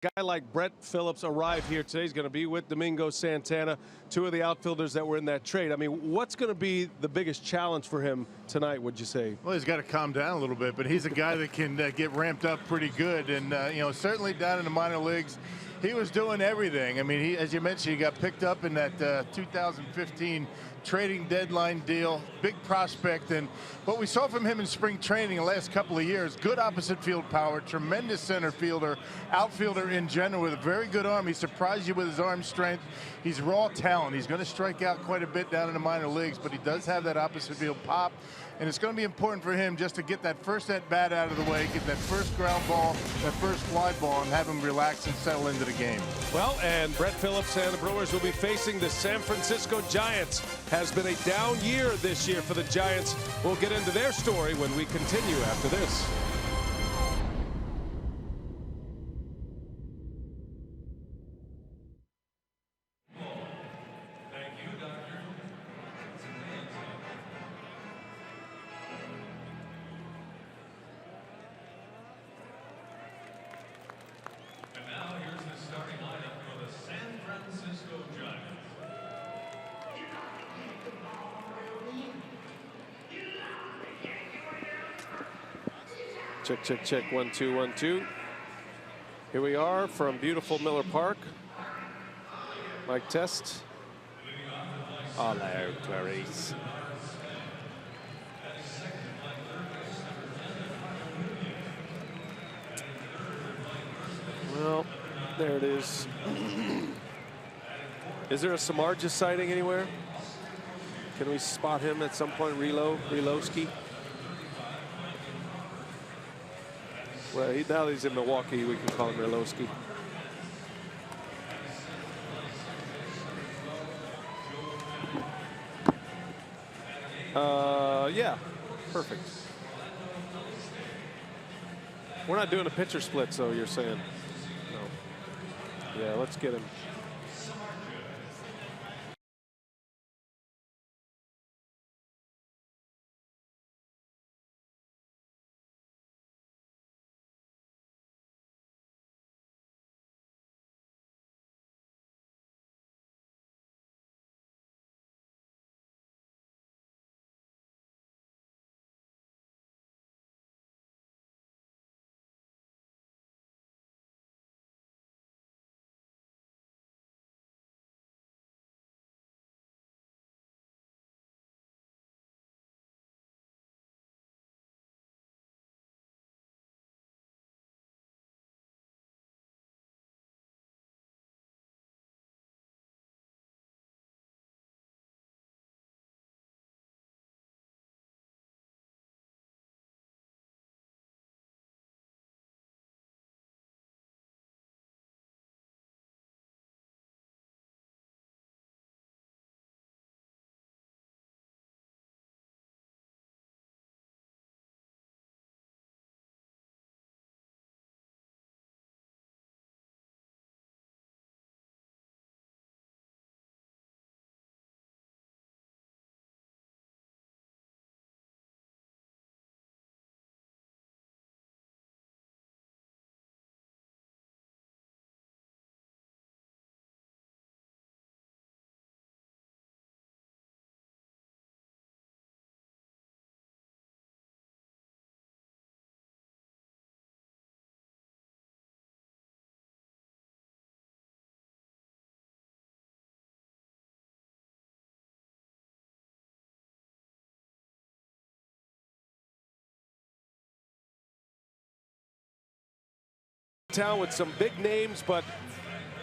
guy like Brett Phillips arrive here today. He's going to be with Domingo Santana, two of the outfielders that were in that trade. I mean, what's going to be the biggest challenge for him tonight, would you say? Well, he's got to calm down a little bit, but he's a guy that can get ramped up pretty good. And, certainly down in the minor leagues, he was doing everything. I mean, as you mentioned, he got picked up in that 2015 trading deadline deal, big prospect. And what we saw from him in spring training the last couple of years, good opposite field power, tremendous center fielder, outfielder in general with a very good arm. He surprised you with his arm strength. He's raw talent. He's going to strike out quite a bit down in the minor leagues, but he does have that opposite field pop. And it's going to be important for him just to get that first at-bat out of the way, get that first ground ball, that first fly ball, and have him relax and settle into the game. Well, and Brett Phillips and the Brewers will be facing the San Francisco Giants. Has been a down year this year for the Giants. We'll get into their story when we continue after this. Check, check, check. 1 2 1 2. Here we are from beautiful Miller Park. Mic test. Hello, Clarice. Well, there it is. Is there a Samardzija sighting anywhere? Can we spot him at some point? Relowski? Well, now that he's in Milwaukee, we can call him Relowski. Yeah, perfect. We're not doing a pitcher split, so you're saying? No. Yeah, let's get him. Town with some big names, but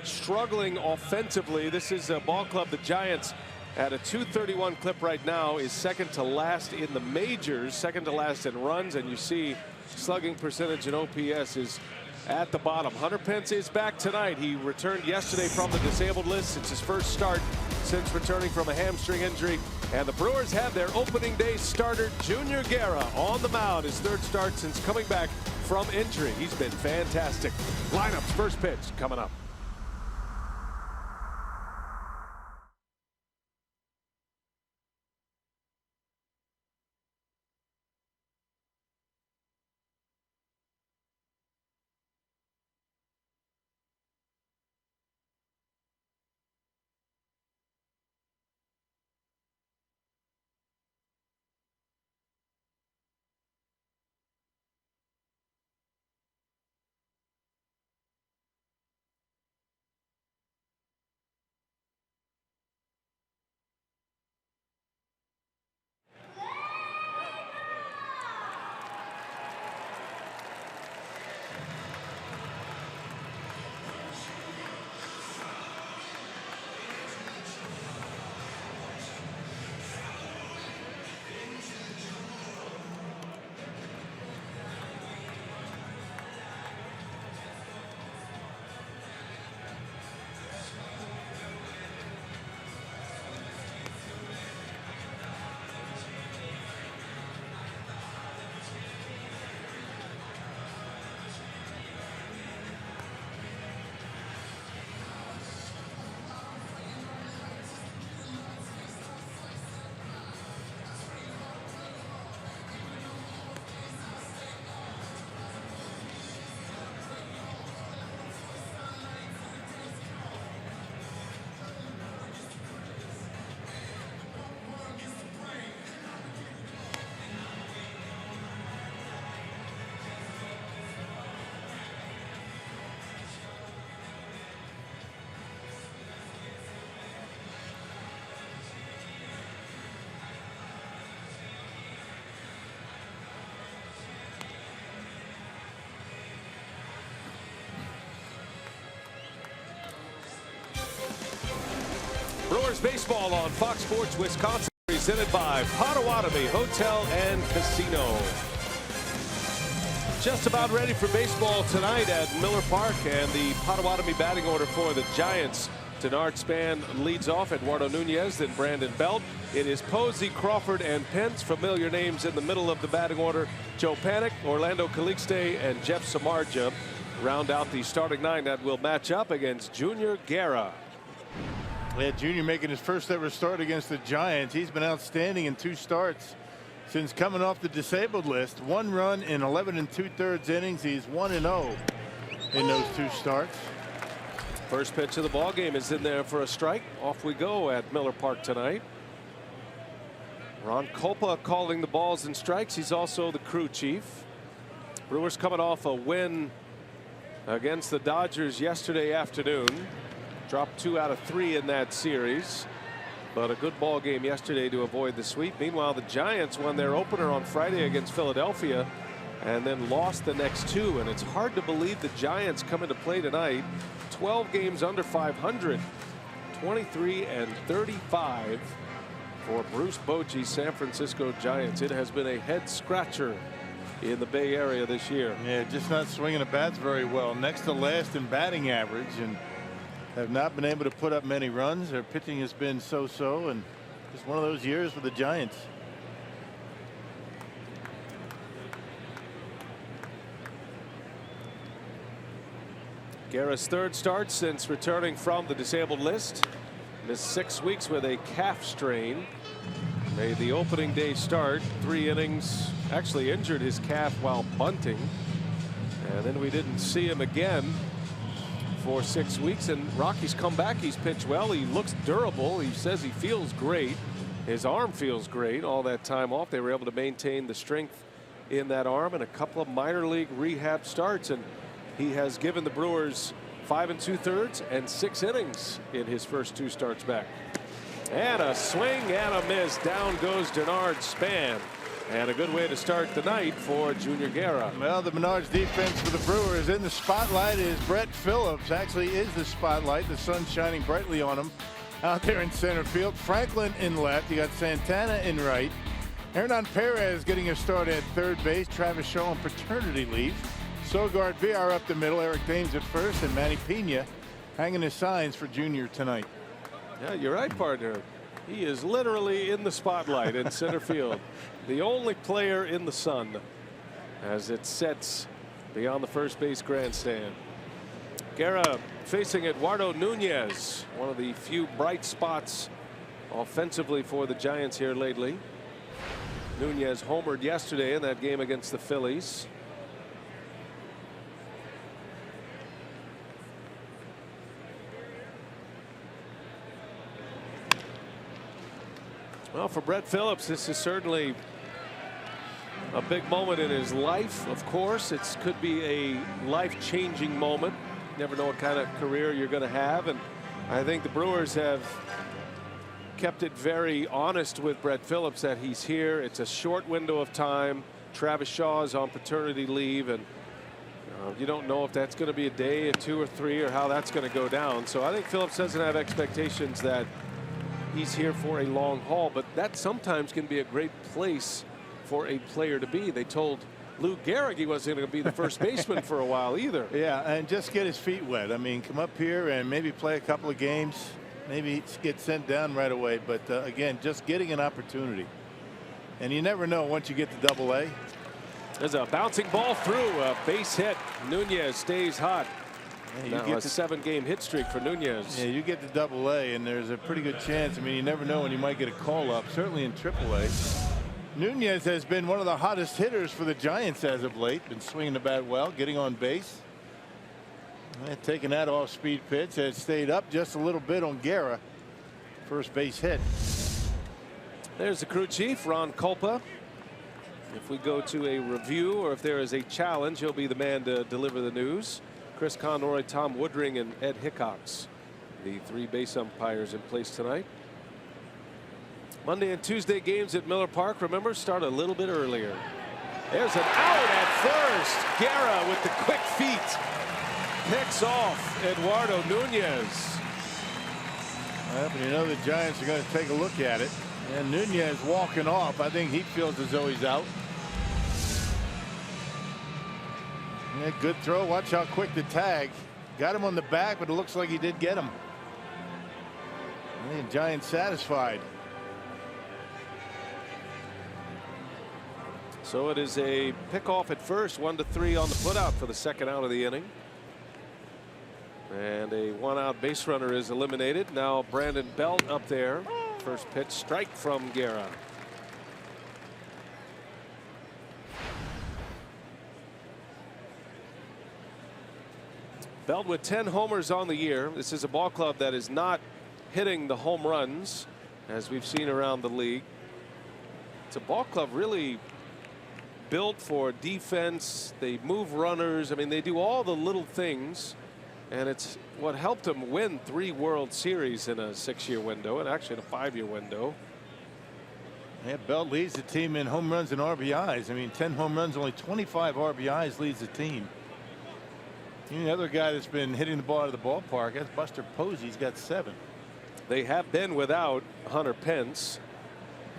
struggling offensively. This is a ball club. The Giants at a .231 clip right now is second to last in the majors, second to last in runs, and you see slugging percentage and OPS is at the bottom. Hunter Pence is back tonight. He returned yesterday from the disabled list. It's his first start since returning from a hamstring injury. And the Brewers have their opening day starter, Junior Guerra, on the mound. His third start since coming back from injury. He's been fantastic. Lineups, first pitch coming up. Brewers baseball on Fox Sports Wisconsin, presented by Potawatomi Hotel and Casino. Just about ready for baseball tonight at Miller Park, and the Potawatomi batting order for the Giants. Denard Span leads off. Eduardo Nunez, then Brandon Belt. It is Posey, Crawford, and Pence. Familiar names in the middle of the batting order. Joe Panik, Orlando Calixte, and Jeff Samardzija round out the starting nine that will match up against Junior Guerra. Yeah, Junior making his first ever start against the Giants. He's been outstanding in 2 starts since coming off the disabled list. 1 run in 11 2/3 innings. He's 1-0 in those 2 starts. First pitch of the ball game is in there for a strike. Off we go at Miller Park tonight. Ron Kolpa calling the balls and strikes. He's also the crew chief. Brewers coming off a win against the Dodgers yesterday afternoon. Dropped 2 out of 3 in that series, but a good ball game yesterday to avoid the sweep. Meanwhile, the Giants won their opener on Friday against Philadelphia and then lost the next 2. And it's hard to believe the Giants come into play tonight 12 games under 500, 23-35 for Bruce Bochy's San Francisco Giants. It has been a head scratcher in the Bay Area this year. Yeah, just not swinging the bats very well. Next to last in batting average, and have not been able to put up many runs. Their pitching has been so-so, and just one of those years for the Giants. Guerra's 3rd start since returning from the disabled list. Missed 6 weeks with a calf strain. Made the opening day start, 3 innings. Actually injured his calf while bunting, and then we didn't see him again for 6 weeks. And Rockies come back. He's pitched well. He looks durable. He says he feels great. His arm feels great. All that time off, they were able to maintain the strength in that arm, and a couple of minor league rehab starts, and he has given the Brewers 5 2/3 and 6 innings in his first 2 starts back. And a swing and a miss. Down goes Denard Span. And a good way to start the night for Junior Guerra. Well, the Menards defense for the Brewers. In the spotlight is Brett Phillips. Actually is the spotlight. The sun shining brightly on him out there in center field. Franklin in left. You got Santana in right. Hernan Perez getting a start at 3rd base. Travis Shaw on paternity leave. Sogard VR up the middle. Eric Thames at first, and Manny Pena hanging his signs for Junior tonight. Yeah, you're right, partner. He is literally in the spotlight in center field. The only player in the sun as it sets beyond the first base grandstand. Guerra facing Eduardo Nunez, one of the few bright spots offensively for the Giants here lately. Nunez homered yesterday in that game against the Phillies. Well, for Brett Phillips, this is certainly a big moment in his life. Of course, it could be a life-changing moment. Never know what kind of career you're going to have, and I think the Brewers have kept it very honest with Brett Phillips that he's here. It's a short window of time. Travis Shaw is on paternity leave, and you don't know if that's going to be a day, or 2 or 3, or how that's going to go down. So I think Phillips doesn't have expectations that he's here for a long haul, but that sometimes can be a great place for a player to be. They told Lou Gehrig he wasn't going to be the first baseman for a while either. Yeah, and just get his feet wet. I mean, come up here and maybe play a couple of games, maybe get sent down right away. But again, just getting an opportunity. And you never know once you get to Double-A. There's a bouncing ball through, a base hit. Nunez stays hot. Yeah, now a 7-game hit streak for Nunez. Yeah, you get to Double-A, and there's a pretty good chance. I mean, you never know when you might get a call up. Certainly in Triple-A. Nunez has been one of the hottest hitters for the Giants as of late. Been swinging the bat well, getting on base. And taking that off-speed pitch has stayed up just a little bit on Guerra. First base hit. There's the crew chief, Ron Kolpa. If we go to a review, or if there is a challenge, he'll be the man to deliver the news. Chris Conroy, Tom Woodring, and Ed Hickox, the 3 base umpires in place tonight. Monday and Tuesday games at Miller Park, remember, start a little bit earlier. There's an out at first. Guerra with the quick feet picks off Eduardo Nunez. Well, but you know the Giants are going to take a look at it. And Nunez walking off. I think he feels as though he's out. Yeah, good throw. Watch how quick the tag. Got him on the back, but it looks like he did get him. The Giants satisfied. So it is a pickoff at first, 1-3 on the putout for the second out of the inning. And a one-out base runner is eliminated. Now Brandon Belt up there. First pitch, strike from Guerra. Belt with 10 homers on the year. This is a ball club that is not hitting the home runs as we've seen around the league. It's a ball club really built for defense. They move runners. I mean, they do all the little things, and it's what helped them win 3 World Series in a 6-year window, and actually in a 5-year window. Yeah, Belt leads the team in home runs and RBIs. I mean, 10 home runs, only 25 RBIs leads the team. The other guy that's been hitting the ball out of the ballpark, that's Buster Posey. He's got 7. They have been without Hunter Pence,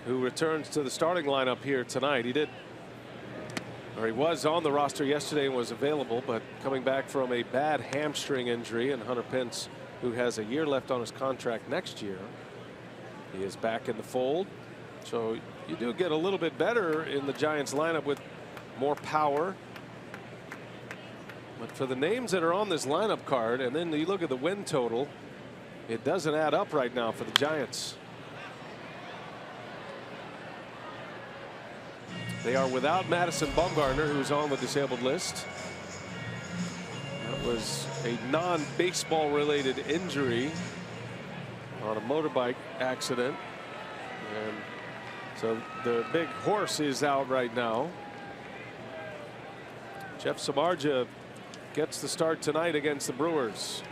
who returns to the starting lineup here tonight. He was on the roster yesterday and was available, but coming back from a bad hamstring injury, and Hunter Pence, who has a year left on his contract next year, he is back in the fold. So you do get a little bit better in the Giants lineup with more power. But for the names that are on this lineup card, and then you look at the win total, it doesn't add up right now for the Giants. They are without Madison Bumgarner, who's on the disabled list. That was a non-baseball related injury on a motorbike accident. And so the big horse is out right now. Jeff Samardzija gets the start tonight against the Brewers.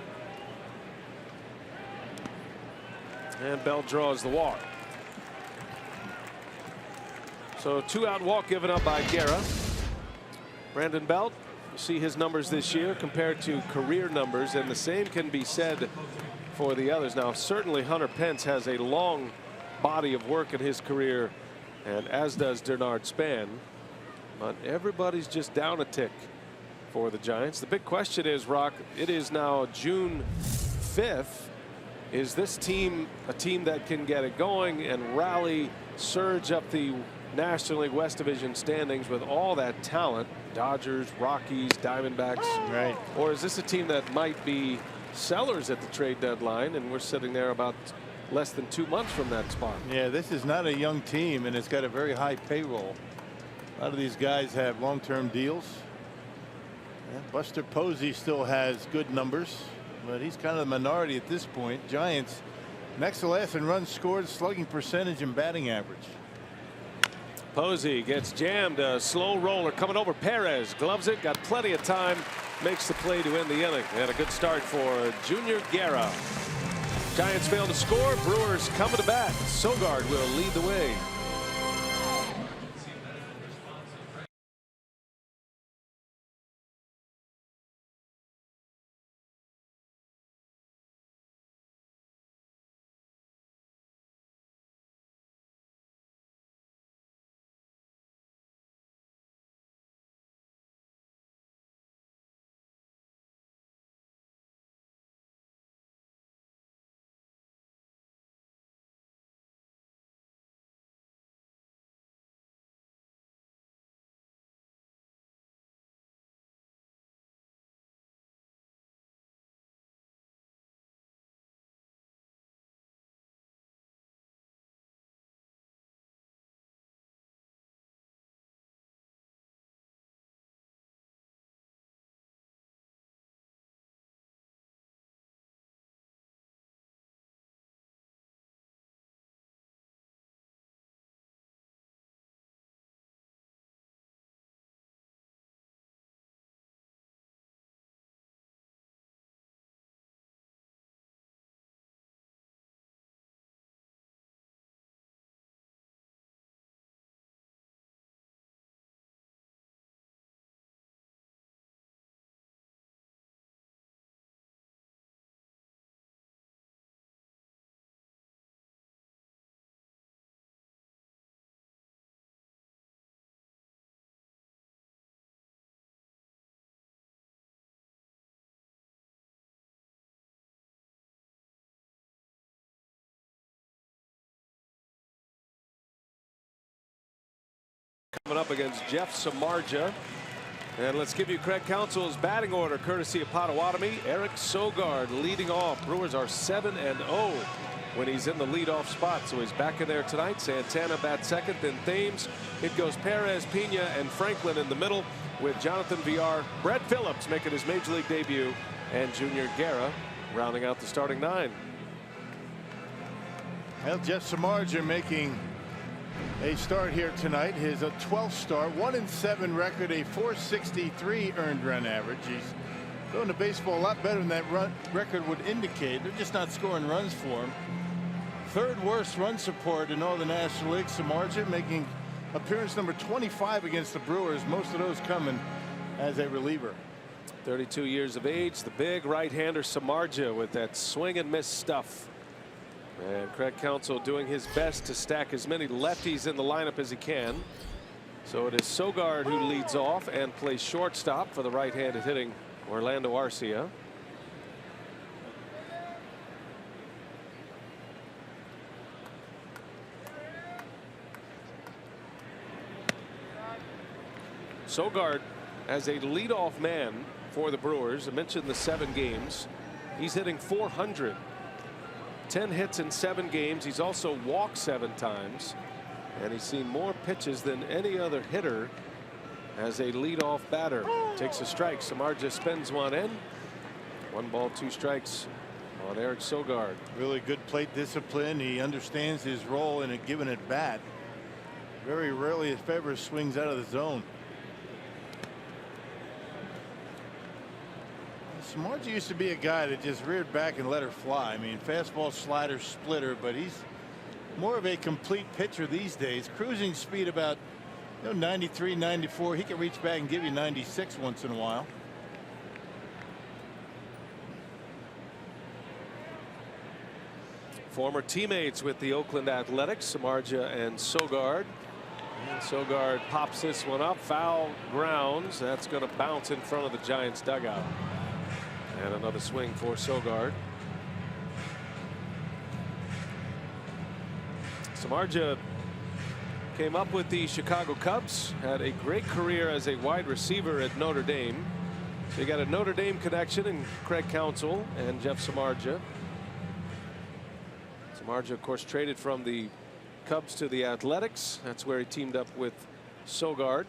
And Belt draws the walk. So 2-out walk given up by Guerra. Brandon Belt, you see his numbers this year compared to career numbers, and the same can be said for the others. Now certainly Hunter Pence has a long body of work in his career, and as does Bernard Span, but everybody's just down a tick for the Giants. The big question is, Rock, it is now June 5th. Is this team a team that can get it going and rally, surge up the National League West Division standings with all that talent? Dodgers, Rockies, Diamondbacks. Right. Or is this a team that might be sellers at the trade deadline, and we're sitting there about less than 2 months from that spot? Yeah, this is not a young team, and it's got a very high payroll. A lot of these guys have long-term deals. Yeah, Buster Posey still has good numbers, but he's kind of the minority at this point. Giants next to last in runs scored, slugging percentage, and batting average. Posey gets jammed. A slow roller coming over. Perez gloves it. Got plenty of time. Makes the play to end the inning. And a good start for Junior Guerra. Giants fail to score. Brewers coming to bat. Sogard will lead the way. coming up against Jeff Samardzija. And let's give you Craig Counsell's batting order courtesy of Potawatomi. Eric Sogard leading off. Brewers are 7-0 when he's in the leadoff spot, so he's back in there tonight. Santana bats second, then Thames. It goes Perez, Pena, and Franklin in the middle, with Jonathan Villar, Brett Phillips making his major league debut, and Junior Guerra rounding out the starting nine. Well, Jeff Samardzija making a start here tonight. His 12th start, 1-7 record, a .463 earned run average. He's going to baseball a lot better than that record would indicate. They're just not scoring runs for him. Third worst run support in all the National League. Samardzija making appearance number 25 against the Brewers, most of those coming as a reliever. 32 years of age, the big right-hander Samardzija with that swing and miss stuff. And Craig Counsell doing his best to stack as many lefties in the lineup as he can. So it is Sogard who leads off and plays shortstop for the right-handed hitting Orlando Arcia. Sogard as a leadoff man for the Brewers. I mentioned the 7 games. He's hitting .400. 10 hits in 7 games. He's also walked 7 times. And he's seen more pitches than any other hitter as a leadoff batter. Takes a strike. Samardzija spins one in. 1 ball, 2 strikes on Eric Sogard. Really good plate discipline. He understands his role in a given at bat. Very rarely, if ever, swings out of the zone. Samardzija used to be a guy that just reared back and let her fly. I mean, fastball, slider, splitter, but he's more of a complete pitcher these days. Cruising speed about 93, 94. He can reach back and give you 96 once in a while. Former teammates with the Oakland Athletics, Samardzija and Sogard. And Sogard pops this one up, foul grounds. That's going to bounce in front of the Giants dugout. And another swing for Sogard. Samardzija came up with the Chicago Cubs, had a great career as a wide receiver at Notre Dame. So you got a Notre Dame connection in Craig Counsell and Jeff Samardzija. Samardzija, of course, traded from the Cubs to the Athletics. That's where he teamed up with Sogard.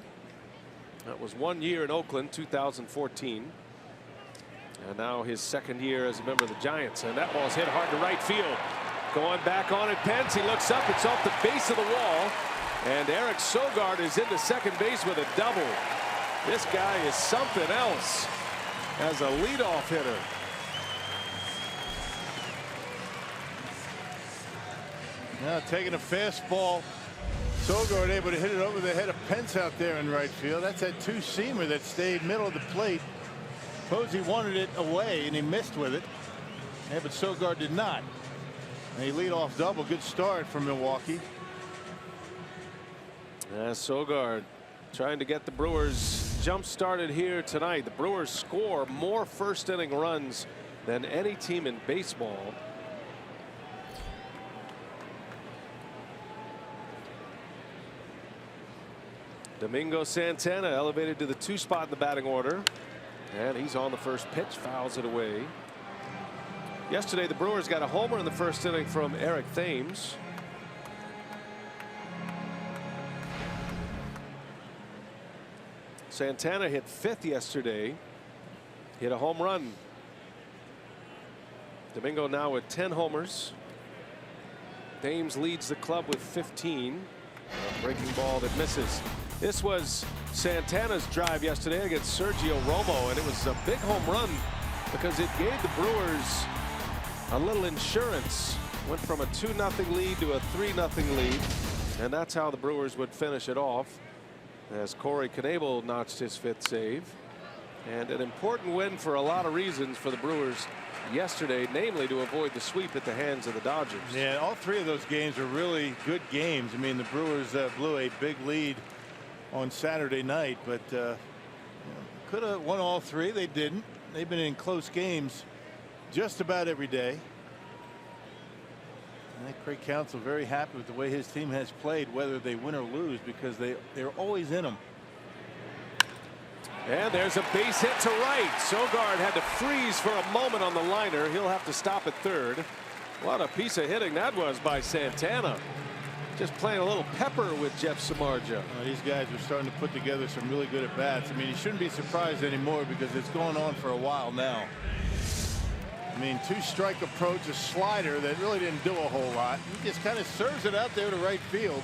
That was 1 year in Oakland, 2014. And now his 2nd year as a member of the Giants. And that ball's hit hard to right field. Going back on it, Pence. He looks up. It's off the base of the wall. And Eric Sogard is into second base with a double. This guy is something else as a leadoff hitter. Now taking a fastball. Sogard able to hit it over the head of Pence out there in right field. That's that 2-seamer that stayed middle of the plate. Posey wanted it away and he missed with it. Yeah, but Sogard did not. And a leadoff double. Good start from Milwaukee. Sogard trying to get the Brewers jump started here tonight. The Brewers score more 1st inning runs than any team in baseball. Domingo Santana elevated to the 2 spot in the batting order. And he's on the first pitch, fouls it away. Yesterday, the Brewers got a homer in the 1st inning from Eric Thames. Santana hit 5th yesterday. Hit a home run. Domingo now with 10 homers. Thames leads the club with 15. A breaking ball that misses. This was Santana's drive yesterday against Sergio Romo, and it was a big home run because it gave the Brewers a little insurance. Went from a 2-0 lead to a 3-0 lead, and that's how the Brewers would finish it off as Corey Knebel notched his 5th save. And an important win for a lot of reasons for the Brewers yesterday, namely to avoid the sweep at the hands of the Dodgers. Yeah, all 3 of those games were really good games. I mean, the Brewers blew a big lead on Saturday night, but could have won all 3. They didn't. They've been in close games just about every day. Craig Counsell very happy with the way his team has played, whether they win or lose, because they're always in them. And there's a base hit to right. Sogard had to freeze for a moment on the liner. He'll have to stop at third. What a piece of hitting that was by Santana. Just playing a little pepper with Jeff Samardzija. These guys are starting to put together some really good at bats. I mean, you shouldn't be surprised anymore because it's going on for a while now. I mean, 2-strike approach, a slider that really didn't do a whole lot. He just kind of serves it out there to right field.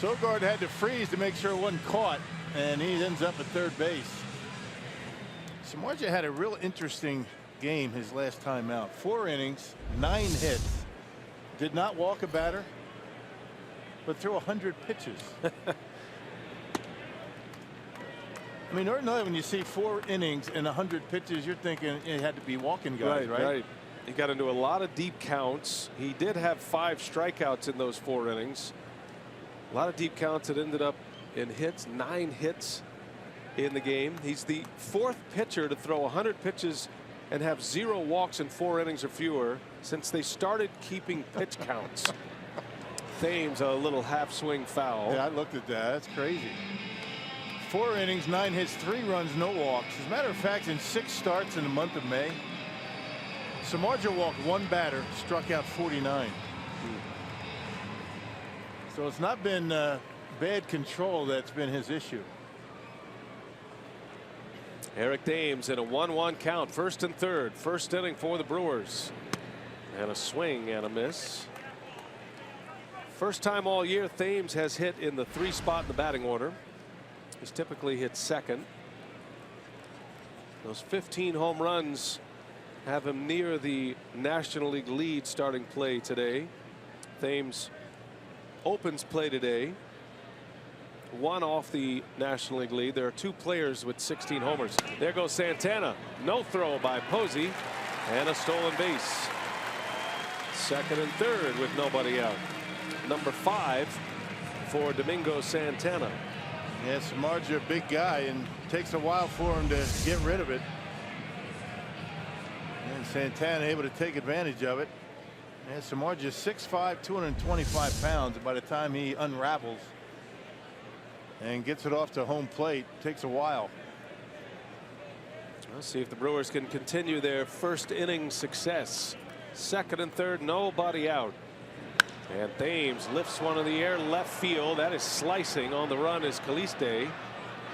Sogard had to freeze to make sure it wasn't caught, and he ends up at third base. Samardzija had a real interesting game his last time out. 4 innings, 9 hits, did not walk a batter, but threw 100 pitches. I mean, ordinarily when you see 4 innings and 100 pitches, you're thinking it had to be walking guys, right? He got into a lot of deep counts. He did have 5 strikeouts in those 4 innings. A lot of deep counts that ended up in hits. 9 hits in the game. He's the 4th pitcher to throw 100 pitches and have 0 walks in 4 innings or fewer since they started keeping pitch counts. Thames a little half swing foul. Yeah, I looked at that. That's crazy. 4 innings, 9 hits, 3 runs, no walks. As a matter of fact, in 6 starts in the month of May, Samardzija walked 1 batter, struck out 49. So it's not been bad control that's been his issue. Eric Thames in a 1-1 count, 1st and 3rd, 1st inning for the Brewers, and a swing and a miss. First time all year Thames has hit in the 3 spot in the batting order. He's typically hit 2nd. Those 15 home runs have him near the National League lead starting play today. Thames opens play today, 1 off the National League lead. There are 2 players with 16 homers. There goes Santana. No throw by Posey, and a stolen base. 2nd and 3rd with nobody out. Number 5 for Domingo Santana. Yeah, Samardzija, a big guy, and takes a while for him to get rid of it. And Santana able to take advantage of it. Yeah, Samardzija 6'5", 225 pounds. By the time he unravels and gets it off to home plate, takes a while. Let's see if the Brewers can continue their 1st inning success. 2nd and 3rd, nobody out. And Thames lifts one in the air left field. That is slicing. On the run is Caliste.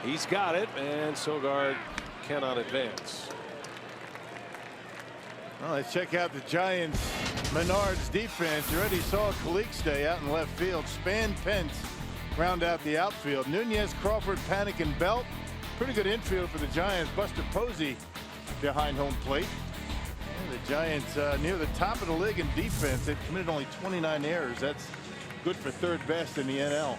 He's got it, and Sogard cannot advance. Well, let's check out the Giants. Menard's defense. You already saw Caliste out in left field. Span, Pence round out the outfield. Nunez, Crawford, Panic, and Belt. Pretty good infield for the Giants. Buster Posey behind home plate. The Giants near the top of the league in defense. They've committed only 29 errors. That's good for 3rd best in the NL.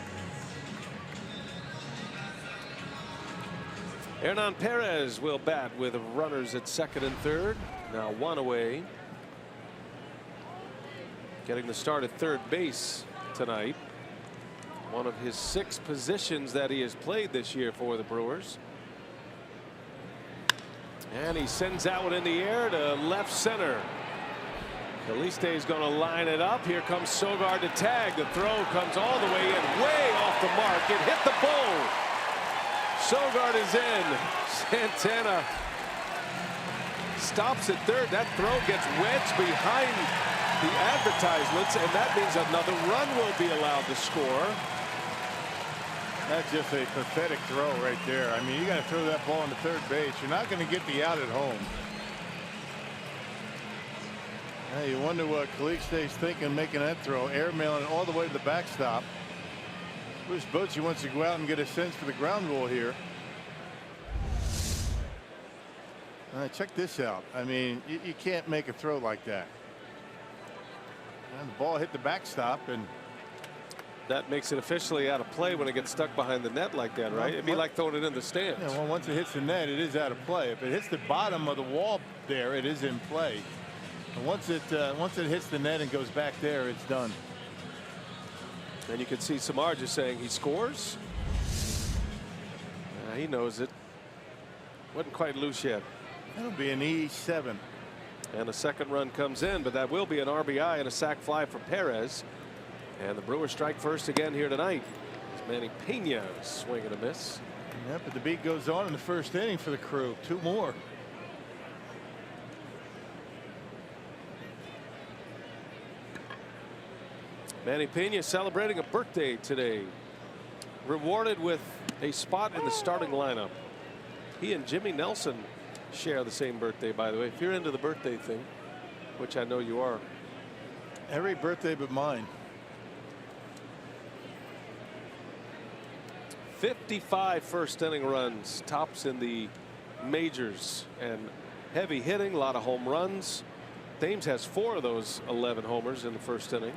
Hernan Perez will bat with runners at 2nd and 3rd. Now 1 away. Getting the start at 3rd base tonight. One of his 6 positions that he has played this year for the Brewers. And he sends that one in the air to left center. Caliste is going to line it up. Here comes Sogard to tag. The throw comes all the way in, way off the mark. It hit the pole. Sogard is in. Santana stops at 3rd. That throw gets wedged behind the advertisements, and that means another run will be allowed to score. That's just a pathetic throw right there. I mean, you got to throw that ball into 3rd base. You're not going to get the out at home. Now you wonder what Caliste's thinking making that throw, airmailing all the way to the backstop. Bruce Bochy wants to go out and get a sense for the ground rule here. Check this out. I mean, you can't make a throw like that. And the ball hit the backstop, and that makes it officially out of play when it gets stuck behind the net like that, right? It'd be like throwing it in the stands. Yeah, well, once it hits the net, it is out of play. If it hits the bottom of the wall there, it is in play. And once it hits the net and goes back there, it's done. And you can see Samardzija saying he scores. He knows it. Wasn't quite loose yet. That'll be an E7. And a second run comes in, but that will be an RBI and a sac fly for Perez. And the Brewers strike first again here tonight. It's Manny Pena swing and a miss. Yeah, but the beat goes on in the first inning for the Crew. 2 more. Manny Pena celebrating a birthday today. Rewarded with a spot in the starting lineup. He and Jimmy Nelson share the same birthday, by the way, if you're into the birthday thing, which I know you are. Every birthday but mine. 55 first inning runs, tops in the majors, and heavy hitting, a lot of home runs. Thames has 4 of those 11 homers in the first inning.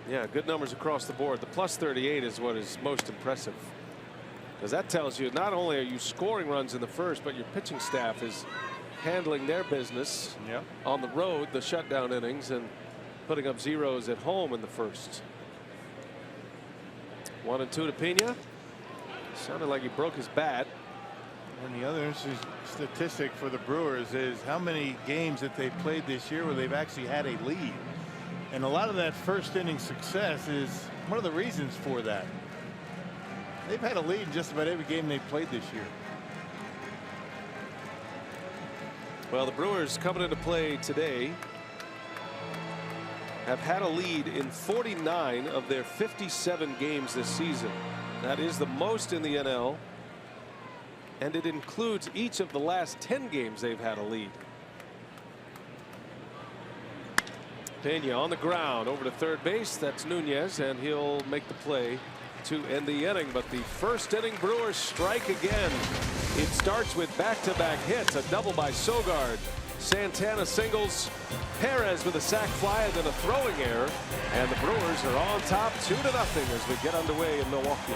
Yeah, good numbers across the board. The plus 38 is what is most impressive, because that tells you not only are you scoring runs in the first, but your pitching staff is handling their business on the road, the shutdown innings, and putting up zeros at home in the first. 1-2 to Pena. Sounded like he broke his bat. And the other statistic for the Brewers is how many games that they've played this year where they've actually had a lead. And a lot of that first inning success is one of the reasons for that. They've had a lead in just about every game they've played this year. Well, the Brewers coming into play today have had a lead in 49 of their 57 games this season. That is the most in the NL, and it includes each of the last 10 games they've had a lead. Pena on the ground over to third base. That's Nunez, and he'll make the play to end the inning. But the first inning Brewers strike again. It starts with back-to-back hits, a double by Sogard. Santana singles, Perez with a sac fly and then a throwing error, and the Brewers are on top 2-0 as we get underway in Milwaukee.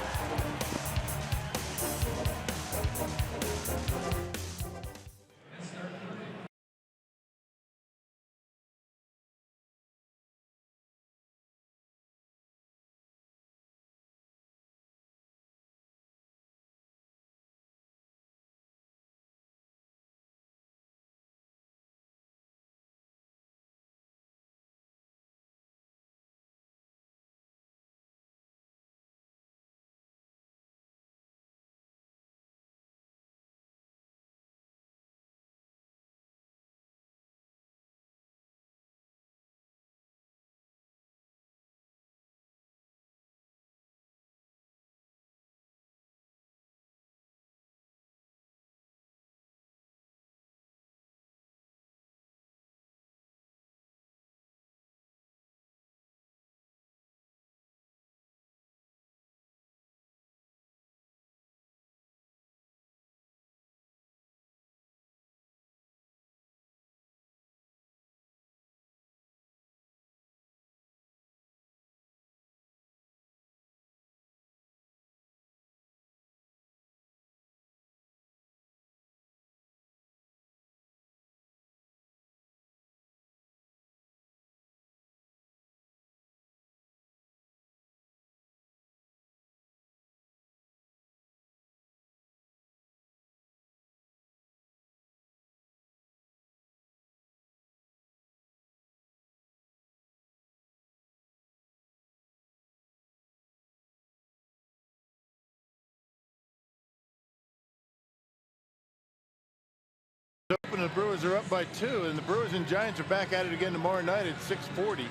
The Brewers are up by 2, and the Brewers and Giants are back at it again tomorrow night at 6:40.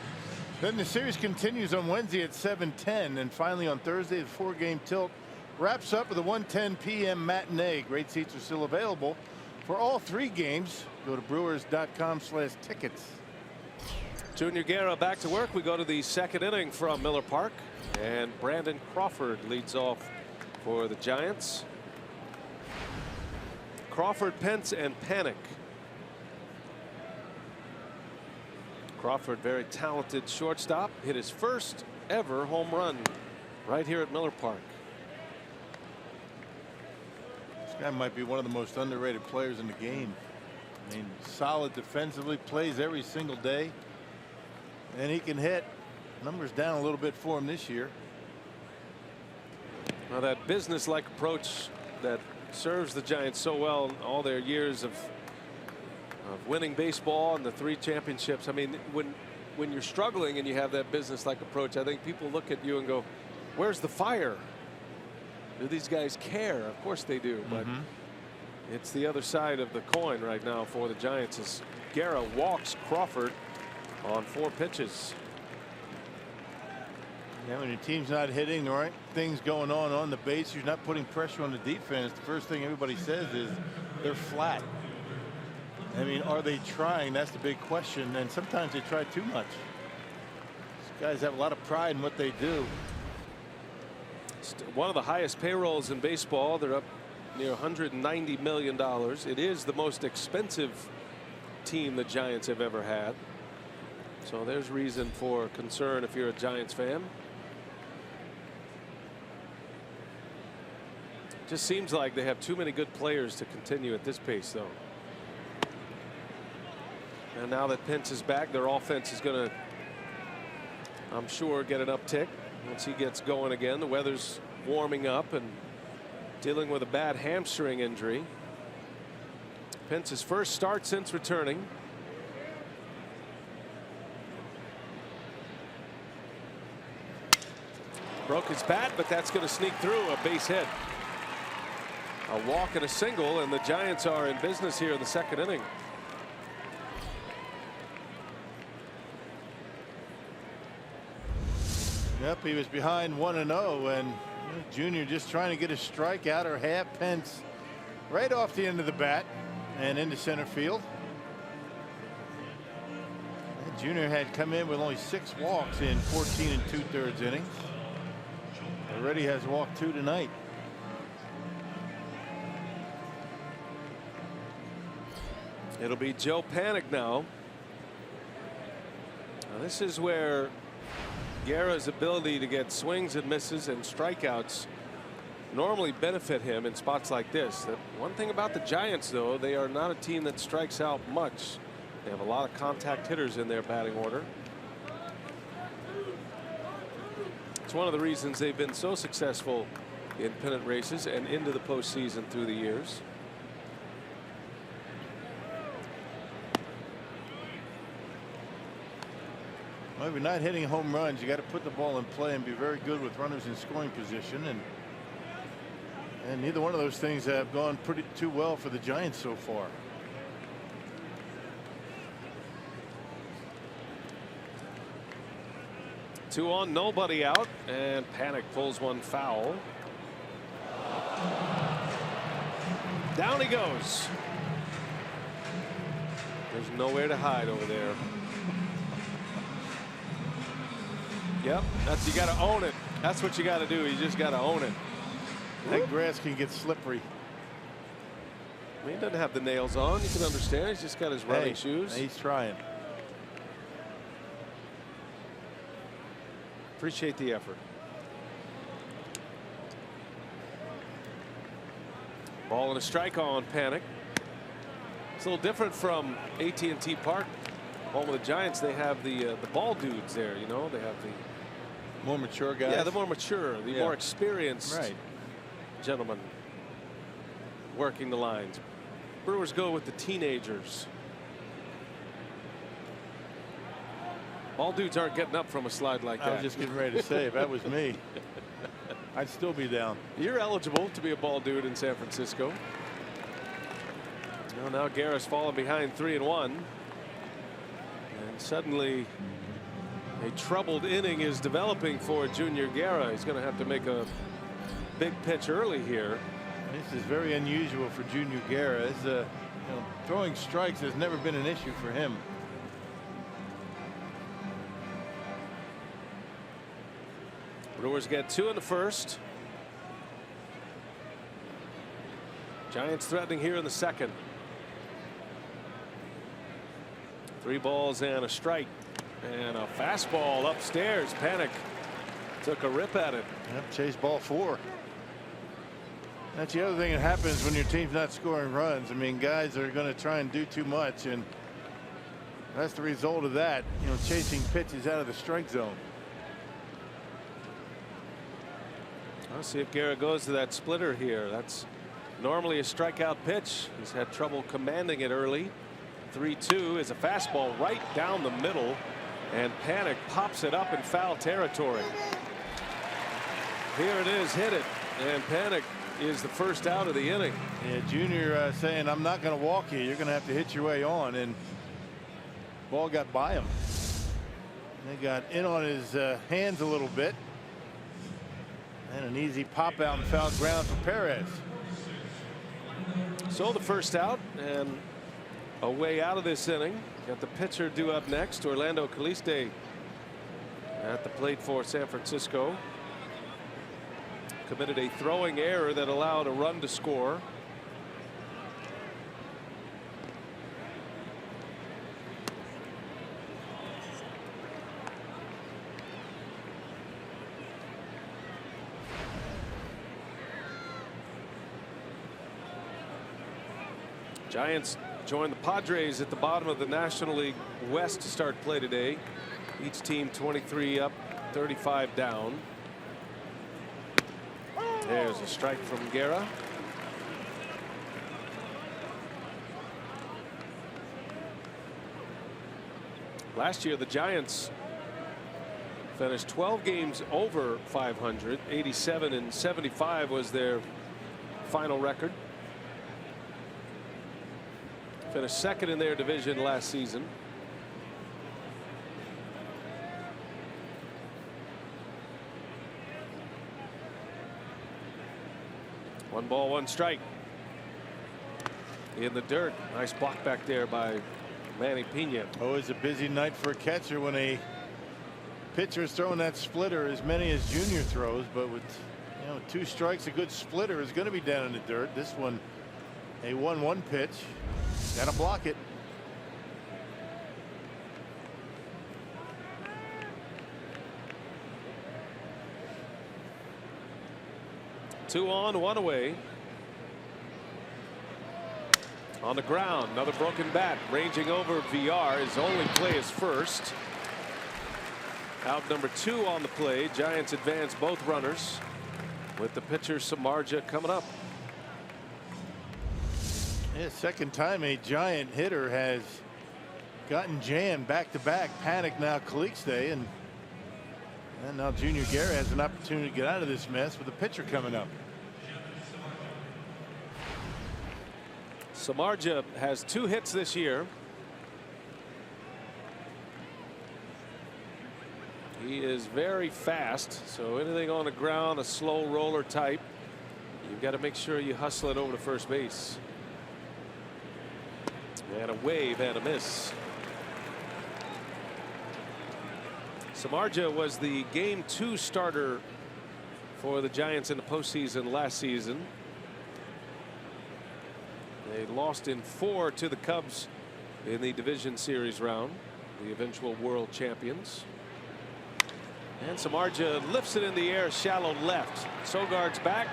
Then the series continues on Wednesday at 7:10, and finally on Thursday the 4-game tilt wraps up with a 1:10 p.m. matinee. Great seats are still available for all 3 games. Go to brewers.com/tickets. Junior Guerra back to work. We go to the second inning from Miller Park, and Brandon Crawford leads off for the Giants. Crawford, Pence, and Panic. Crawford, very talented shortstop, hit his first ever home run right here at Miller Park. This guy might be one of the most underrated players in the game. I mean, solid defensively, plays every single day, and he can hit. Numbers down a little bit for him this year. Now that business-like approach that serves the Giants so well in all their years of of winning baseball and the 3 championships. I mean, when you're struggling and you have that business-like approach, I think people look at you and go, where's the fire? Do these guys care? Of course they do, but it's the other side of the coin right now for the Giants as Guerra walks Crawford on 4 pitches. Yeah, when your team's not hitting, there aren't things going on the base, you're not putting pressure on the defense. The first thing everybody says is they're flat. I mean, are they trying? That's the big question. And sometimes they try too much. These guys have a lot of pride in what they do. It's one of the highest payrolls in baseball. They're up near $190 million. It is the most expensive team the Giants have ever had. So there's reason for concern if you're a Giants fan. Just seems like they have too many good players to continue at this pace, though. And now that Pence is back, their offense is going to, I'm sure, get an uptick once he gets going again. The weather's warming up and dealing with a bad hamstring injury. Pence's first start since returning. Broke his bat, but that's going to sneak through. A base hit. A walk and a single, and the Giants are in business here in the 2nd inning. Yep, he was behind 1-0, and Junior just trying to get a strikeout or half. Pence right off the end of the bat and into center field. And Junior had come in with only 6 walks in 14 2/3 innings. Already has walked 2 tonight. It'll be Joe Panik now. Now this is where Guerra's ability to get swings and misses and strikeouts normally benefit him in spots like this. One thing about the Giants, though, they are not a team that strikes out much. They have a lot of contact hitters in their batting order. It's one of the reasons they've been so successful in pennant races and into the postseason through the years. Well, if you're not hitting home runs, you got to put the ball in play and be very good with runners in scoring position, and neither one of those things have gone too well for the Giants so far. Two on, nobody out, and Panik pulls one foul. Down he goes. There's nowhere to hide over there. Yep, you got to own it. That's what you got to do. You just got to own it. That grass can get slippery. I mean, he doesn't have the nails on. You can understand. He's just got his running shoes. He's trying. Appreciate the effort. Ball and a strike on Panik. It's a little different from AT&T Park. Home of the Giants, they have the ball dudes there. You know, they have the more mature guys. Yeah, the more mature, the more experienced gentlemen working the lines. Brewers go with the teenagers. Ball dudes aren't getting up from a slide like that. I was just getting ready to say, if that was me, I'd still be down. You're eligible to be a ball dude in San Francisco. Well, now Guerra's fallen behind 3-1. And suddenly a troubled inning is developing for Junior Guerra. He's going to have to make a big pitch early here. This is very unusual for Junior Guerra. Throwing strikes has never been an issue for him. Brewers get 2 in the first. Giants threatening here in the second. 3 balls and a strike, and a fastball upstairs. Panik took a rip at it. Yep, chase ball 4. That's the other thing that happens when your team's not scoring runs. I mean, guys are going to try and do too much, and that's the result of that. Chasing pitches out of the strike zone. Let's see if Guerra goes to that splitter here. That's normally a strikeout pitch. He's had trouble commanding it early. 3-2 is a fastball right down the middle, and Panic pops it up in foul territory. Here it is, hit it, and Panic is the first out of the inning. Yeah, Junior saying, I'm not going to walk you. You're going to have to hit your way on, and ball got by him. They got in on his hands a little bit, and an easy pop out and foul ground for Perez. So the first out, and a way out of this inning. Got the pitcher due up next. Orlando Caliste at the plate for San Francisco. Committed a throwing error that allowed a run to score. Giants join the Padres at the bottom of the National League West to start play today. Each team 23 up, 35 down. There's a strike from Guerra. Last year the Giants finished 12 games over 500. 87-75 was their final record. Finished second in their division last season. One ball, one strike. In the dirt. Nice block back there by Manny Pena. Always a busy night for a catcher when a pitcher is throwing that splitter as many as Junior throws, but with 2 strikes, a good splitter is going to be down in the dirt. This one, a 1-1 pitch. Got to block it. Two on, one away. On the ground, another broken bat. Ranging over VR. His only play is first. Out number 2 on the play. Giants advance both runners with the pitcher Samardzija coming up. Yeah, second time a Giant hitter has gotten jammed back to back. Panic now Calixte, and now Junior Guerra has an opportunity to get out of this mess with a pitcher coming up. Samardzija has 2 hits this year. He is very fast, so anything on the ground, a slow roller type, you've got to make sure you hustle it over to first base. And a wave and a miss. Samardzija was the game 2 starter for the Giants in the postseason last season. They lost in 4 to the Cubs in the division series round, the eventual world champions. And Samardzija lifts it in the air, shallow left. Sogard's back.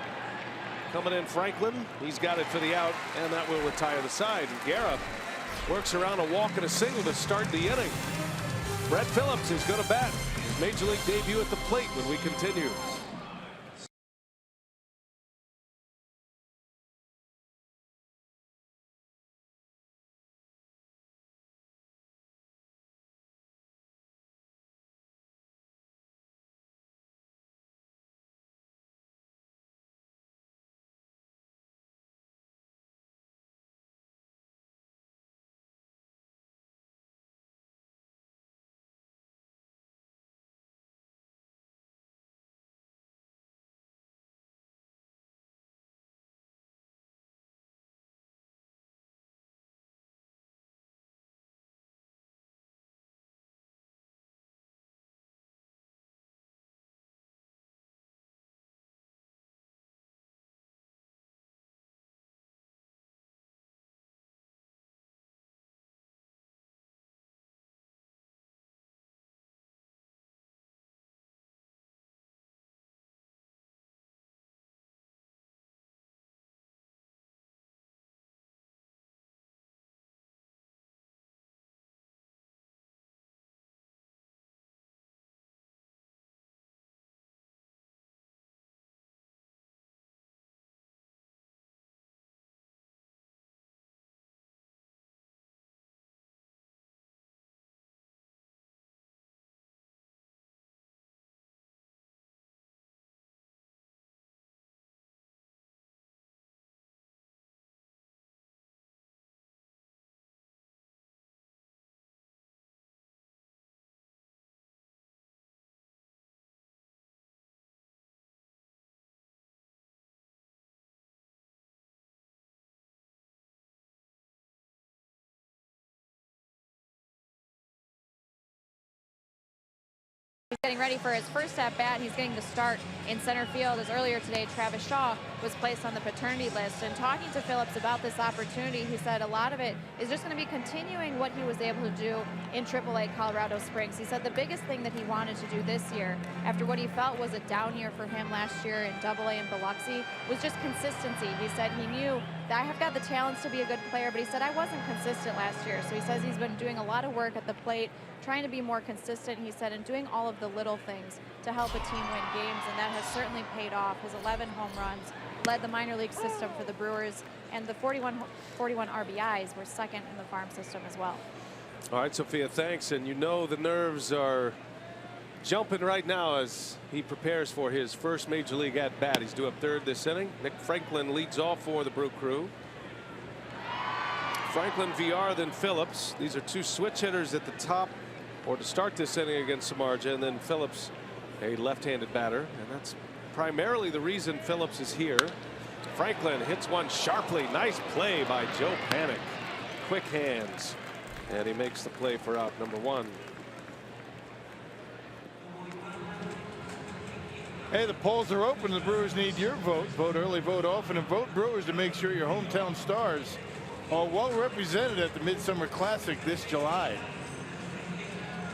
Coming in Franklin. He's got it for the out, and that will retire the side. And Guerra works around a walk and a single to start the inning. Brett Phillips is going to bat his major league debut at the plate when we continue. getting ready for his first at-bat. He's getting to start in center field, as earlier today Travis Shaw was placed on the paternity list. And talking to Phillips about this opportunity, he said a lot of it is just going to be continuing what he was able to do in AAA Colorado Springs. He said the biggest thing that he wanted to do this year, after what he felt was a down year for him last year in AA in Biloxi, was just consistency. He said he knew that I have got the talents to be a good player, but he said I wasn't consistent last year. So he says he's been doing a lot of work at the plate, trying to be more consistent, he said, and doing all of the little things to help a team win games, and that has certainly paid off. His 11 home runs led the minor league system for the Brewers, and the 41 RBIs were second in the farm system as well. All right, Sophia, thanks. And you know the nerves are jumping right now as he prepares for his first major league at bat. He's due up third this inning. Nick Franklin leads off for the Brew Crew. Franklin, VR, then Phillips. These are two switch hitters at the top, or to start this inning against Samardzija, and then Phillips, a left-handed batter, and that's primarily the reason Phillips is here. Franklin hits one sharply. Nice play by Joe Panik. Quick hands, and he makes the play for out number one. Hey, the polls are open. The Brewers need your vote. Vote early, vote often, and vote Brewers to make sure your hometown stars are well represented at the Midsummer Classic this July.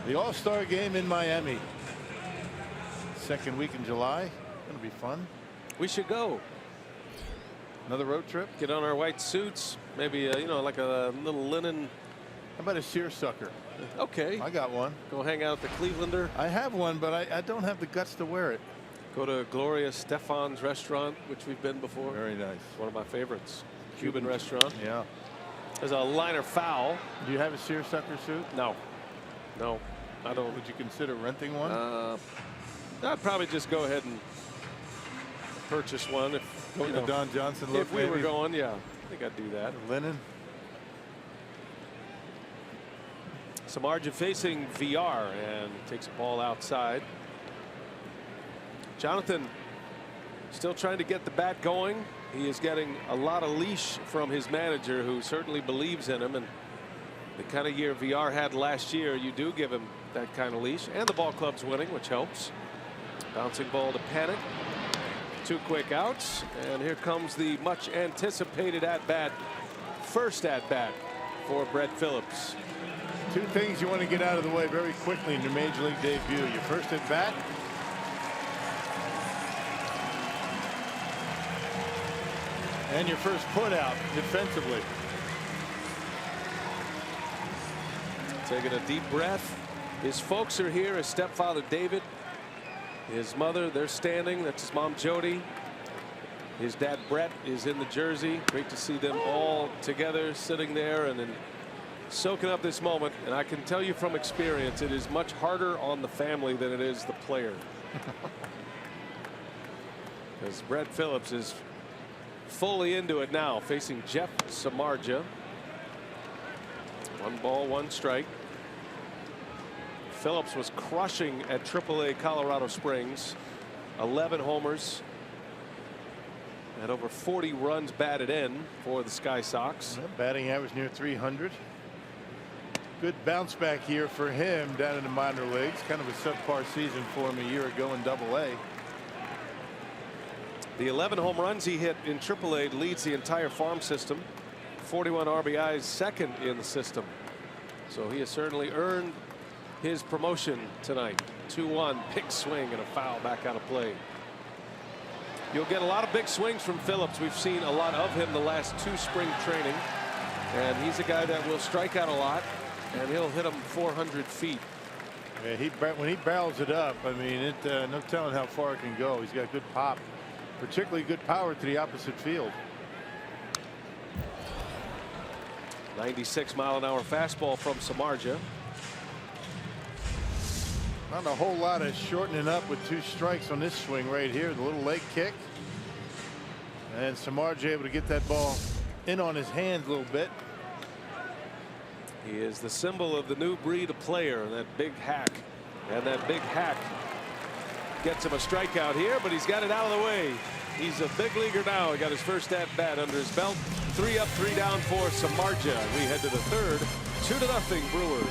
The All-Star Game in Miami. Second week in July. Gonna be fun. We should go. Another road trip. Get on our white suits. Maybe you know, like a little linen. How about a seersucker? Okay. I got one. Go hang out at the Clevelander. I have one, but I don't have the guts to wear it. Go to Gloria Stefan's restaurant, which we've been before. Very nice. One of my favorites. Cuban restaurant. Yeah. There's a liner foul. Do you have a seersucker suit? No. No, I don't. Would you consider renting one? I'd probably just go ahead and purchase one if go to the Don Johnson look. If we were going, yeah, I think I'd do that. Linen. Samardzija facing VR and takes a ball outside. Jonathan still trying to get the bat going. He is getting a lot of leash from his manager, who certainly believes in him, and the kind of year VR had last year, you do give him that kind of leash, and the ball club's winning, which helps. Bouncing ball to Panik. Two quick outs, and here comes the much anticipated at bat, first at bat for Brett Phillips. Two things you want to get out of the way very quickly in your major league debut: your first at bat, and your first put out defensively. Taking a deep breath. His folks are here. His stepfather David, his mother, they're standing. That's his mom Jody. His dad Brett is in the jersey. Great to see them all together sitting there and then soaking up this moment. And I can tell you from experience, it is much harder on the family than it is the player. Because Brett Phillips is fully into it now, facing Jeff Samardzija. 1 ball, 1 strike. Phillips was crushing at AAA Colorado Springs. 11 homers and over 40 runs batted in for the Sky Sox. Batting average near 300. Good bounce back here for him down in the minor leagues. Kind of a subpar season for him a year ago in AA. The 11 home runs he hit in AAA leads the entire farm system. 41 RBIs, second in the system. So he has certainly earned his promotion tonight. 2-1, big swing and a foul back out of play. You'll get a lot of big swings from Phillips. We've seen a lot of him the last 2 spring training, and he's a guy that will strike out a lot, and he'll hit them 400 feet. Yeah, when he barrels it up, I mean, no telling how far it can go. He's got good pop, particularly good power to the opposite field. 96-mile-an-hour fastball from Samardzija. Not a whole lot of shortening up with 2 strikes on this swing right here. The little leg kick, and Samardzija able to get that ball in on his hands a little bit. He is the symbol of the new breed of player, that big hack, and that big hack gets him a strikeout here, but he's got it out of the way. He's a big leaguer now. He got his first at bat under his belt. 3 up, 3 down for Samardzija. We head to the third. 2-0 Brewers.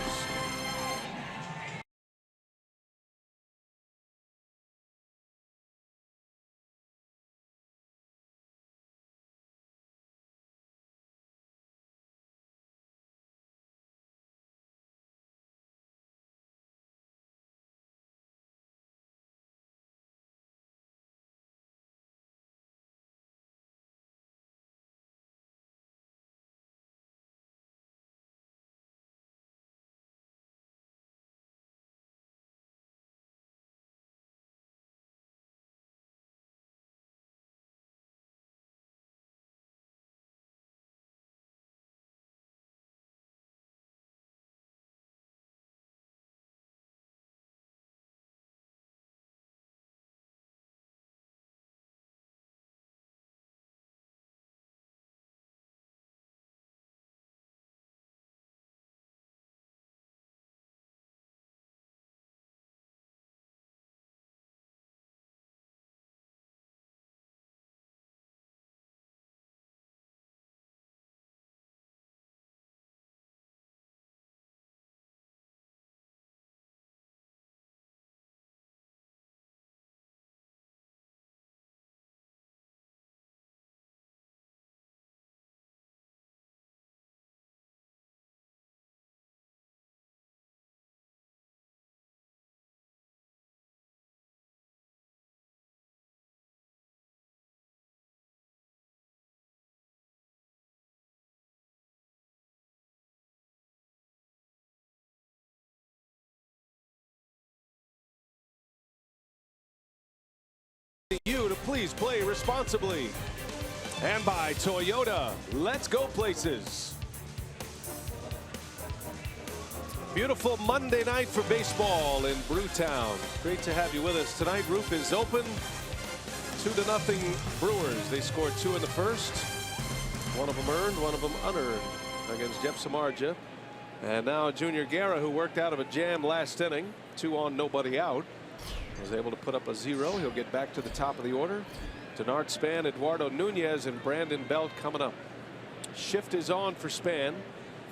Please play responsibly. And by Toyota. Let's go places. Beautiful Monday night for baseball in Brewtown. Great to have you with us tonight. Roof is open. 2-0 Brewers. They scored 2 in the first. One of them earned, one of them unearned against Jeff Samardzija. And now Junior Guerra, who worked out of a jam last inning, 2 on, nobody out, was able to put up a 0. He'll get back to the top of the order. Denard Span, Eduardo Nunez, and Brandon Belt coming up. Shift is on for Span.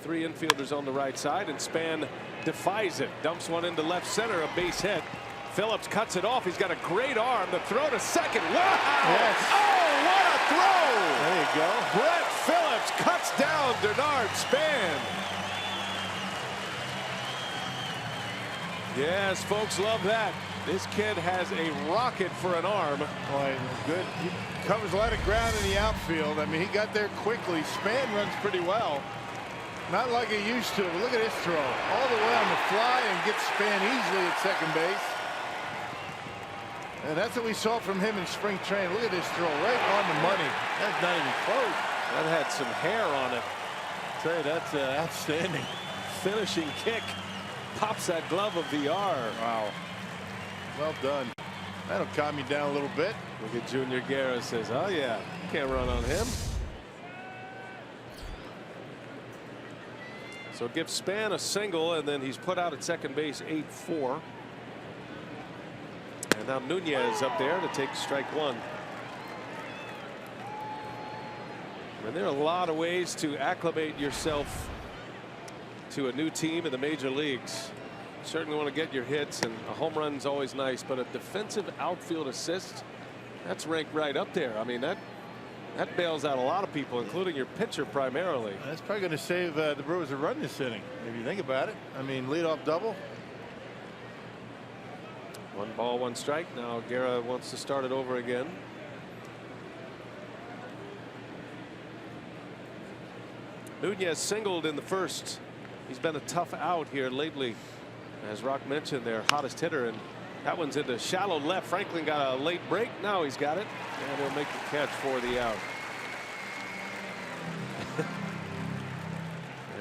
3 infielders on the right side, and Span defies it. Dumps one into left center, a base hit. Phillips cuts it off. He's got a great arm. The throw to second. Wow! Yes. Oh, what a throw! There you go. Brett Phillips cuts down Denard Span. Yes, folks love that. This kid has a rocket for an arm. Boy, good. He covers a lot of ground in the outfield. I mean, he got there quickly. Span runs pretty well. Not like he used to. But look at this throw. All the way on the fly and gets Span easily at second base. And that's what we saw from him in spring training. Look at this throw right on the money. That's not even close. That had some hair on it. I'll tell you, that's outstanding. Finishing kick. Pops that glove of VR. Wow. Well done. That'll calm you down a little bit. Look at Junior Guerra says, oh yeah, can't run on him. So give Span a single, and then he's put out at second base 8-4. And now Nunez up there to take strike 1. And there are a lot of ways to acclimate yourself to a new team in the major leagues. You certainly want to get your hits, and a home run's always nice, but a defensive outfield assist, that's ranked right up there. I mean, that bails out a lot of people, including your pitcher primarily. That's probably going to save the Brewers a run this inning, if you think about it. I mean, leadoff double. 1 ball, 1 strike. Now Guerra wants to start it over again. Nunez singled in the first. He's been a tough out here lately. As Rock mentioned, their hottest hitter, and that one's into shallow left. Franklin got a late break. Now he's got it, and he'll make the catch for the out.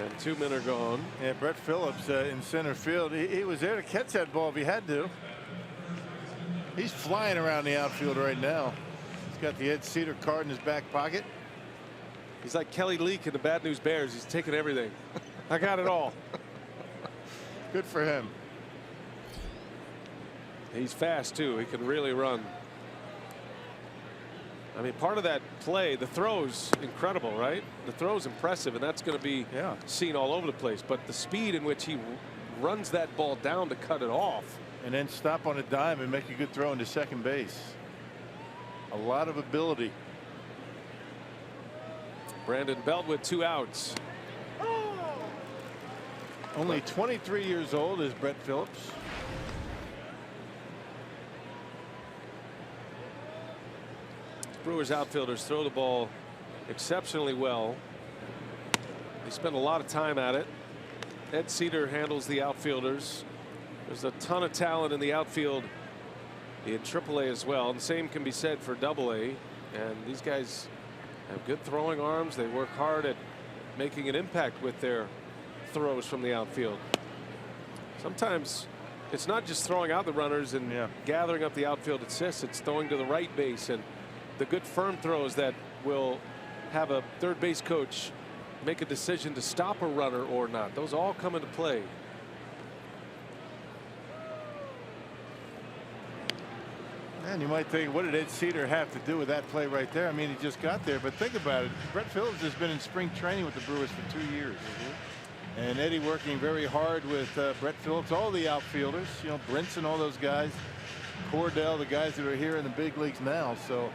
And 2 men are gone. Yeah, Brett Phillips in center field. He was there to catch that ball if he had to. He's flying around the outfield right now. He's got the Ed Cedar card in his back pocket. He's like Kelly Leak in the Bad News Bears. He's taking everything. I got it all. Good for him. He's fast too. He can really run. I mean, part of that play, the throw's incredible, right? The throw's impressive, and that's going to be seen all over the place. But the speed in which he runs that ball down to cut it off, and then stop on a dime and make a good throw into second base. A lot of ability. Brandon Belt with 2 outs. Only 23 years old is Brett Phillips. Brewers outfielders throw the ball exceptionally well. They spend a lot of time at it. Ed Cedar handles the outfielders. There's a ton of talent in the outfield in AAA as well. And the same can be said for AA. And these guys have good throwing arms. They work hard at making an impact with their throws from the outfield. Sometimes it's not just throwing out the runners and gathering up the outfield assists. It's throwing to the right base and the good firm throws that will have a third base coach make a decision to stop a runner or not. Those all come into play. And you might think, what did Ed Cedar have to do with that play right there? I mean, he just got there, but think about it. Brett Phillips has been in spring training with the Brewers for 2 years. And Eddie working very hard with Brett Phillips, all the outfielders, you know, Brinson, all those guys, Cordell, the guys that are here in the big leagues now. So,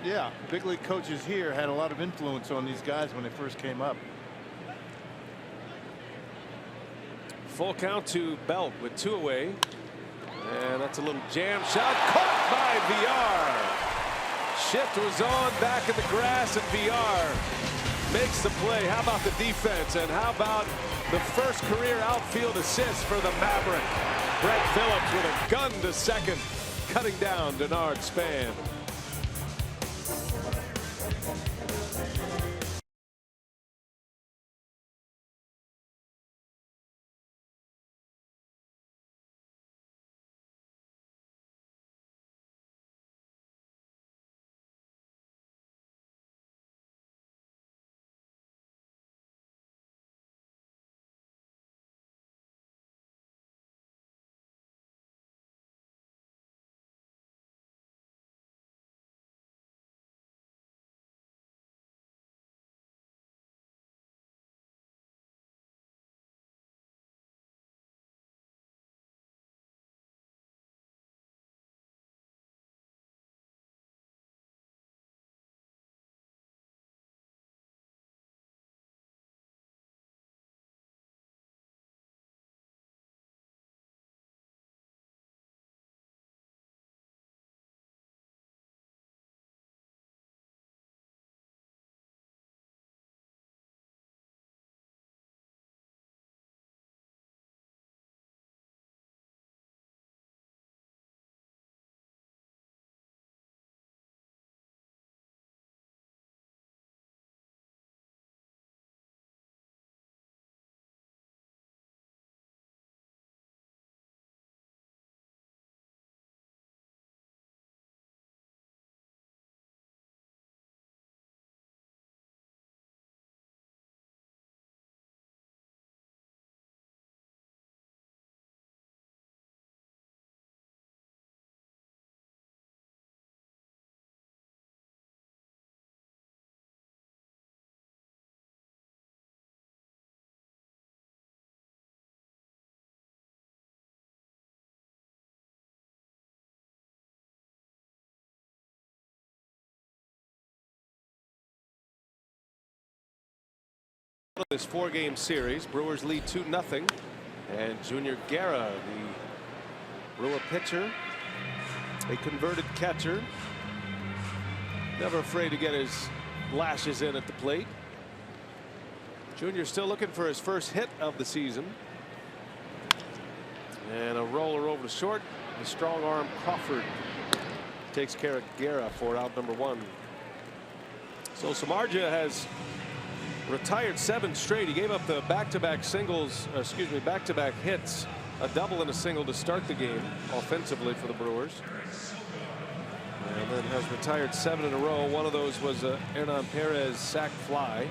yeah, big league coaches here had a lot of influence on these guys when they first came up. Full count to Belt with 2 away. And that's a little jam shot caught by VR. Shift was on back in the grass, and VR makes the play. How about the defense, and how about the first career outfield assist for the Maverick? Brett Phillips with a gun to second, cutting down Denard Span. This 4-game series, Brewers lead 2-0, and Junior Guerra, the Brewer pitcher, a converted catcher, never afraid to get his lashes in at the plate. Junior still looking for his first hit of the season, and a roller over to short. The strong arm Crawford takes care of Guerra for out number 1. So Samardzija has retired 7 straight. He gave up the back-to-back back-to-back hits, a double and a single to start the game offensively for the Brewers, and then has retired 7 in a row. One of those was a Hernan Perez sac fly,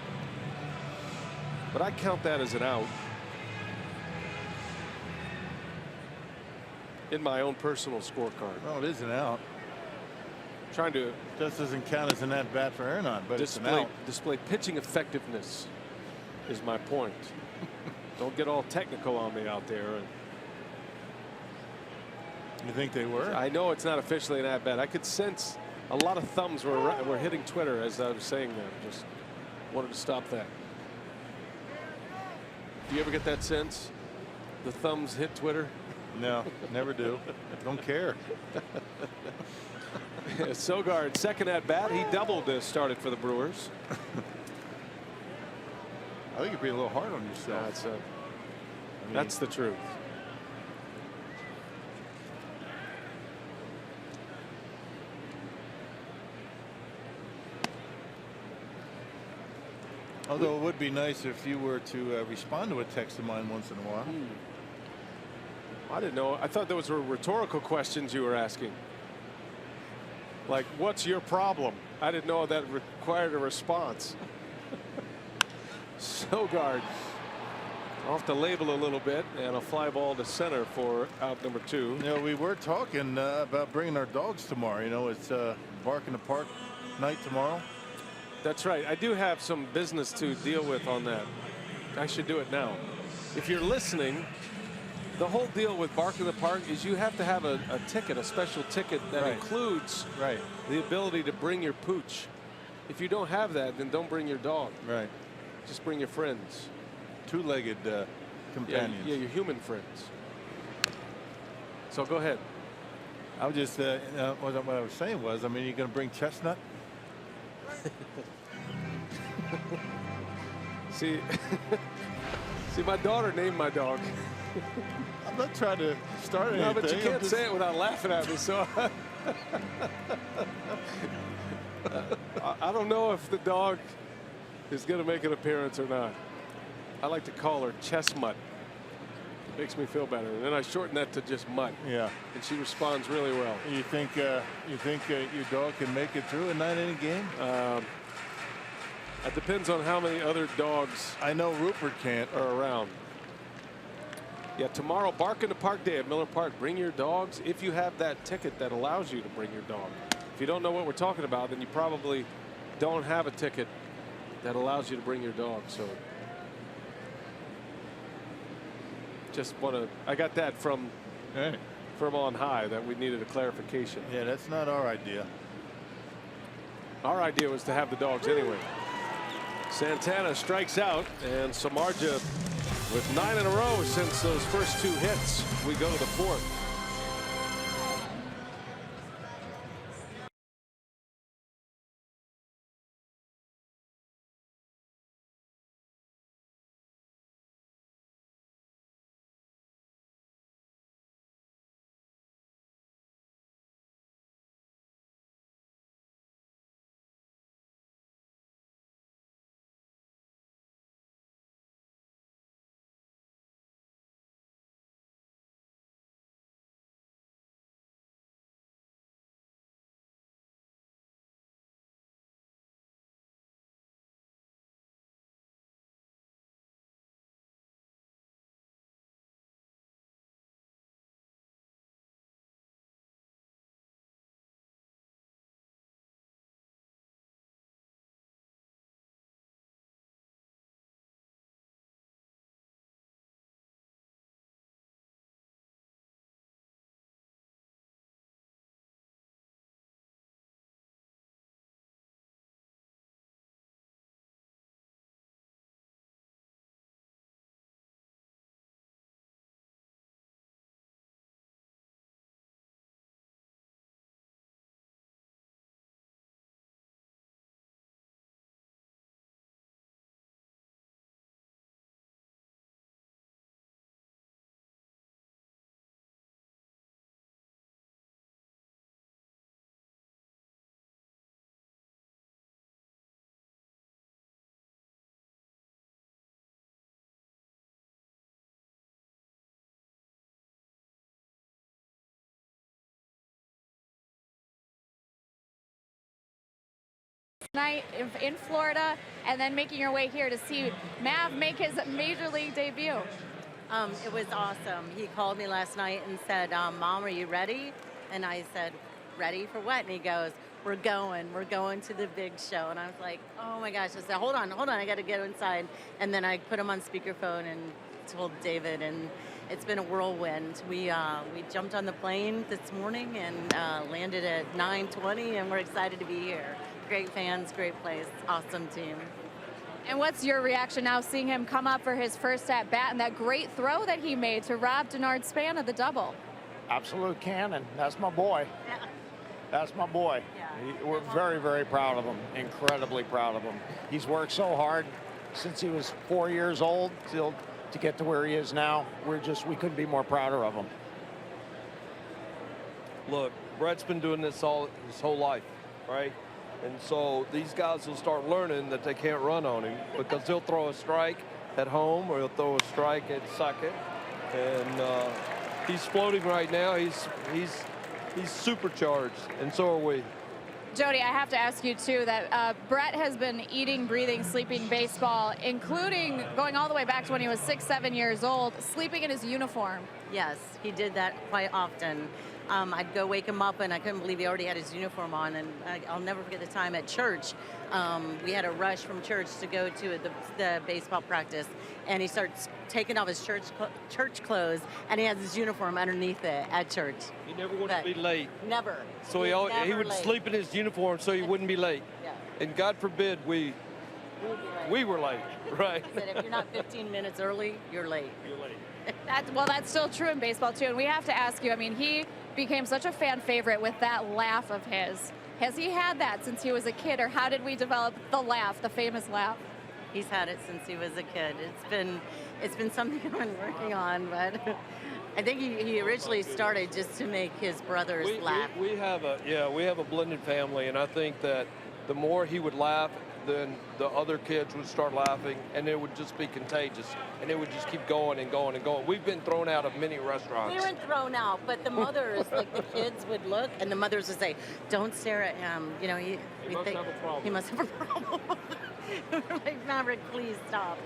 but I count that as an out in my own personal scorecard. Well, it is an out. Trying to Just doesn't count as an at bat for Hernan, but it's an out. display pitching effectiveness is my point. Don't get all technical on me out there. You think they were? I know it's not officially an at bat. I could sense a lot of thumbs were hitting Twitter as I was saying that. Just wanted to stop that. Do you ever get that sense? The thumbs hit Twitter? No, never do. Don't care. Sogard, second at bat. He doubled started for the Brewers. I think you're being a little hard on yourself. That's the truth. Although it would be nice if you were to respond to a text of mine once in a while. I didn't know. I thought those were rhetorical questions you were asking. Like, what's your problem? I didn't know that required a response. Sogard off the label a little bit, and a fly ball to center for out number 2. You know, we were talking about bringing our dogs tomorrow. You know, it's Bark in the Park night tomorrow. That's right. I do have some business to deal with on that. I should do it now. If you're listening, the whole deal with Bark in the Park is you have to have a ticket, a special ticket that includes the ability to bring your pooch. If you don't have that, then don't bring your dog. Right. Just bring your friends. Two-legged companions. Yeah, your human friends. So go ahead. I was just what I was saying was, I mean, you're going to bring Chestnut? See, my daughter named my dog. I'm not trying to start anything. No, but you can't say it without laughing at me. So I don't know if the dog is going to make an appearance or not. I like to call her Chestnut. Makes me feel better. And then I shorten that to just Mutt. Yeah. And she responds really well. You think your dog can make it through a 9-inning game? It depends on how many other dogs I know Rupert can't. are around. Yeah, tomorrow, Bark in the Park Day at Miller Park. Bring your dogs if you have that ticket that allows you to bring your dog. If you don't know what we're talking about, then you probably don't have a ticket that allows you to bring your dog. So just want to, I got that from on high that we needed a clarification. Yeah, that's not our idea. Our idea was to have the dogs anyway. Santana strikes out, and Samardzija with 9 in a row since those first 2 hits. We go to the 4th. Night in Florida, and then making your way here to see Mav make his major league debut. It was awesome. He called me last night and said, Mom, are you ready? And I said, ready for what? And he goes, we're going to the big show. And I was like, oh my gosh. I said, hold on, I got to get inside. And then I put him on speakerphone and told David, and it's been a whirlwind. We jumped on the plane this morning and landed at 9:20, and we're excited to be here. Great fans, great place, awesome team. And what's your reaction now seeing him come up for his first at bat and that great throw that he made to rob Denard Span of the double? Absolute cannon. That's my boy. Yeah. That's my boy. Yeah. We're very, very proud of him. Incredibly proud of him. He's worked so hard since he was 4 years old to get to where he is now. We couldn't be more prouder of him. Look, Brett's been doing this his whole life, right? And so these guys will start learning that they can't run on him because he'll throw a strike at home or he'll throw a strike at second. And he's floating right now. He's supercharged, and so are we. Jody, I have to ask you, too, that Brett has been eating, breathing, sleeping baseball, including going all the way back to when he was 6, 7 years old, sleeping in his uniform. Yes, he did that quite often. I'd go wake him up, and I couldn't believe he already had his uniform on. And I'll never forget the time at church. We had a rush from church to go to the baseball practice, and he starts taking off his church clothes, and he has his uniform underneath it at church. He never wanted to be late. Never. So he would sleep in his uniform so he wouldn't be late. Yeah. And God forbid we were late, right? He said, if you're not 15 minutes early, you're late. You're late. That's still true in baseball, too. And we have to ask you, I mean, he became such a fan favorite with that laugh of his. Has he had that since he was a kid, or how did we develop the laugh, the famous laugh? He's had it since he was a kid. It's been something I've been working on, but I think he originally started just to make his brothers laugh. We have a blended family, and I think that the more he would laugh, then the other kids would start laughing, and it would just be contagious, and it would just keep going and going and going. We've been thrown out of many restaurants. We weren't thrown out, but the mothers, like the kids would look, and the mothers would say, "Don't stare at him. You know, he must have a problem." He must have a problem." We're like, Maverick, please stop.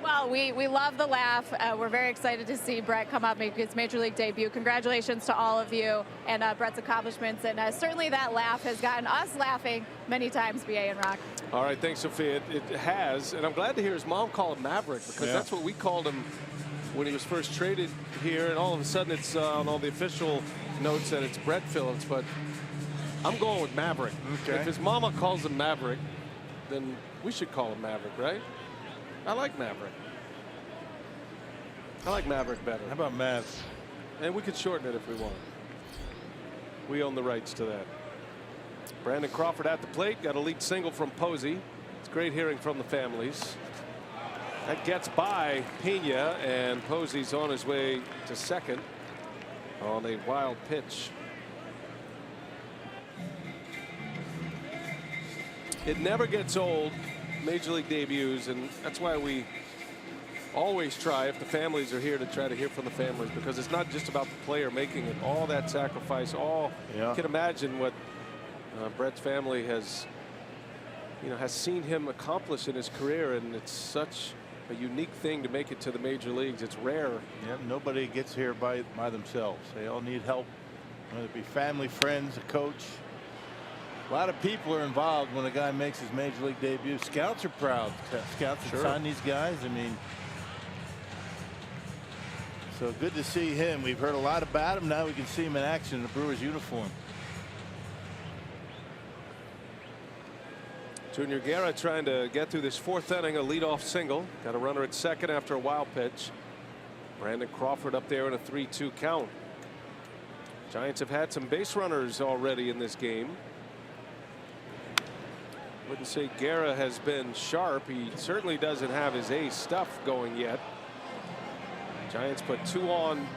Well, we love the laugh. We're very excited to see Brett come up, make his Major League debut. Congratulations to all of you and Brett's accomplishments. And certainly that laugh has gotten us laughing many times, BA and Rock. All right, thanks, Sophia. It has, and I'm glad to hear his mom call him Maverick, because that's what we called him when he was first traded here. And all of a sudden it's on all the official notes that it's Brett Phillips, but I'm going with Maverick. Okay. If his mama calls him Maverick, then we should call him Maverick, right? I like Maverick. I like Maverick better. How about Mav? And we could shorten it if we want. We own the rights to that. Brandon Crawford at the plate, got a lead single from Posey. It's great hearing from the families. That gets by Pena, and Posey's on his way to second on a wild pitch. It never gets old, Major League debuts, and that's why we always try, if the families are here, to try to hear from the families, because it's not just about the player making it, all that sacrifice, you can imagine what Brett's family has seen him accomplish in his career, and it's such a unique thing to make it to the major leagues. It's rare. Yeah, nobody gets here by themselves. They all need help, whether it be family, friends, a coach. A lot of people are involved when a guy makes his major league debut. Scouts are proud. Scouts have signed these guys. I mean, so good to see him. We've heard a lot about him. Now we can see him in action in a Brewers uniform. Junior Guerra trying to get through this fourth inning, a leadoff single. Got a runner at second after a wild pitch. Brandon Crawford up there in a 3-2 count. Giants have had some base runners already in this game. Wouldn't say Guerra has been sharp. He certainly doesn't have his ace stuff going yet. Giants put 2 on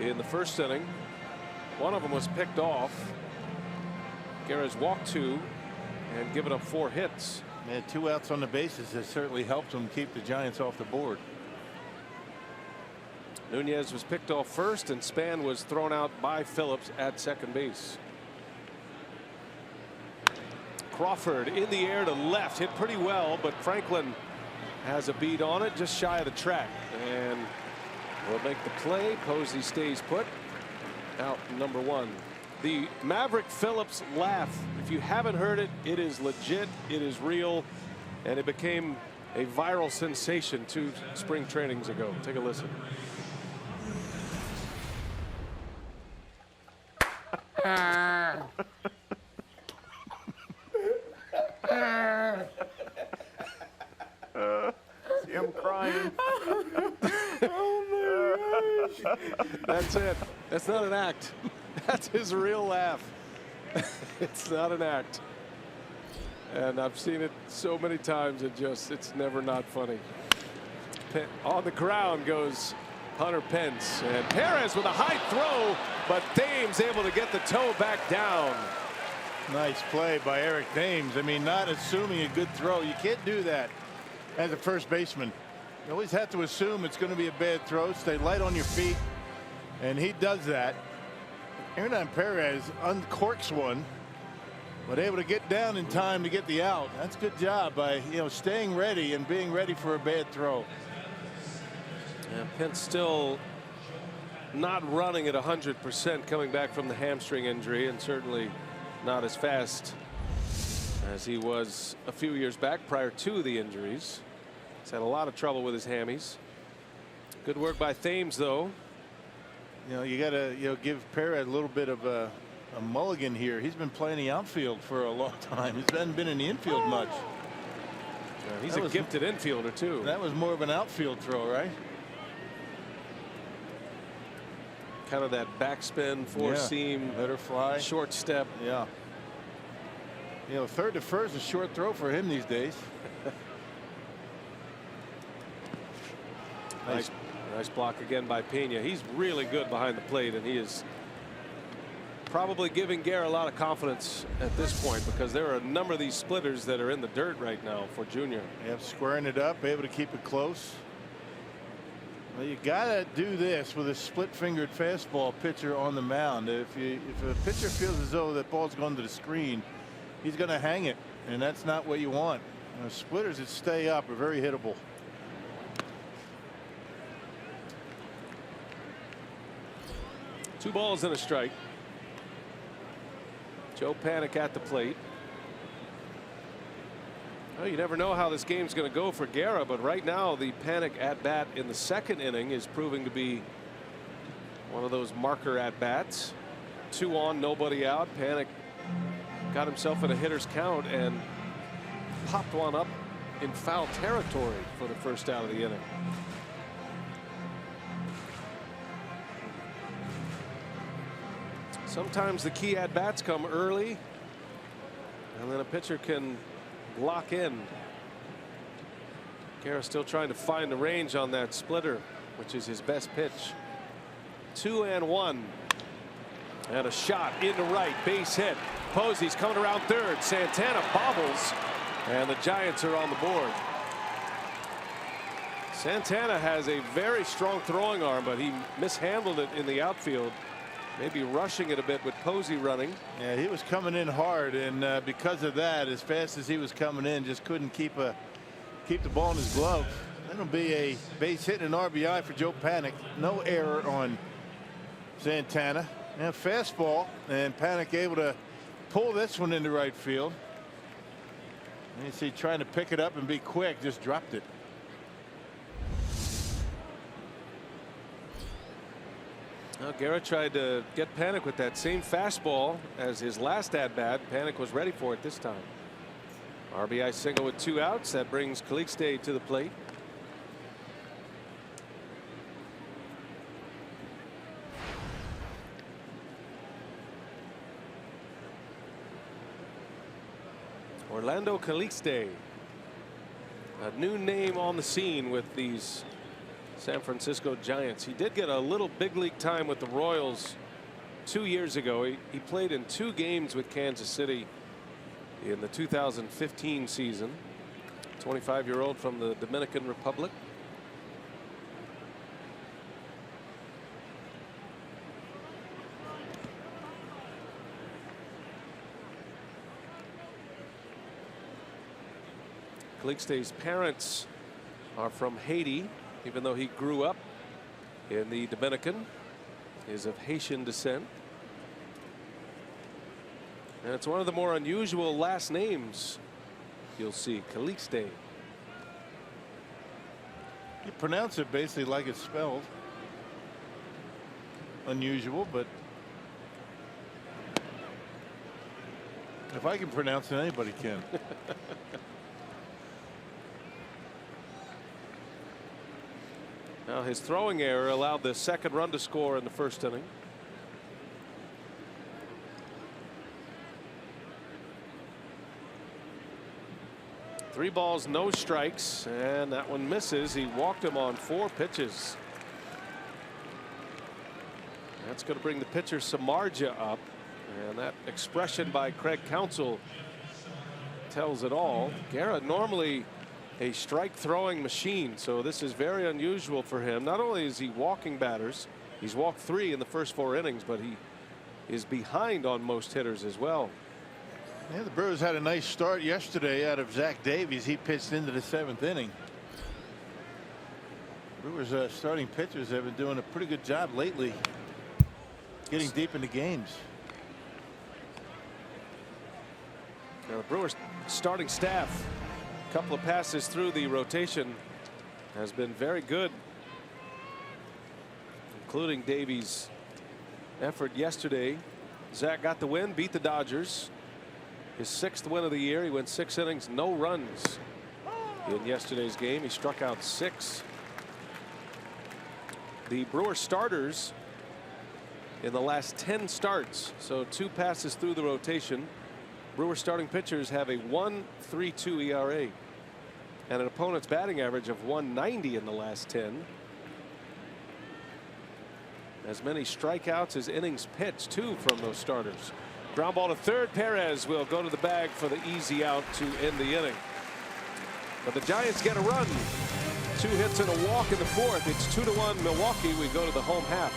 in the first inning. One of them was picked off. Guerra's walked 2 and given up 4 hits. Man, 2 outs on the bases has certainly helped them keep the Giants off the board. Nunez was picked off first, and Span was thrown out by Phillips at second base. Crawford in the air to left, hit pretty well, but Franklin has a beat on it, just shy of the track, and will make the play. Posey stays put. Out number 1. The Maverick Phillips laugh, if you haven't heard it, it is legit, it is real, and it became a viral sensation 2 spring trainings ago. Take a listen. See him crying. Oh my gosh. That's it. That's not an act. That's his real laugh. It's not an act. And I've seen it so many times, it's never not funny. On the ground goes Hunter Pence, and Perez with a high throw, but Thames able to get the toe back down. Nice play by Eric Thames. I mean, not assuming a good throw. You can't do that as a first baseman. You always have to assume it's going to be a bad throw. Stay light on your feet, and he does that. Hernan Perez uncorks one, but able to get down in time to get the out. That's a good job by staying ready and being ready for a bad throw. Yeah, Pence still not running at 100% coming back from the hamstring injury, and certainly not as fast as he was a few years back prior to the injuries. He's had a lot of trouble with his hammies. Good work by Thames, though. You got to give Perez a little bit of a mulligan here. He's been playing the outfield for a long time. He hasn't been in the infield much. Yeah, he's a gifted infielder too. That was more of an outfield throw, right? Kind of that backspin, four-seam, let her fly, short step. Yeah. Third to first is a short throw for him these days. Nice block again by Pena. He's really good behind the plate, and he is probably giving Guerra a lot of confidence at this point, because there are a number of these splitters that are in the dirt right now for Junior. Yep, squaring it up, able to keep it close. Well, you gotta do this with a split-fingered fastball pitcher on the mound. If a pitcher feels as though that ball's going to the screen, he's going to hang it, and that's not what you want. Splitters that stay up are very hittable. Two balls and a strike. Joe Panik at the plate. Well, you never know how this game's going to go for Guerra, but right now the Panik at bat in the second inning is proving to be one of those marker at bats. 2 on, nobody out. Panik got himself in a hitter's count and popped one up in foul territory for the first out of the inning. Sometimes the key at bats come early, and then a pitcher can lock in. Guerra still trying to find the range on that splitter, which is his best pitch. 2-1. And a shot into right, base hit. Posey's coming around third. Santana bobbles, and the Giants are on the board. Santana has a very strong throwing arm, but he mishandled it in the outfield. Maybe rushing it a bit with Posey running. Yeah, he was coming in hard, and because of that, as fast as he was coming in, just couldn't keep the ball in his glove. That'll be a base hit and an RBI for Joe Panik. No error on Santana. Now fastball, and Panik able to pull this one into right field. And you see trying to pick it up and be quick, just dropped it. Well, Guerra tried to get Panik with that same fastball as his last at bat. Panik was ready for it this time. RBI single with 2 outs. That brings Calixte to the plate. Orlando Calixte, a new name on the scene with these San Francisco Giants. He did get a little big league time with the Royals 2 years ago. He played in 2 games with Kansas City in the 2015 season. 25-year-old from the Dominican Republic. Calixte's parents are from Haiti, even though he grew up in the Dominican. He is of Haitian descent. And it's one of the more unusual last names you'll see, Calixte. You pronounce it basically like it's spelled. Unusual, but if I can pronounce it, anybody can. Now his throwing error allowed the second run to score in the first inning. Three balls, no strikes, and that one misses. He walked him on 4 pitches. That's going to bring the pitcher Samardzija up, and that expression by Craig Counsell tells it all. Guerra normally a strike throwing machine, so this is very unusual for him. Not only is he walking batters, he's walked 3 in the first 4 innings, but he is behind on most hitters as well. Yeah, the Brewers had a nice start yesterday out of Zach Davies. He pitched into the 7th inning. Brewers starting pitchers have been doing a pretty good job lately getting deep into games. Now the Brewers starting staff, a couple of passes through the rotation, has been very good, including Davies' effort yesterday. Zach got the win, beat the Dodgers. His 6th win of the year. He went 6 innings, no runs in yesterday's game. He struck out 6. The Brewers starters in the last 10 starts, so 2 passes through the rotation. Brewers starting pitchers have a 1.32 ERA and an opponent's batting average of 190 in the last 10. as many strikeouts as innings pitched, too, from those starters. Ground ball to third. Perez will go to the bag for the easy out to end the inning. But the Giants get a run. 2 hits and a walk in the fourth. It's 2-1 Milwaukee. We go to the home half.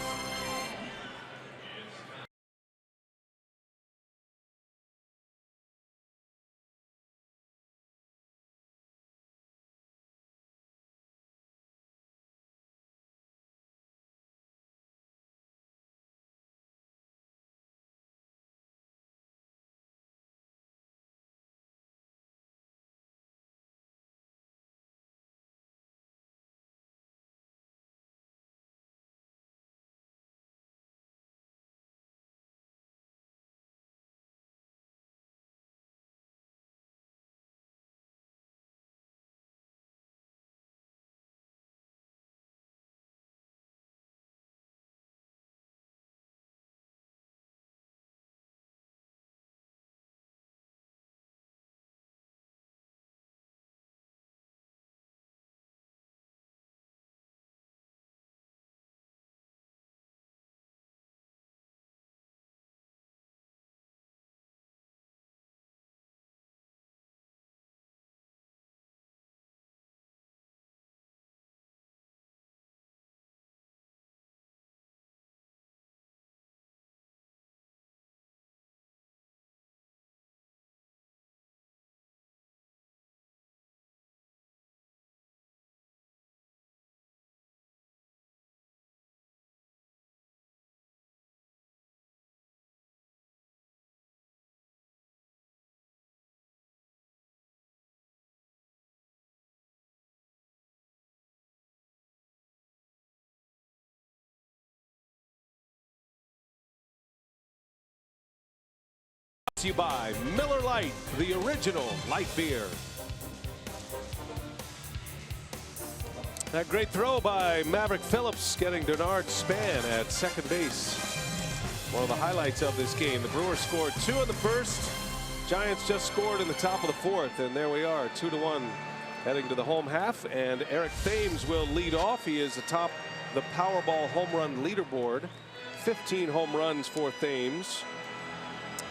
To you by Miller Lite, the original light beer. That great throw by Maverick Phillips, getting Denard Span at second base. One of the highlights of this game. The Brewers scored 2 in the first. Giants just scored in the top of the fourth, and there we are, 2-1, heading to the home half. And Eric Thames will lead off. He is atop the Powerball home run leaderboard. 15 home runs for Thames.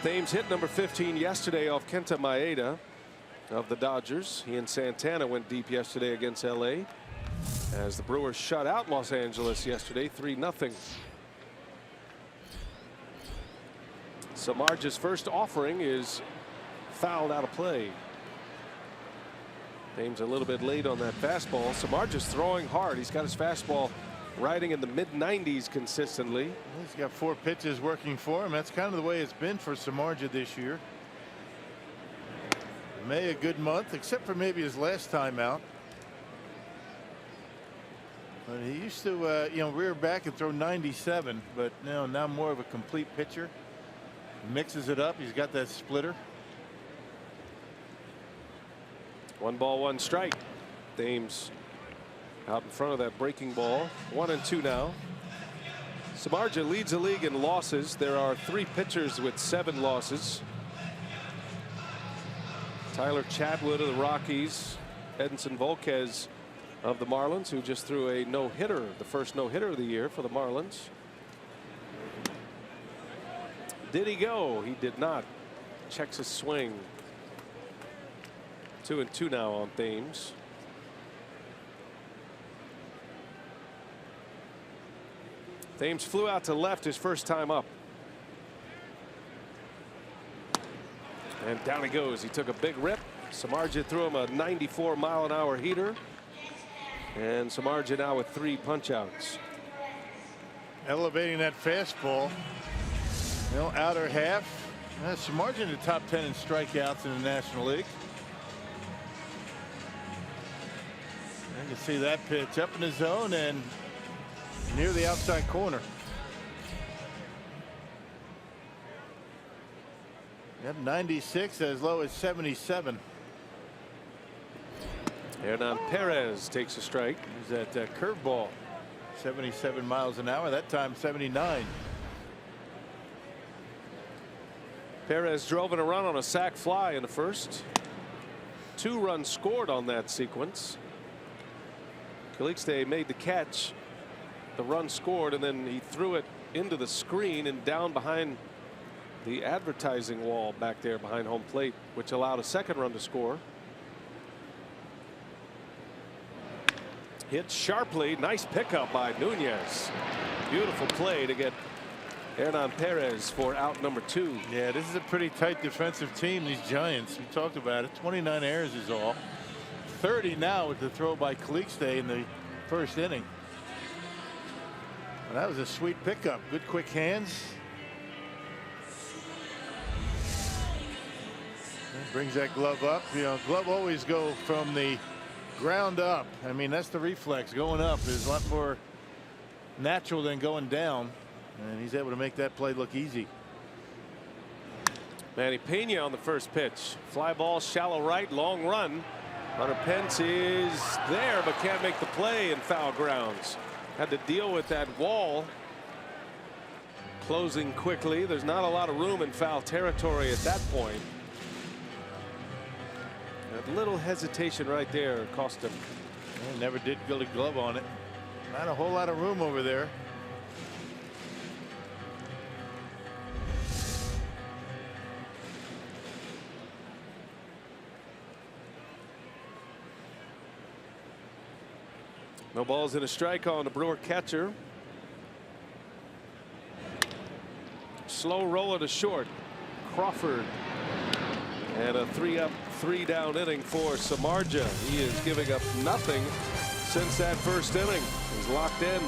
Thames hit number 15 yesterday off Kenta Maeda of the Dodgers. He and Santana went deep yesterday against LA as the Brewers shut out Los Angeles yesterday 3-0. Samardzij's first offering is fouled out of play. Thames a little bit late on that fastball. Samardzij's throwing hard. He's got his fastball riding in the mid-90s consistently. He's got 4 pitches working for him. That's kind of the way it's been for Samardzij this year. May a good month, except for maybe his last time out. But he used to, rear back and throw 97, but now more of a complete pitcher. Mixes it up. He's got that splitter. 1 ball, 1 strike. Thames out in front of that breaking ball. 1-2 now. Samardzij leads the league in losses. There are 3 pitchers with 7 losses. Tyler Chatwood of the Rockies, Edinson Volquez of the Marlins, who just threw a no-hitter, the first no-hitter of the year for the Marlins. Did he go? He did not. Checks his swing. 2-2 now on Thames. Thames flew out to left his first time up. And down he goes. He took a big rip. Samardzij threw him a 94-mile-an-hour heater. And Samardzij now with 3 punch-outs. Elevating that fastball. Outer half. Samardzij in the top 10 in strikeouts in the National League. You can see that pitch up in the zone and near the outside corner. Yep, 96 as low as 77. Hernan Perez takes a strike. There's that curveball. 77 miles an hour. That time 79. Perez drove in a run on a sac fly in the first. 2 runs scored on that sequence. Calixte made the catch, the run scored, and then he threw it into the screen and down behind the advertising wall back there behind home plate, which allowed a second run to score. Hit sharply. Nice pickup by Nunez. Beautiful play to get Hernan Perez for out number 2. Yeah, this is a pretty tight defensive team, these Giants. We talked about it. 29 errors is all. 30 now with the throw by Calixte in the first inning. Well, that was a sweet pickup. Good quick hands. Brings that glove up. You know, glove always go from the ground up. I mean, that's the reflex. Going up is a lot more natural than going down. And he's able to make that play look easy. Manny Pena on the first pitch. Fly ball, shallow right, long run. Hunter Pence is there, but can't make the play in foul grounds. Had to deal with that wall closing quickly. There's not a lot of room in foul territory at that point. A little hesitation right there cost him. He never did get a glove on it. Not a whole lot of room over there. No balls and a strike on the Brewer catcher. Slow roller to short. Crawford. And a 3-up, 3-down inning for Samardzija. He is giving up nothing since that first inning. He's locked in.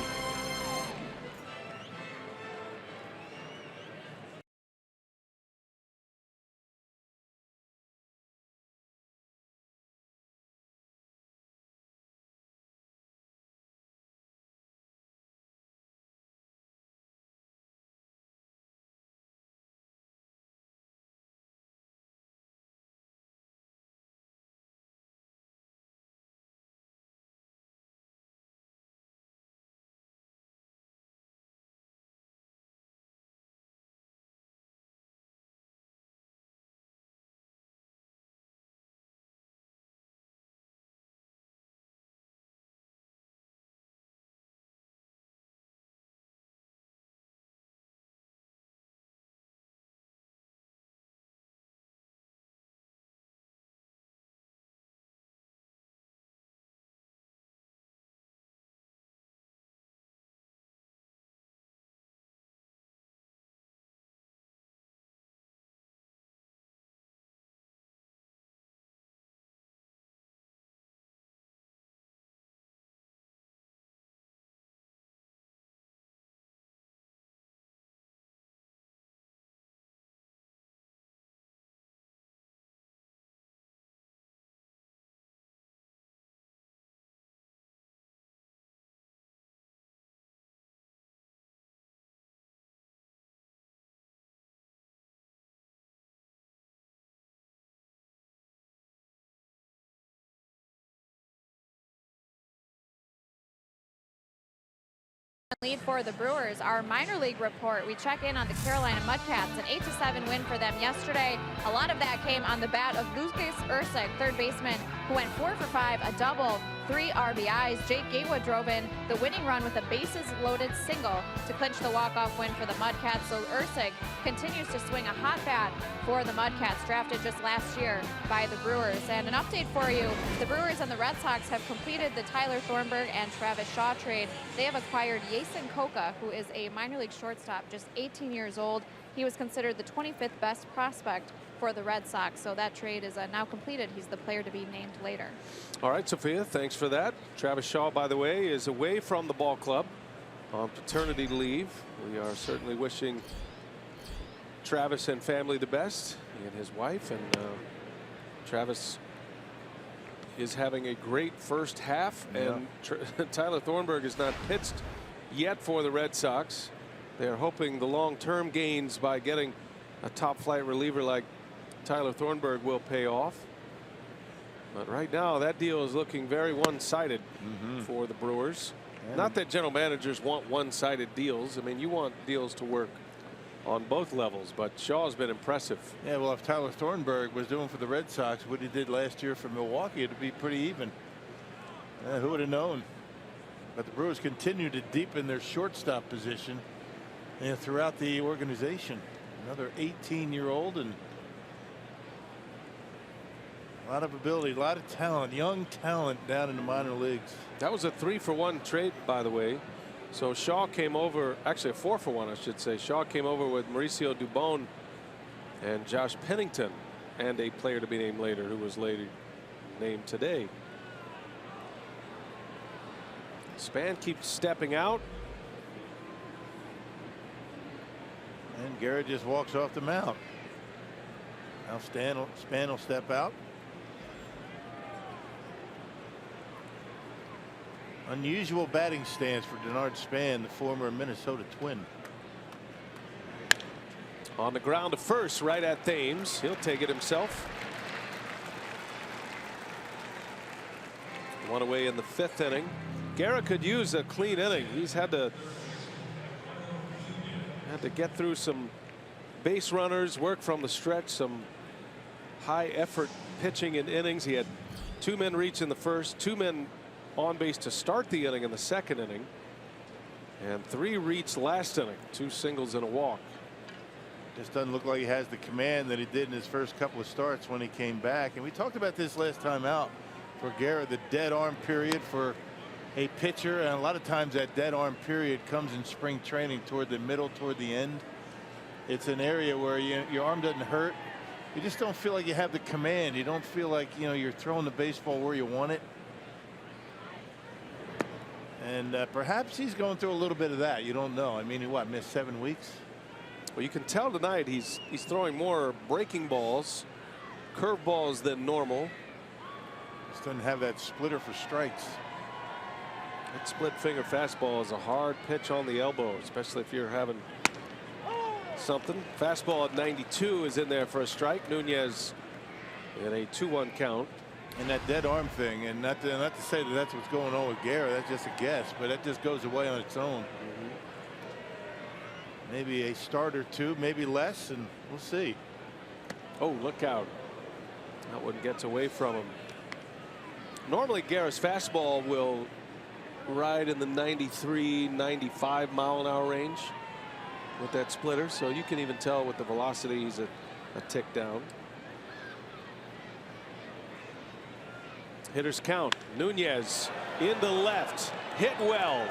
Lead for the Brewers. Our minor league report, we check in on the Carolina Mudcats. An 8-7 win for them yesterday. A lot of that came on the bat of Lucas Erceg, third baseman, who went 4 for 5, a double, 3 RBIs. Jake Gatewood drove in the winning run with a bases-loaded single to clinch the walk-off win for the Mudcats. So Erceg continues to swing a hot bat for the Mudcats, drafted just last year by the Brewers. And an update for you, the Brewers and the Red Sox have completed the Tyler Thornburg and Travis Shaw trade. They have acquired Jason Koka, who is a minor league shortstop, just 18 years old. He was considered the 25th best prospect for the Red Sox. So that trade is now completed. He's the player to be named later. All right, Sophia, thanks for that. Travis Shaw, by the way, is away from the ball club on paternity leave. We are certainly wishing Travis and family the best, he and his wife. And Travis is having a great first half. Yeah. And Tyler Thornburg is not pitched yet for the Red Sox. They're hoping the long-term gains by getting a top-flight reliever like Tyler Thornburg will pay off. But right now, that deal is looking very one-sided for the Brewers. Yeah. Not that general managers want one-sided deals. I mean, you want deals to work on both levels, but Shaw's been impressive. Yeah, well, if Tyler Thornburg was doing for the Red Sox what he did last year for Milwaukee, it'd be pretty even. Who would have known? But the Brewers continue to deepen their shortstop position throughout the organization. Another 18-year-old and a lot of ability, a lot of talent, young talent down in the minor leagues. That was a 3-for-1 trade, by the way. So Shaw came over, actually a 4-for-1, I should say. Shaw came over with Mauricio Dubon and Josh Pennington, and a player to be named later who was later named today. Span keeps stepping out. And Garrett just walks off the mound. Now Span will step out. Unusual batting stance for Denard Span, the former Minnesota Twin. On the ground to first, right at Thames. He'll take it himself. One away in the 5th inning. Garrett could use a clean inning. He's had to get through some base runners, work from the stretch, some high effort pitching in innings. He had 2 men reach in the first, 2 men on base to start the inning in the 2nd inning, and 3 reach last inning, 2 singles and a walk. Just doesn't look like he has the command that he did in his first couple of starts when he came back. And we talked about this last time out for Garrett, the dead arm period for a pitcher, and a lot of times that dead arm period comes in spring training toward the middle, toward the end. It's an area where your arm doesn't hurt. You just don't feel like you have the command. You don't feel like you're throwing the baseball where you want it. And perhaps he's going through a little bit of that. You don't know. I mean, he missed 7 weeks. Well, you can tell tonight he's throwing more breaking balls, curve balls than normal. Just doesn't have that splitter for strikes. That split finger fastball is a hard pitch on the elbow, especially if you're having something. Fastball at 92 is in there for a strike. Nunez in a 2-1 count. And that dead arm thing, and not to say that that's what's going on with Garrett, that's just a guess, but that just goes away on its own. Maybe a start or 2, maybe less, and we'll see. Oh, look out. That one gets away from him. Normally Garrett's fastball will ride in the 93, 95 mile-an-hour range with that splitter, so you can even tell with the velocity he's a tick down. Hitters count. Nunez into left, hit well,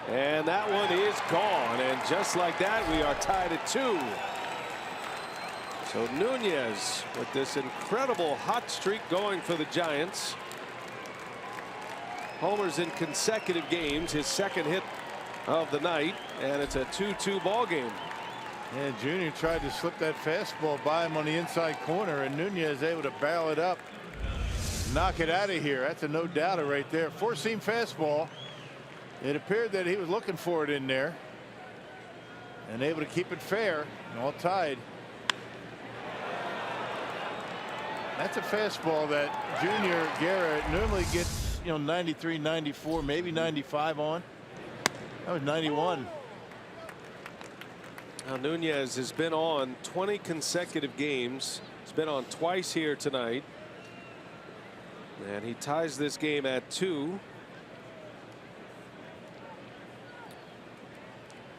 and that one is gone. And just like that, we are tied at 2. So Nunez with this incredible hot streak going for the Giants. Homers in consecutive games, his 2nd hit of the night, and it's a 2-2 ball game. Yeah, Junior tried to slip that fastball by him on the inside corner, and Nunez able to barrel it up, knock it out of here. That's a no doubter right there. 4-seam fastball. It appeared that he was looking for it in there and able to keep it fair and all tied. That's a fastball that Junior Garrett normally gets 93, 94, maybe 95 on. That was 91. Now Nunez has been on 20 consecutive games. He's been on twice here tonight. And he ties this game at 2.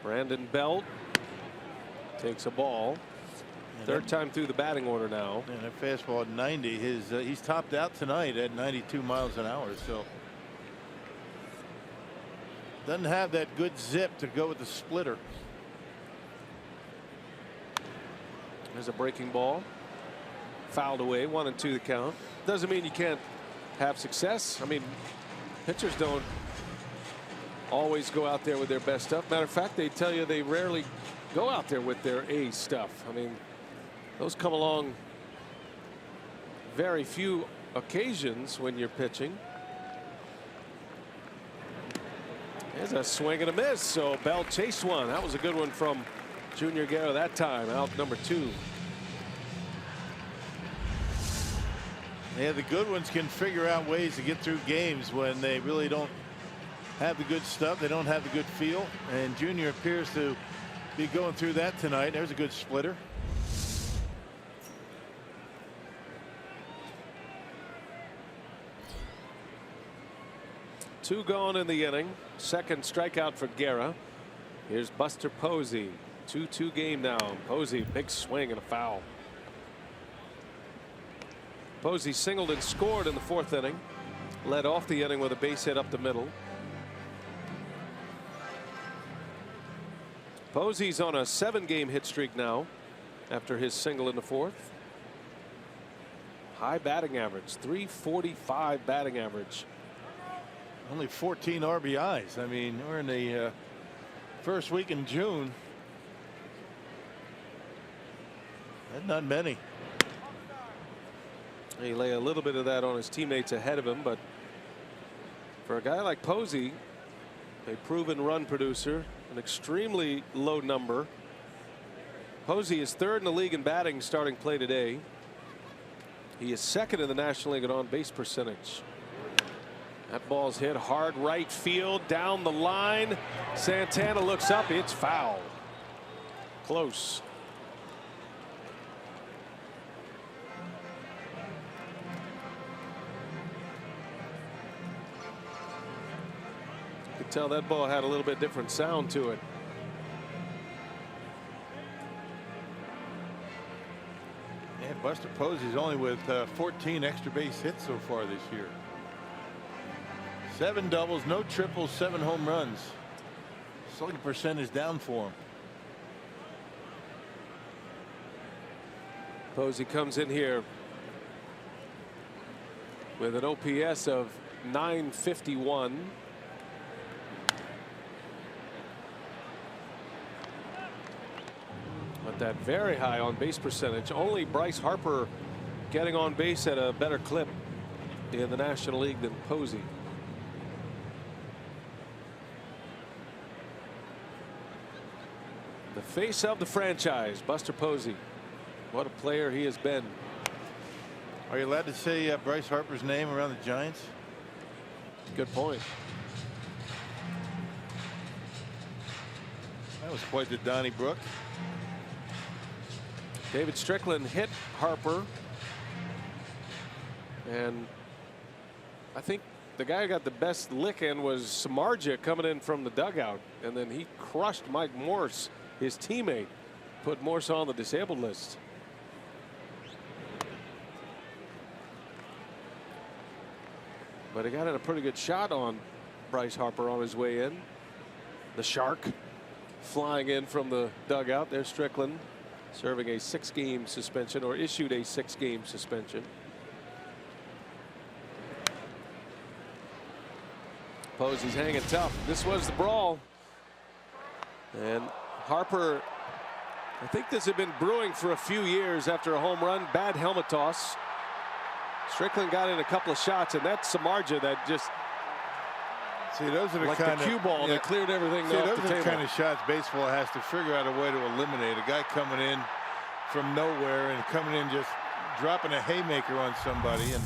Brandon Belt takes a ball. 3rd time through the batting order now. And that fastball at 90. He's topped out tonight at 92 miles an hour. So doesn't have that good zip to go with the splitter. There's a breaking ball. Fouled away. 1-2 the count. Doesn't mean you can't have success. I mean, pitchers don't always go out there with their best stuff. Matter of fact, they tell you they rarely go out there with their A stuff. I mean, those come along very few occasions when you're pitching. There's a swing and a miss. So Bell chased one. That was a good one from Junior Guerra that time. Out number 2. Yeah, the good ones can figure out ways to get through games when they really don't have the good stuff. They don't have the good feel. And Junior appears to be going through that tonight. There's a good splitter. Two gone in the inning. Second strikeout for Guerra. Here's Buster Posey. 2-2 game now. Posey, big swing and a foul. Posey singled and scored in the fourth inning. Led off the inning with a base hit up the middle. Posey's on a 7-game hit streak now after his single in the fourth. High batting average, .345 batting average. Only 14 RBIs. I mean, we're in the first week in June. That's not many. He lay a little bit of that on his teammates ahead of him, but for a guy like Posey, a proven run producer, an extremely low number. Posey is third in the league in batting starting play today. He is second in the National League in on base percentage. That ball's hit hard right field down the line. Santana looks up. It's foul. Close. You could tell that ball had a little bit different sound to it. Yeah, Buster Posey's only with 14 extra base hits so far this year. 7 doubles, no triples, 7 home runs. Slugging percentage down for him. Posey comes in here with an OPS of .951. But that very high on base percentage. Only Bryce Harper getting on base at a better clip in the National League than Posey. The face of the franchise, Buster Posey. What a player he has been. Are you allowed to say Bryce Harper's name around the Giants? Good point. That was quite the Donnybrook. David Strickland hit Harper, and I think the guy who got the best lick in was Samardzija coming in from the dugout, and then he crushed Mike Morse, his teammate, put Morse on the disabled list. But he got in a pretty good shot on Bryce Harper on his way in. The Shark flying in from the dugout. There's Strickland serving a 6-game suspension, or issued a 6-game suspension. Posey's hanging tough. This was the brawl. And Harper, I think this had been brewing for a few years after a home run. Bad helmet toss. Strickland got in a couple of shots, and that's Samardzija that just, see, those are the like kind the cue of ball that cleared everything off the those are table. the kind of shots baseball has to figure out a way to eliminate. A guy coming in from nowhere and coming in just dropping a haymaker on somebody, and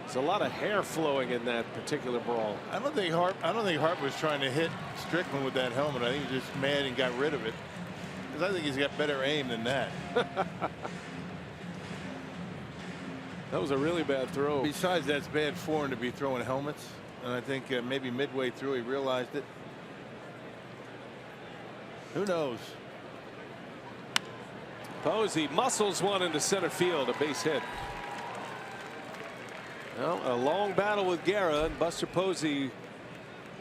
there's a lot of hair flowing in that particular brawl. I don't think Harper was trying to hit Strickland with that helmet. I think he was just mad and got rid of it, because I think he's got better aim than that. That was a really bad throw. Besides, that's bad form to be throwing helmets, and I think maybe midway through he realized it. Who knows? Posey muscles one into center field, a base hit. Well, a long battle with Guerra, and Buster Posey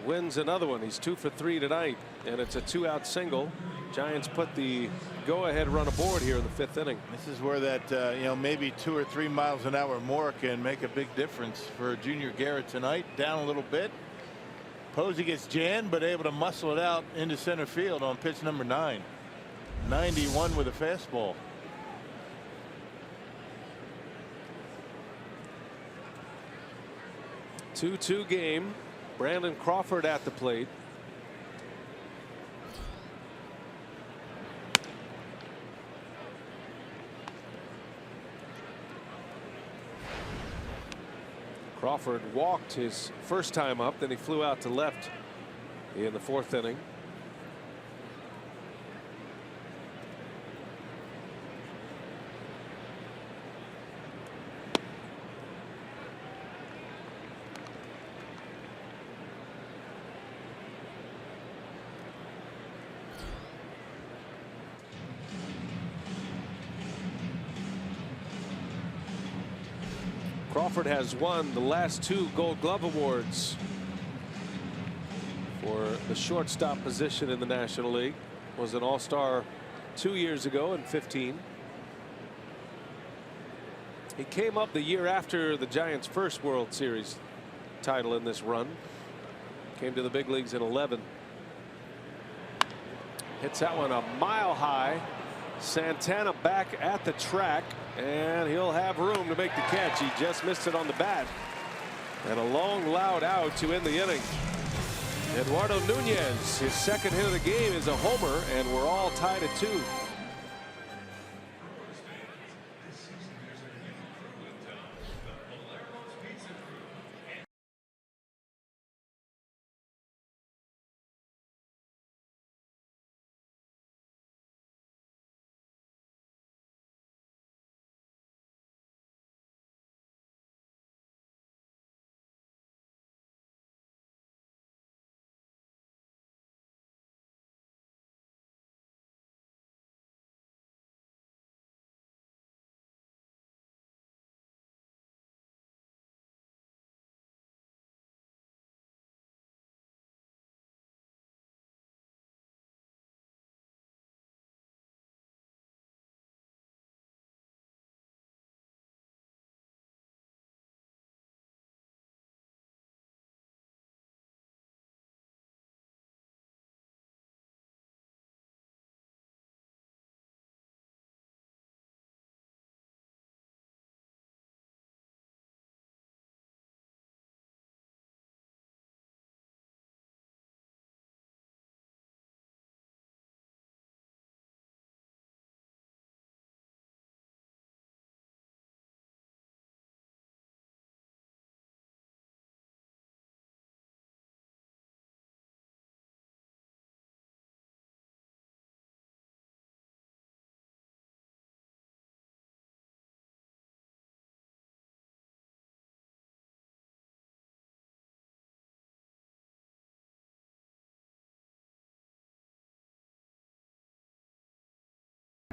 wins another one. He's 2 for 3 tonight, and it's a 2-out single. Giants put the go-ahead run aboard here in the 5th inning. This is where that maybe 2 or 3 miles an hour more can make a big difference for Junior Guerra tonight. Down a little bit. Posey gets jammed, but able to muscle it out into center field on pitch number 9. 91 with a fastball. Two-2 game. Brandon Crawford at the plate. Crawford walked his first time up, then he flew out to left in the 4th inning. Crawford has won the last 2 Gold Glove awards for the shortstop position in the National League. Was an All-Star 2 years ago in 15. He came up the year after the Giants' first World Series title in this run. Came to the big leagues in 11. Hits that one a mile high. Santana back at the track, and he'll have room to make the catch. He just missed it on the bat. And a long, loud out to end the inning. Eduardo Nunez, his second hit of the game, is a homer, and we're all tied at 2.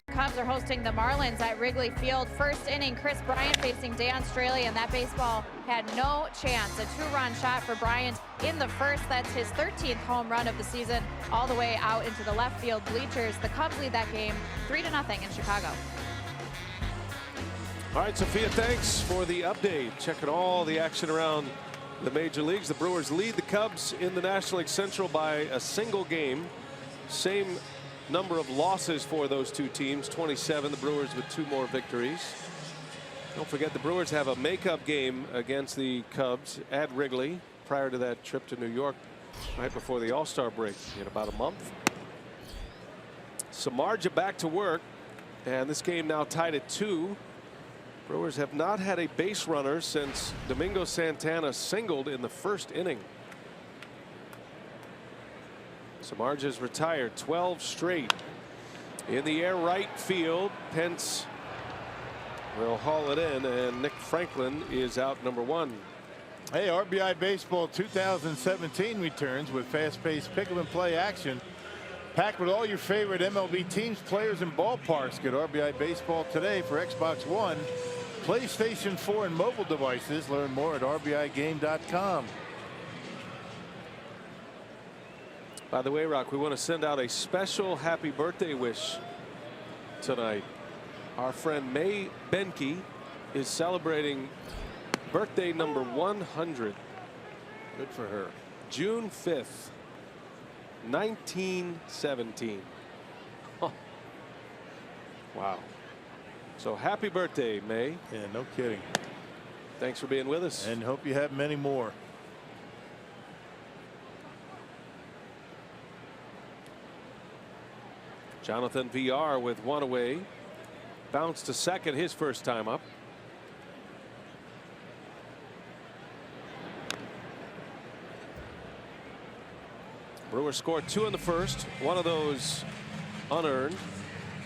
Cubs are hosting the Marlins at Wrigley Field. First inning, Chris Bryant facing Dan Straley, and that baseball had no chance. A 2-run shot for Bryant in the first. That's his 13th home run of the season, all the way out into the left field bleachers. The Cubs lead that game 3-0 in Chicago. All right, Sophia, thanks for the update. Checking all the action around the major leagues. The Brewers lead the Cubs in the National League Central by a single game. Same number of losses for those 2 teams, 27. The Brewers with 2 more victories. Don't forget the Brewers have a makeup game against the Cubs at Wrigley prior to that trip to New York right before the All-Star break in about a month. Samardzija back to work, and this game now tied at 2. Brewers have not had a base runner since Domingo Santana singled in the first inning. Samardzija's retired 12 straight. In the air right field, Pence will haul it in, and Nick Franklin is out number 1. Hey, RBI Baseball 2017 returns with fast-paced pick-up-and-play action, packed with all your favorite MLB teams, players, and ballparks. Get RBI Baseball today for Xbox One, PlayStation 4, and mobile devices. Learn more at RBIGame.com. By the way, Rock, we want to send out a special happy birthday wish tonight. Our friend May Benke is celebrating birthday number 100. Good for her. June 5th, 1917. Oh. Wow. So happy birthday, May. Yeah, no kidding. Thanks for being with us. And hope you have many more. Jonathan VR with 1 away. Bounced to second his first time up. Brewers scored 2 in the first. One of those unearned.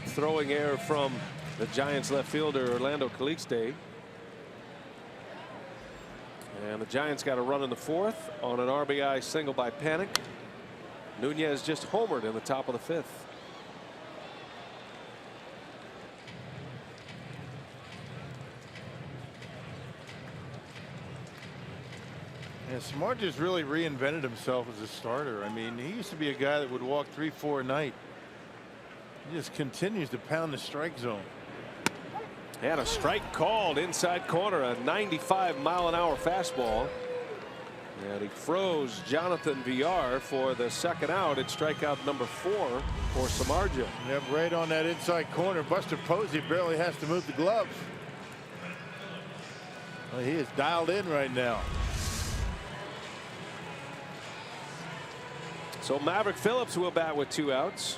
Throwing error from the Giants left fielder Orlando Calixte. And the Giants got a run in the 4th on an RBI single by Panic. Nunez just homered in the top of the 5th. Yeah, Samardzija's really reinvented himself as a starter. I mean, he used to be a guy that would walk 3-4 a night. He just continues to pound the strike zone. And a strike called inside corner, a 95-mile-an-hour fastball. And he froze Jonathan Villar for the second out. It's strikeout number 4 for Samardzija. Yep, right on that inside corner. Buster Posey barely has to move the glove. Well, he is dialed in right now. So Maverick Phillips will bat with 2 outs.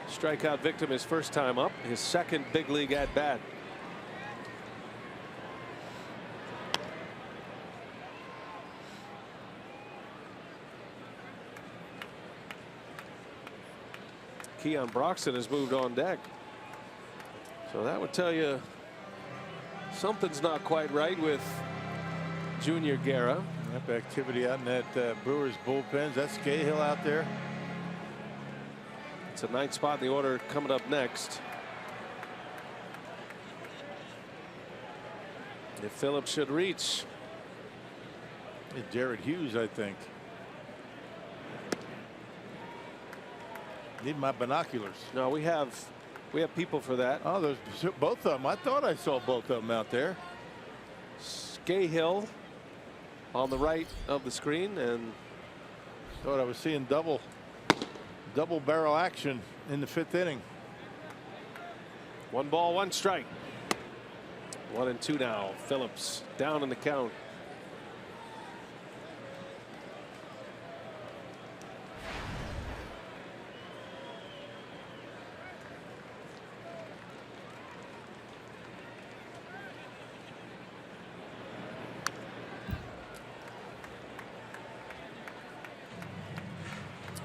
Strikeout victim his first time up, his second big league at bat. Keon Broxton has moved on deck. So that would tell you something's not quite right with Junior Guerra. Yep, activity out in that Brewers bullpens. That's Cahill out there. It's a 9th spot in the order coming up next. If Phillips should reach. It's Jared Hughes, I think. Need my binoculars. No, we have people for that. Oh, there's both of them. I thought I saw both of them out there. Cahill on the right of the screen, and thought I was seeing double barrel action in the 5th inning. 1 ball, 1 strike. 1-2 now. Phillips down in the count.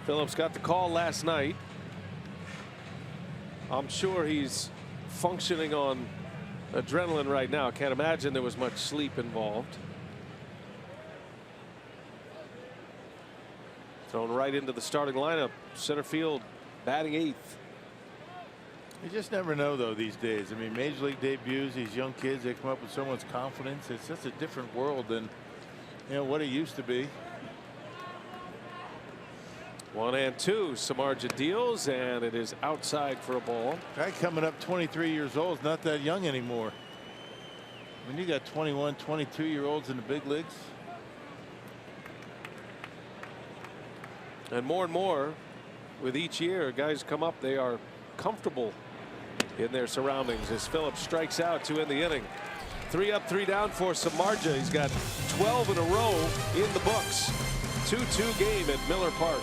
Phillips got the call last night. I'm sure he's functioning on adrenaline right now. Can't imagine there was much sleep involved. Thrown right into the starting lineup. Center field, batting 8th. You just never know, though, these days. I mean, major league debuts, these young kids, they come up with so much confidence. It's just a different world than, you know, what it used to be. 1-2. Samardzija deals, and it is outside for a ball. Guy coming up 23 years old is not that young anymore. When you got 21, 22-year-olds in the big leagues. And more with each year, guys come up, they are comfortable in their surroundings as Phillips strikes out to end the inning. 3 up, 3 down for Samardzija. He's got 12 in a row in the books. 2-2 game at Miller Park.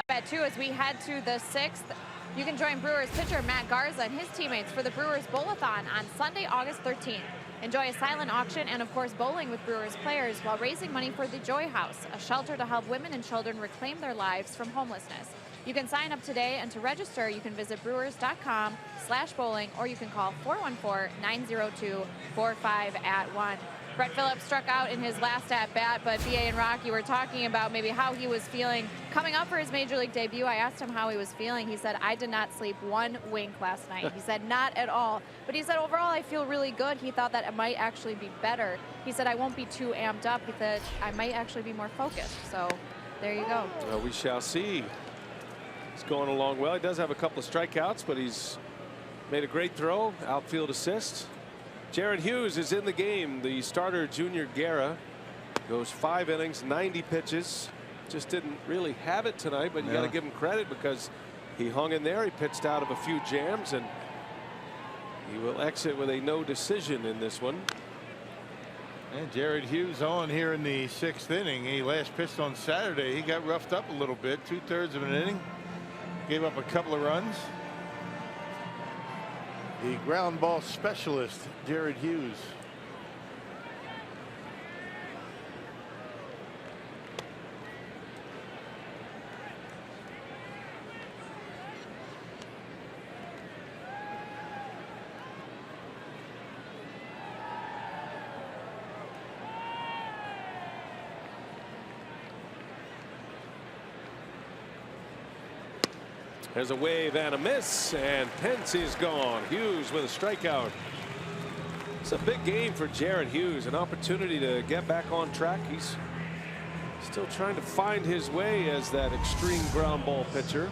Bet too, as we head to the 6th, you can join Brewers pitcher Matt Garza and his teammates for the Brewers Bowl-a-thon on Sunday, August 13th. Enjoy a silent auction and, of course, bowling with Brewers players while raising money for the Joy House, a shelter to help women and children reclaim their lives from homelessness. You can sign up today, and to register, you can visit brewers.com/bowling, or you can call 414-902-4581. Brett Phillips struck out in his last at-bat, but BA and Rocky were talking about maybe how he was feeling coming up for his Major League debut. I asked him how he was feeling. He said, I did not sleep one wink last night. He said, not at all. But he said, overall, I feel really good. He thought that it might actually be better. He said, I won't be too amped up. He said, I might actually be more focused. So there you go. Well, we shall see. He's going along well. He does have a couple of strikeouts, but he's made a great throw, outfield assist. Jared Hughes is in the game. The starter, Junior Guerra, goes 5 innings, 90 pitches. Just didn't really have it tonight, but you got to give him credit because he hung in there. He pitched out of a few jams, and he will exit with a no decision in this one. And Jared Hughes on here in the 6th inning. He last pitched on Saturday. He got roughed up a little bit, 2/3 of an inning. Gave up a couple of runs. The ground ball specialist, Jared Hughes. There's a wave and a miss, and Pence is gone. Hughes with a strikeout. It's a big game for Jared Hughes, an opportunity to get back on track. He's still trying to find his way as that extreme ground ball pitcher.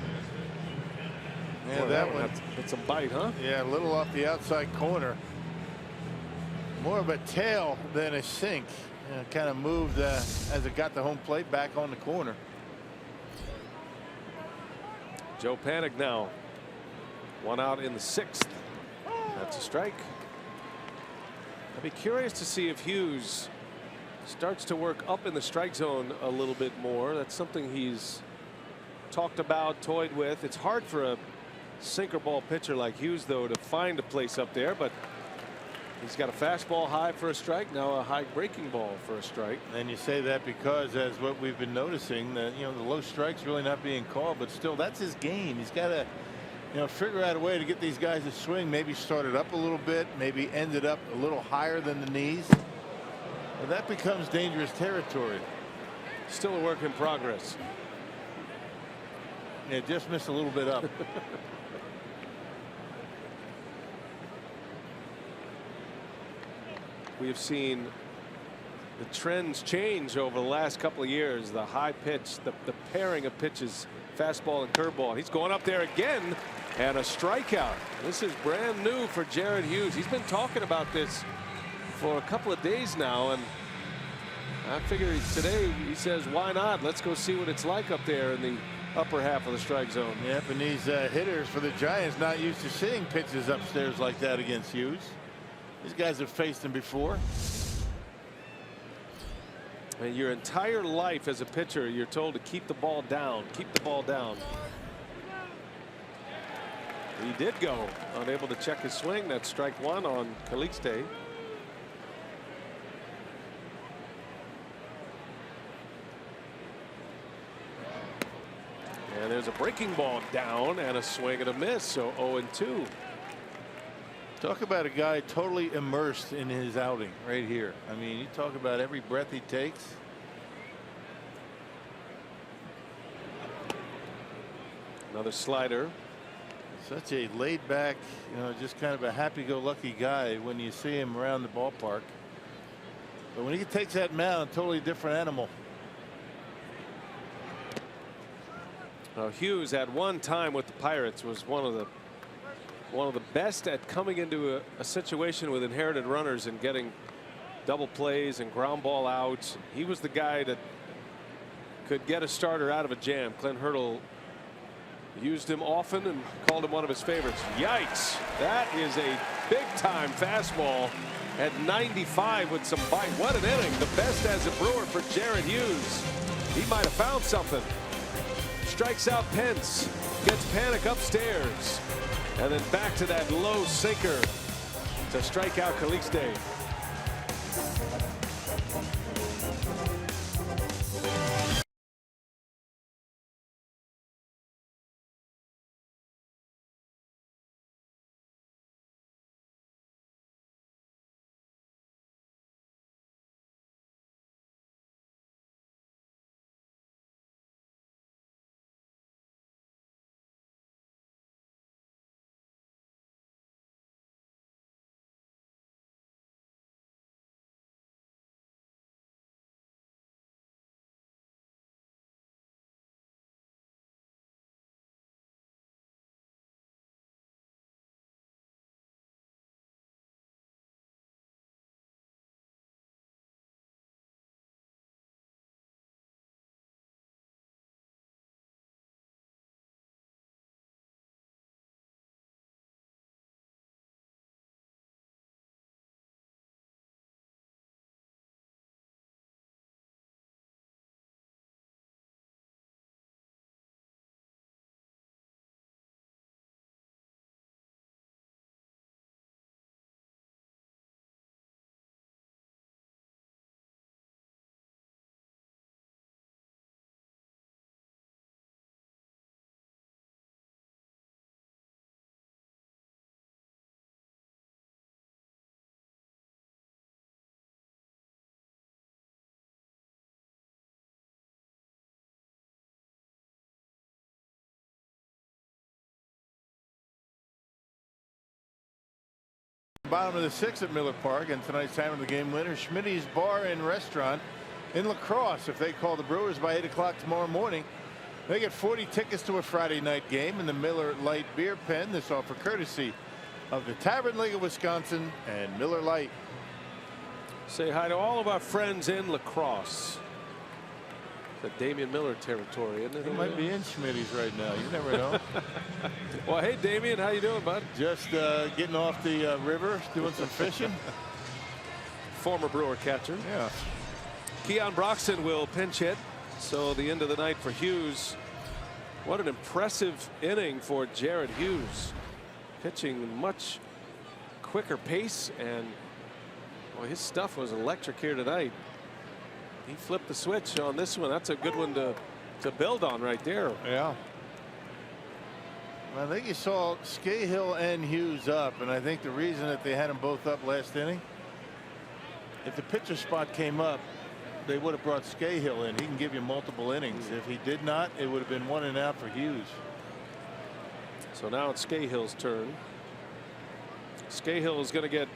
Yeah, boy, that one hit some bite, huh? Yeah, a little off the outside corner. More of a tail than a sink. Kind of moved as it got the home plate back on the corner. Joe Panik now. 1 out in the 6th. That's a strike. I'd be curious to see if Hughes starts to work up in the strike zone a little bit more. That's something he's talked about, toyed with. It's hard for a sinker ball pitcher like Hughes, though, to find a place up there, but he's got a fastball high for a strike, now a high breaking ball for a strike. And you say that because, as what we've been noticing, that the low strikes really not being called, but still that's his game. He's got to figure out a way to get these guys to swing, maybe start it up a little bit, maybe end it up a little higher than the knees. Well, that becomes dangerous territory. Still a work in progress. Yeah, just missed a little bit up. We have seen the trends change over the last couple of years. The high pitch, the pairing of pitches, fastball and curveball. He's going up there again, and a strikeout. This is brand new for Jared Hughes. He's been talking about this for a couple of days now, and I figure today he says, why not? Let's go see what it's like up there in the upper half of the strike zone. Yep, and these hitters for the Giants not used to seeing pitches upstairs like that against Hughes. These guys have faced him before. And your entire life as a pitcher, you're told to keep the ball down, keep the ball down. He did go, unable to check his swing. That's strike 1 on Calixte. And there's a breaking ball down and a swing and a miss. So 0-2. Talk about a guy totally immersed in his outing right here. I mean, you talk about every breath he takes. Another slider. Such a laid back, just kind of a happy-go-lucky guy when you see him around the ballpark. But when he takes that mound, totally different animal. Hughes at one time with the Pirates was one of the best at coming into a situation with inherited runners and getting double plays and ground ball outs. He was the guy that could get a starter out of a jam. Clint Hurdle used him often and called him one of his favorites. Yikes. That is a big time fastball at 95 with some bite. What an inning. The best as a Brewer for Jared Hughes. He might have found something. Strikes out Pence. Gets Panik upstairs. And then back to that low sinker to strike out Calixte. Bottom of the 6th at Miller Park, and tonight's time of the game winner, Schmitty's Bar and Restaurant in La Crosse. If they call the Brewers by 8 o'clock tomorrow morning, they get 40 tickets to a Friday night game in the Miller Lite Beer Pen. This offer courtesy of the Tavern League of Wisconsin and Miller Lite. Say hi to all of our friends in La Crosse. The Damian Miller territory, isn't it? He might be in Schmitty's right now. You never know. Well, hey, Damian, how you doing, bud? Just getting off the river, doing some fishing. Former Brewer catcher. Yeah. Keon Broxton will pinch hit. So the end of the night for Hughes. What an impressive inning for Jared Hughes. Pitching much quicker pace, and well, his stuff was electric here tonight. He flipped the switch on this one. That's a good one to build on right there. Yeah. I think you saw Scahill and Hughes up, and I think the reason that they had them both up last inning, if the pitcher spot came up, they would have brought Scahill in. He can give you multiple innings. If he did not, it would have been 1 and out for Hughes. So now it's Scahill's turn. Scahill is going to get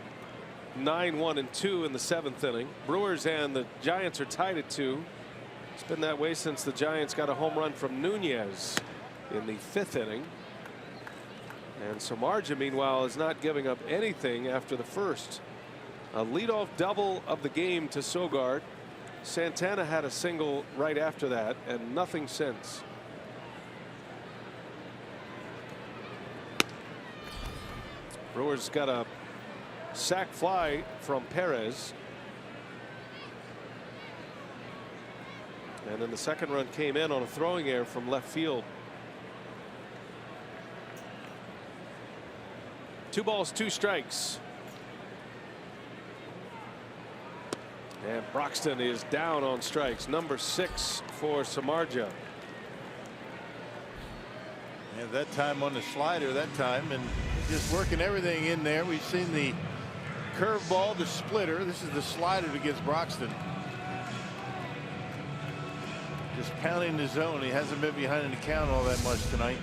9, 1, and 2 in the 7th inning. Brewers and the Giants are tied at 2. It's been that way since the Giants got a home run from Nunez in the 5th inning. And Samardzija, meanwhile, is not giving up anything after the first. A leadoff double of the game to Sogard. Santana had a single right after that, and nothing since. Brewers got a sac fly from Perez. And then the second run came in on a throwing error from left field. 2 balls, 2 strikes. And Broxton is down on strikes. Number 6 for Samardzija. And that time on the slider that time, and just working everything in there. We've seen the curveball, the splitter. This is the slider that gets Broxton. Just pounding the zone. He hasn't been behind in the count all that much tonight.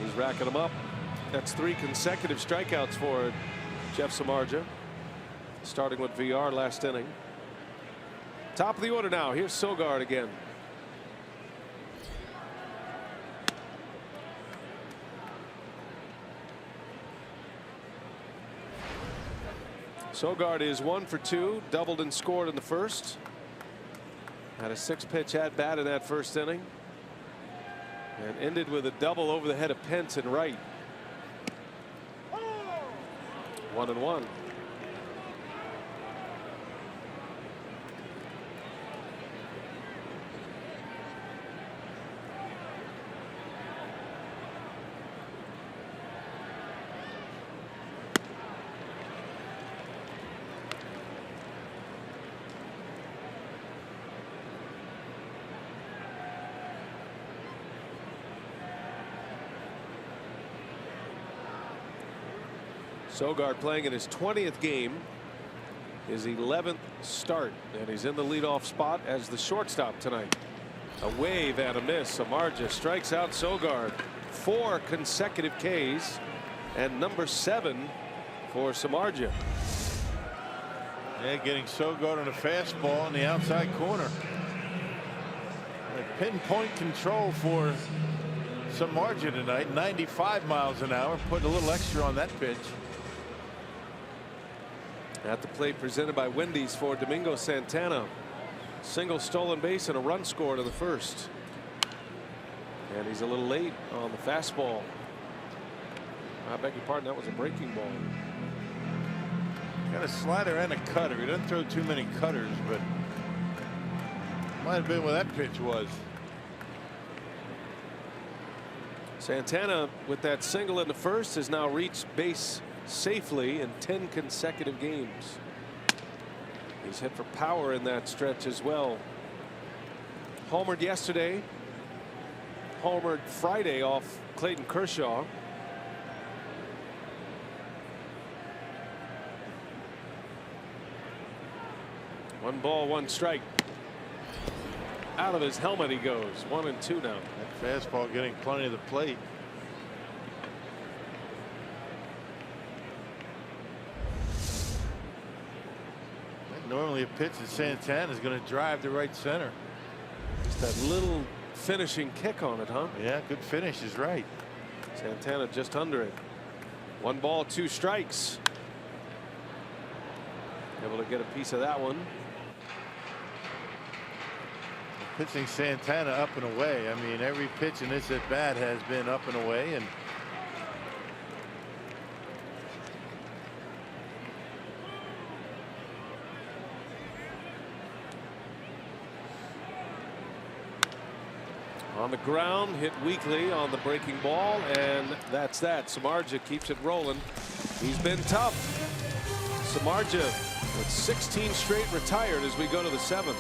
He's racking them up. That's 3 consecutive strikeouts for Jeff Samardzija, starting with VR last inning. Top of the order now. Here's Sogard again. Sogard is 1 for 2, doubled and scored in the first. Had a 6-pitch at bat in that first inning, and ended with a double over the head of Pence in right. 1-1. Sogard playing in his 20th game, his 11th start, and he's in the leadoff spot as the shortstop tonight. A wave and a miss. Samardzija strikes out Sogard. 4 consecutive Ks, and number 7 for Samardzija. Yeah, getting Sogard on a fastball in the outside corner. Pinpoint control for Samardzija tonight. 95 miles an hour. Put a little extra on that pitch. At the plate, presented by Wendy's, for Domingo Santana. Single stolen base and a run scored in the first. And he's a little late on the fastball. I beg your pardon, that was a breaking ball. Got a slider and a cutter. He doesn't throw too many cutters, but might have been where that pitch was. Santana, with that single in the first, has now reached base safely in 10 consecutive games. He's hit for power in that stretch as well. Homered yesterday. Homered Friday off Clayton Kershaw. One ball, 1 strike. Out of his helmet he goes. 1-2 now. That fastball getting plenty of the plate. Normally a pitch at Santana is going to drive to right center. Just that little finishing kick on it, huh? Yeah, good finish is right. Santana just under it. 1 ball, 2 strikes. Able to get a piece of that one. Pitching Santana up and away. I mean, every pitch in this at bat has been up and away, and on the ground, hit weakly on the breaking ball, and that's that. Samardzija keeps it rolling. He's been tough. Samardzija with 16 straight retired as we go to the 7th.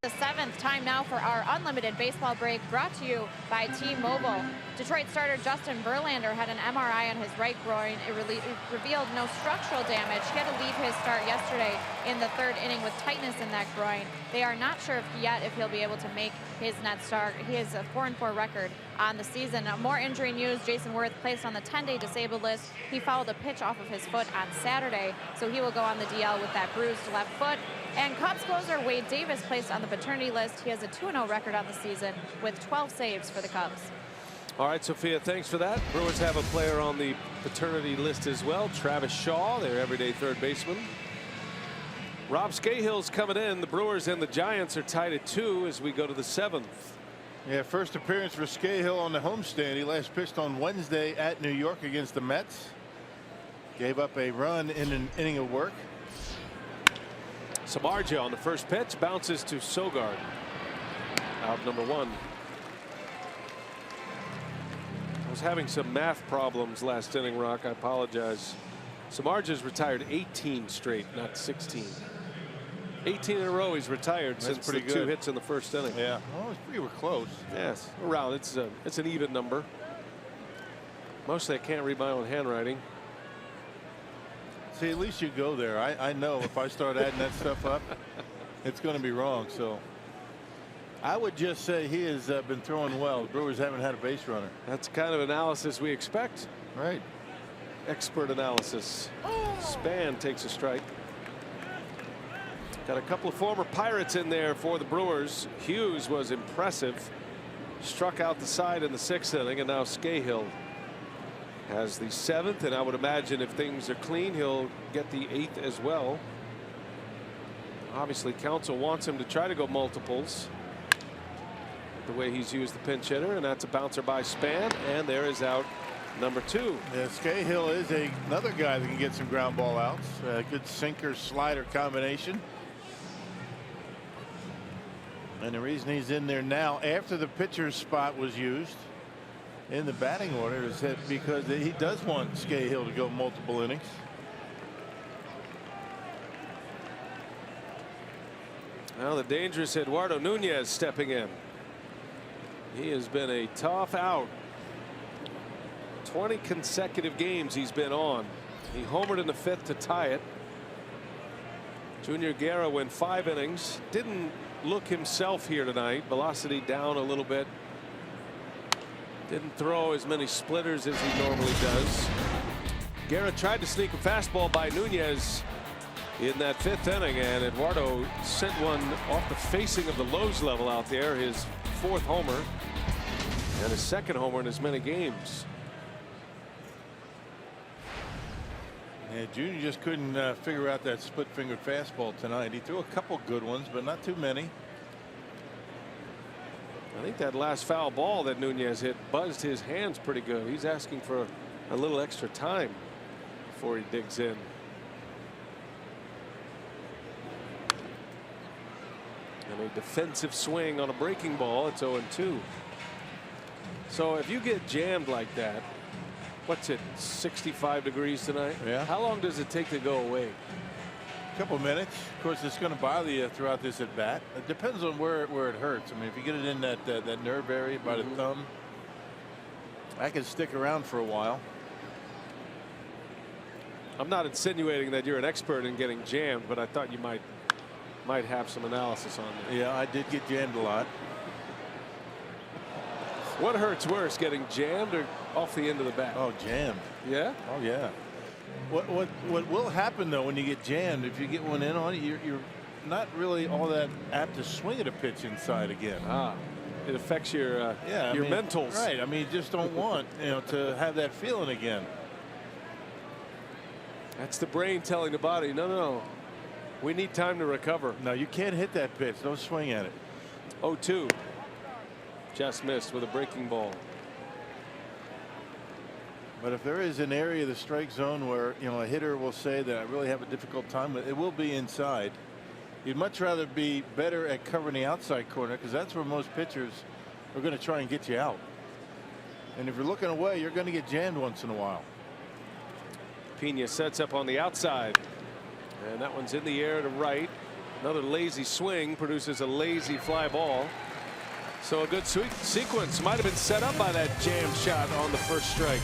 The 7th time now for our unlimited baseball break, brought to you by T-Mobile. Detroit starter Justin Verlander had an MRI on his right groin. It revealed no structural damage. He had to leave his start yesterday in the 3rd inning with tightness in that groin. They are not sure yet if he'll be able to make his net start. He has a 4-4 record on the season. More injury news: Jason Worth placed on the 10-day disabled list. He fouled a pitch off of his foot on Saturday, so he will go on the DL with that bruised left foot. And Cubs closer Wade Davis placed on the paternity list. He has a 2-0 record on the season with 12 saves for the Cubs. All right, Sophia, thanks for that. Brewers have a player on the paternity list as well, Travis Shaw, their everyday third baseman. Rob Scahill's coming in. The Brewers and the Giants are tied at 2 as we go to the 7th. yeah, first appearance for Scahill on the homestand. He last pitched on Wednesday at New York against the Mets. Gave up a run in an inning of work. Samardzija on the first pitch, bounces to Sogard. Out number 1. I was having some math problems last inning, Rock. I apologize. Samardzija's retired 18 straight, not 16. 18 in a row he's retired. That's since pretty the good. 2 hits in the first inning. Yeah, well, we were close. Yes, around. It's an even number. Mostly I can't read my own handwriting. See, at least you go there. I know if I start adding that stuff up, it's going to be wrong. So I would just say he has been throwing well. The Brewers haven't had a base runner. That's the kind of analysis we expect. Right. Expert analysis. Span takes a strike. Got a couple of former Pirates in there for the Brewers. Hughes was impressive. Struck out the side in the 6th inning, and now Scahill has the 7th, and I would imagine if things are clean, he'll get the 8th as well. Obviously, Counsell wants him to try to go multiples the way he's used the pinch hitter, and that's a bouncer by Span, and there is out number 2. Yeah, Scahill is another guy that can get some ground ball outs. Good sinker slider combination. And the reason he's in there now after the pitcher's spot was used in the batting order is that because he does want Scahill to go multiple innings. Now the dangerous Eduardo Nunez stepping in. He has been a tough out. 20 consecutive games he's been on. He homered in the 5th to tie it. Junior Guerra went 5 innings. Didn't look himself here tonight. Velocity down a little bit. Didn't throw as many splitters as he normally does. Guerra tried to sneak a fastball by Nunez in that 5th inning, and Eduardo sent one off the facing of the Lowe's level out there. His 4th homer and his 2nd homer in as many games. Yeah, Junior just couldn't figure out that split-fingered fastball tonight. He threw a couple good ones, but not too many. I think that last foul ball that Nunez hit buzzed his hands pretty good. He's asking for a little extra time before he digs in. And a defensive swing on a breaking ball. It's 0-2. So if you get jammed like that, what's it, 65 degrees tonight? Yeah. How long does it take to go away? A couple minutes. Of course, it's going to bother you throughout this at bat. It depends on where it hurts. I mean, if you get it in that nerve area by the thumb, that can stick around for a while. I'm not insinuating that you're an expert in getting jammed, but I thought you might have some analysis on that. Yeah, I did get jammed a lot. What hurts worse, getting jammed or off the end of the bat? Oh, jammed. Yeah? Oh, yeah. What will happen though when you get jammed, if you get one in on it, you're not really all that apt to swing at a pitch inside again. It affects your mentals. Right. I mean, you just don't want to have that feeling again. That's the brain telling the body, no, we need time to recover. No, you can't hit that pitch. Don't swing at it. 0-2. Just missed with a breaking ball. But if there is an area of the strike zone where a hitter will say that I really have a difficult time with, it will be inside. You'd much rather be better at covering the outside corner, because that's where most pitchers are going to try and get you out. And if you're looking away, you're going to get jammed once in a while. Pena sets up on the outside, and that one's in the air to right. Another lazy swing produces a lazy fly ball. So a good sequence might have been set up by that jam shot on the first strike.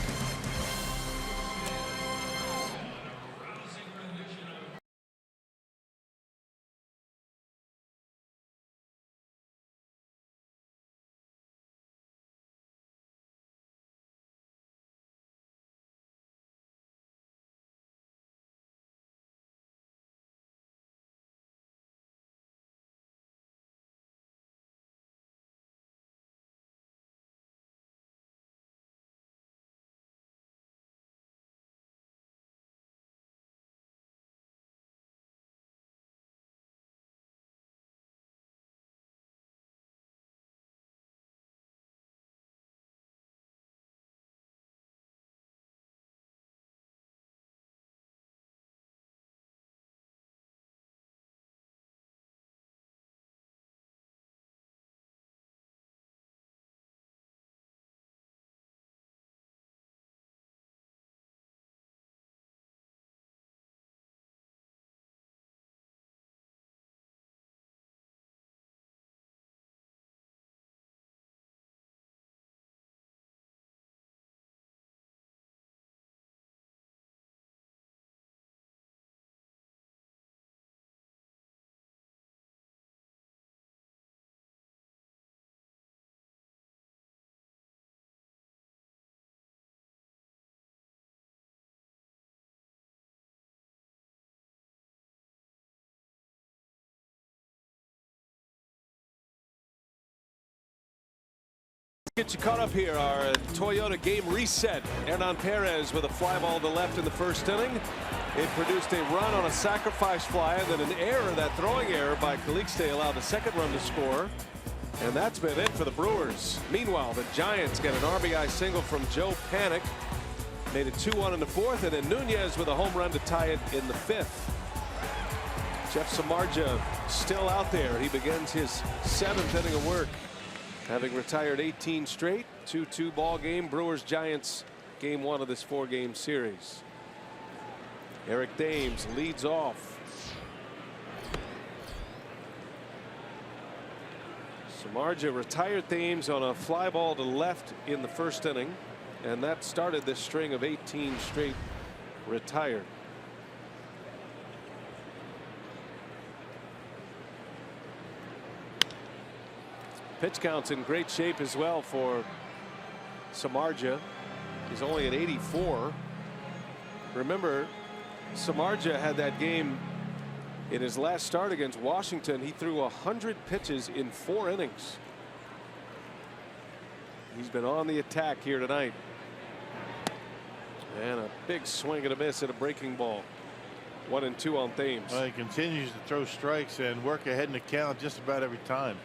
Get you caught up here. Our Toyota game reset. Hernan Perez with a fly ball to left in the first inning. It produced a run on a sacrifice fly, and then an error, that throwing error by Calixte allowed the second run to score. And that's been it for the Brewers. Meanwhile, the Giants get an RBI single from Joe Panik. Made it 2-1 in the 4th, and then Nunez with a home run to tie it in the 5th. Jeff Samardzija still out there. He begins his 7th inning of work, having retired 18 straight. 2-2 ball game. Brewers Giants game 1 of this 4-game series. Eric Dames leads off. Samardzija retired Thames on a fly ball to left in the first inning, and that started this string of 18 straight retired. Pitch count's in great shape as well for Samardzija. He's only at 84. Remember, Samardzija had that game in his last start against Washington. He threw 100 pitches in 4 innings. He's been on the attack here tonight. And a big swing and a miss at a breaking ball. 1-2 on Thames. Well, he continues to throw strikes and work ahead in the count just about every time.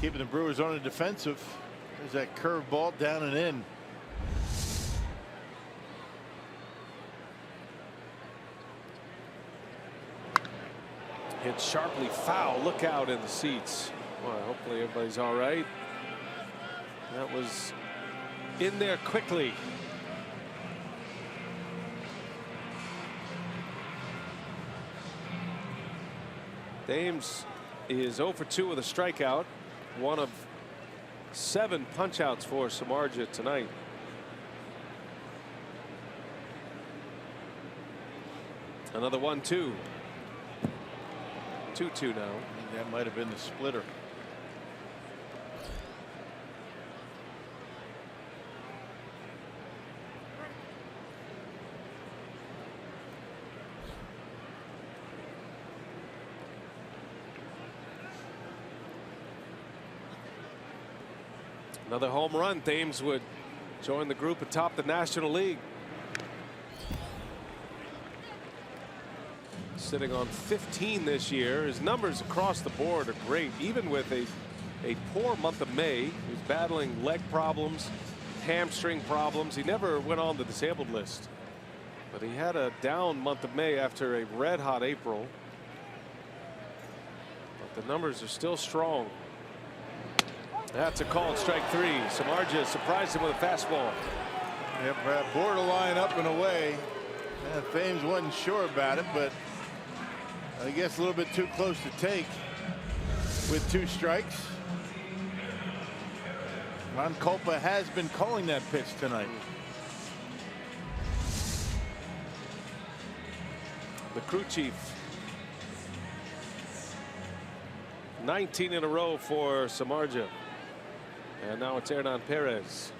Keeping the Brewers on the defensive. There's that curve ball down and in. Hit sharply foul. Look out in the seats. Well, hopefully everybody's all right. That was in there quickly. Thames is 0 for 2 with a strikeout. One of 7 punch-outs for Samardzija tonight. Another 1-2. 2-2 now. That might have been the splitter. Another home run. Thames would join the group atop the National League. Sitting on 15 this year. His numbers across the board are great, even with a poor month of May. He was battling leg problems, hamstring problems. He never went on the disabled list, but he had a down month of May after a red hot April. But the numbers are still strong. That's a called strike 3. Samardzija surprised him with a fastball. Yep, borderline up and away. Thames wasn't sure about it, but I guess a little bit too close to take with 2 strikes. Ron Culpa has been calling that pitch tonight. The crew chief. 19 in a row for Samardzija. And now it's Hernan Perez.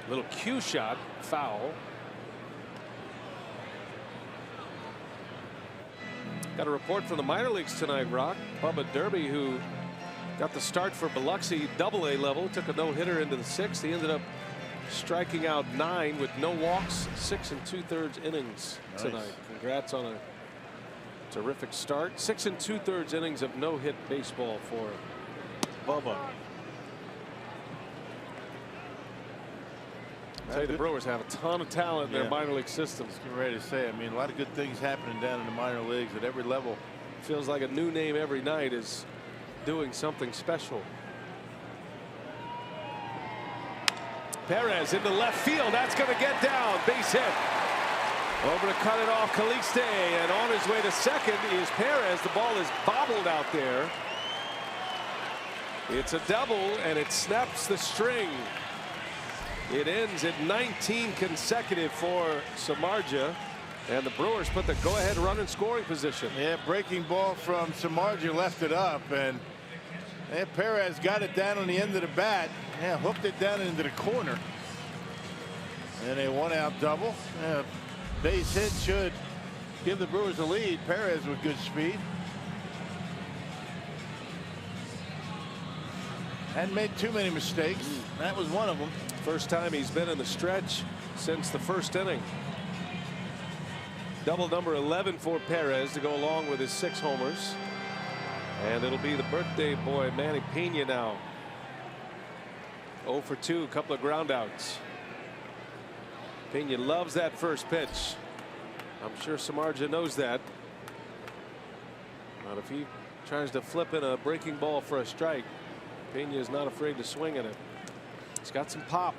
Little cue shot, foul. Got a report from the minor leagues tonight, Rock. Bubba Derby, who got the start for Biloxi AA level, took a no-hitter into the 6th. He ended up striking out 9 with no walks, 6 2/3 innings tonight. Nice. Congrats on a terrific start. 6 2/3 innings of no-hit baseball for Bubba. I tell you, the Brewers have a ton of talent in their minor league systems. I'm ready to say, I mean, a lot of good things happening down in the minor leagues at every level. Feels like a new name every night is doing something special. Perez into left field. That's going to get down. Base hit. Over to cut it off, Caliste, and on his way to second is Perez. The ball is bobbled out there. It's a double, and it snaps the string. It ends at 19 consecutive for Samardzija, and the Brewers put the go-ahead run in scoring position. Yeah, breaking ball from Samardzija left it up, and Perez got it down on the end of the bat. Yeah, hooked it down into the corner. And a 1-out double. Base hit should give the Brewers a lead. Perez with good speed. Hadn't made too many mistakes. That was one of them. First time he's been in the stretch since the first inning. Double number 11 for Perez to go along with his 6 homers. And it'll be the birthday boy Manny Pena now. 0 for 2, a couple of groundouts. Pena loves that first pitch. I'm sure Samardzija knows that. But if he tries to flip in a breaking ball for a strike, Pena is not afraid to swing at it. It's got some pop.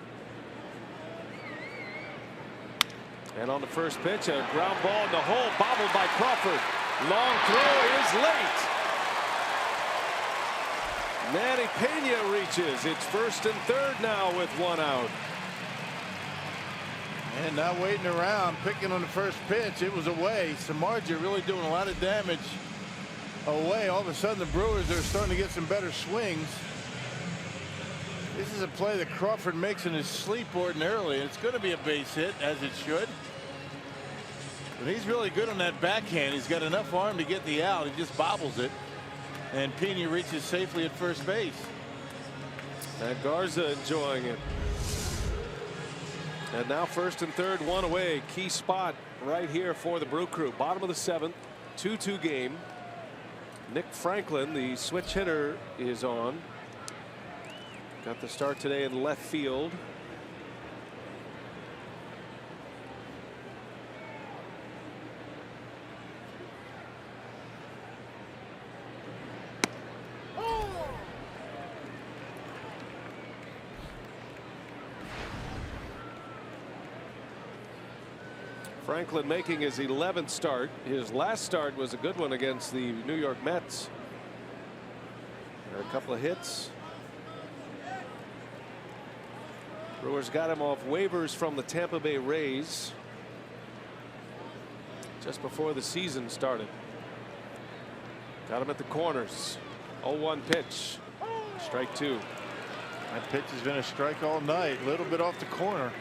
And on the first pitch, a ground ball in the hole, bobbled by Crawford. Long throw is late. Manny Pena reaches. It's first and third now with one out. And not waiting around, picking on the first pitch. It was away. Samardzija really doing a lot of damage away. All of a sudden, the Brewers are starting to get some better swings. This is a play that Crawford makes in his sleep ordinarily. It's going to be a base hit, as it should. But he's really good on that backhand. He's got enough arm to get the out. He just bobbles it. And Pena reaches safely at first base. And Garza enjoying it. And now first and third, one away. Key spot right here for the Brew Crew. Bottom of the seventh, 2-2 game. Nick Franklin, the switch hitter, is on. Got the start today in left field. Franklin making his 11th start. His last start was a good one against the New York Mets. There are a couple of hits. Brewers got him off waivers from the Tampa Bay Rays just before the season started. Got him at the corners. 0-1 pitch. Strike two. That pitch has been a strike all night. A little bit off the corner.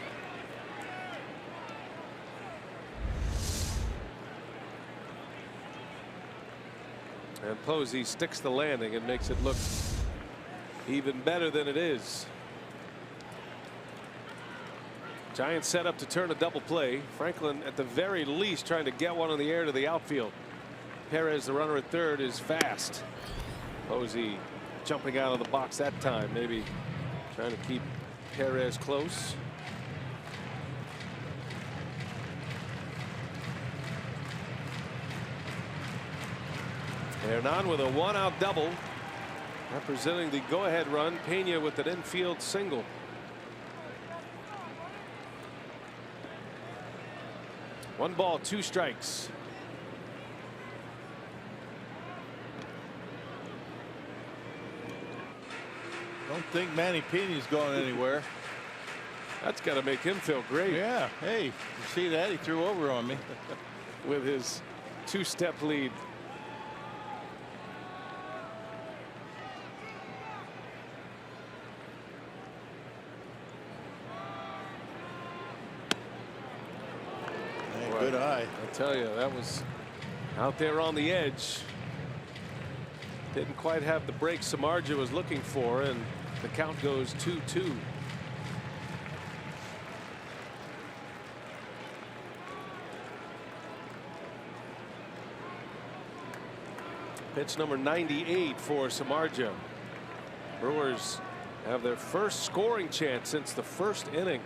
And Posey sticks the landing and makes it look even better than it is. Giants set up to turn a double play. Franklin at the very least trying to get one in the air to the outfield. Perez, the runner at third, is fast. Posey jumping out of the box that time, maybe trying to keep Perez close. Hernan with a one-out double, representing the go-ahead run. Pena with an infield single. One ball, two strikes. Don't think Manny Pena's going anywhere. That's got to make him feel great. Yeah. Hey, you see that? He threw over on me. With his two-step lead. Good eye. I tell you, that was out there on the edge. Didn't quite have the break Samardzija was looking for, and the count goes 2-2. Pitch number 98 for Samardzija. Brewers have their first scoring chance since the first inning.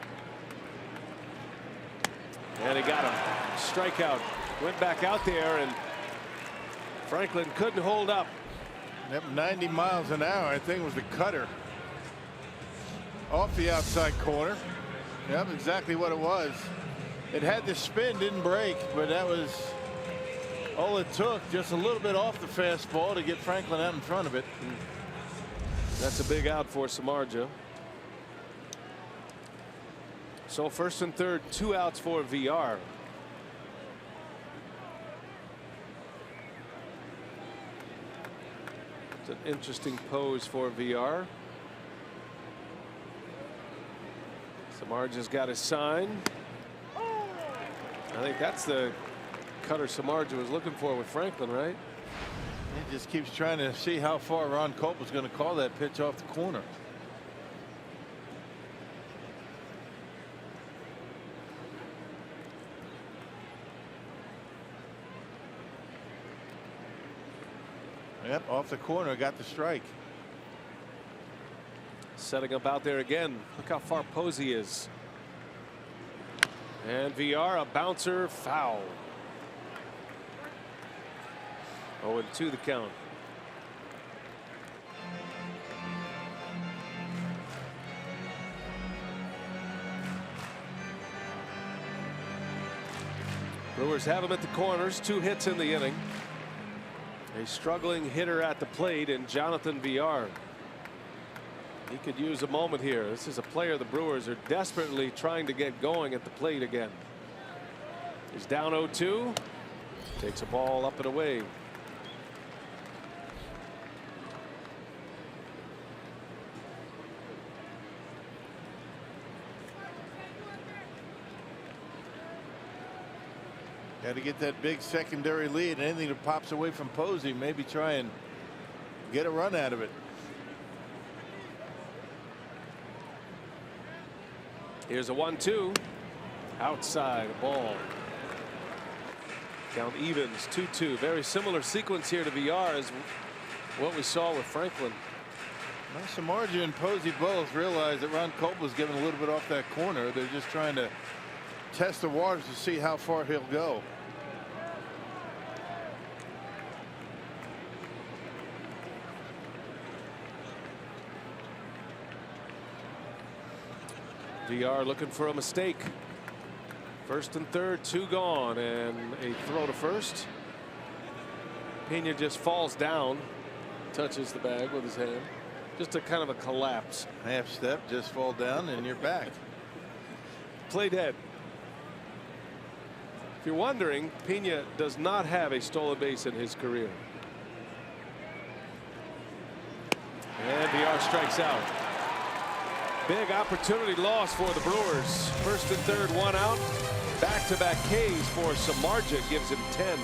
And he got him. Strikeout. Went back out there, and Franklin couldn't hold up. Yep, 90 miles an hour, I think, was the cutter. Off the outside corner. Yep, exactly what it was. It had the spin, didn't break, but that was all it took. Just a little bit off the fastball to get Franklin out in front of it. That's a big out for Samardzija. So first and third, two outs for VR. It's an interesting pose for VR. Samardzija's got his sign. I think that's the cutter Samardzija was looking for with Franklin, right? He just keeps trying to see how far Ron Culp was going to call that pitch off the corner. Yep, off the corner, got the strike. Setting up out there again. Look how far Posey is. And VR, a bouncer, foul. 0-2 the count. Brewers have him at the corners. 2 hits in the inning. A struggling hitter at the plate in Jonathan VR. He could use a moment here. This is a player the Brewers are desperately trying to get going at the plate again. He's down 0-2. Takes a ball up and away. Got to get that big secondary lead. Anything that pops away from Posey, maybe try and get a run out of it. Here's a 1-2. Outside ball. Count evens 2-2. Very similar sequence here to VR as what we saw with Franklin. Well, Samardzija and Posey both realized that Ron Colt was giving a little bit off that corner. They're just trying to test the waters to see how far he'll go. VR looking for a mistake. First and third, 2 gone, and a throw to first. Pena just falls down, touches the bag with his hand. Just a kind of a collapse. Half step, just fall down, and you're back. Play dead. If you're wondering, Pena does not have a stolen base in his career. And VR strikes out. Big opportunity loss for the Brewers. First and third, 1 out. Back-to-back Ks for Samardzija gives him 10.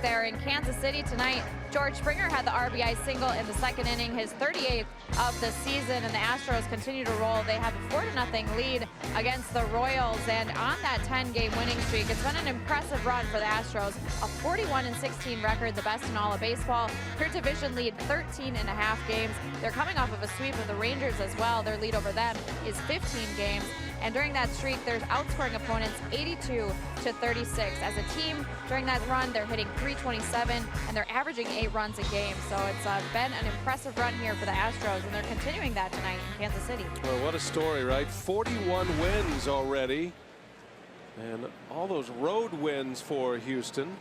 There in Kansas City tonight, George Springer had the RBI single in the second inning, his 38th of the season, and the Astros continue to roll. They have a 4-0 lead against the Royals, and on that 10-game winning streak, it's been an impressive run for the Astros. A 41-16 record, the best in all of baseball. Their division lead 13.5 games. They're coming off of a sweep of the Rangers as well. Their lead over them is 15 games. And during that streak, they're outscoring opponents 82-36. As a team, during that run, they're hitting .327, and they're averaging 8 runs a game. So it's been an impressive run here for the Astros, and they're continuing that tonight in Kansas City. Well, what a story, right? 41 wins already. And all those road wins for Houston.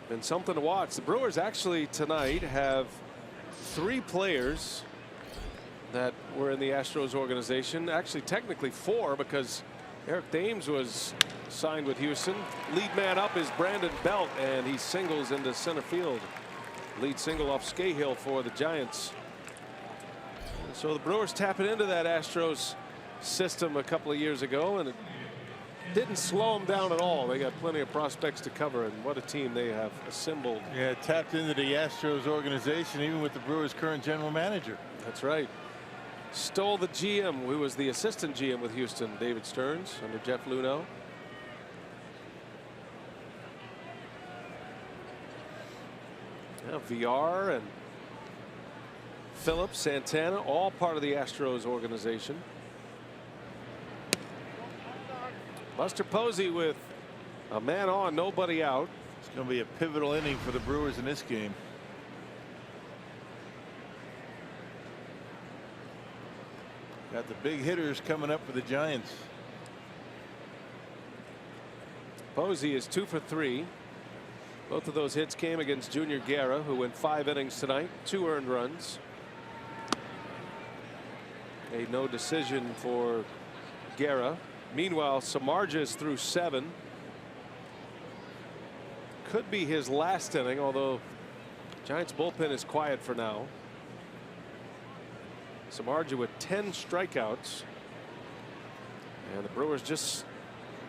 Been something to watch. The Brewers actually tonight have 3 players that were in the Astros organization. Actually, technically 4, because Eric Thames was signed with Houston. Lead man up is Brandon Belt, and he singles into center field. Lead single off Scahill for the Giants. So the Brewers tapping into that Astros system a couple of years ago, and it didn't slow them down at all. They got plenty of prospects to cover, and what a team they have assembled. Yeah, tapped into the Astros organization, even with the Brewers' current general manager. That's right. Stole the GM, who was the assistant GM with Houston, David Stearns, under Jeff Luhnow. Yeah, VR and Phillips, Santana, all part of the Astros organization. Buster Posey with a man on, nobody out. It's going to be a pivotal inning for the Brewers in this game. Got the big hitters coming up for the Giants. Posey is 2 for 3. Both of those hits came against Junior Guerra, who went 5 innings tonight, 2 earned runs. A no decision for Guerra. Meanwhile, Samardzija is through 7. Could be his last inning, although Giants bullpen is quiet for now. Samardzija with 10 strikeouts. And the Brewers just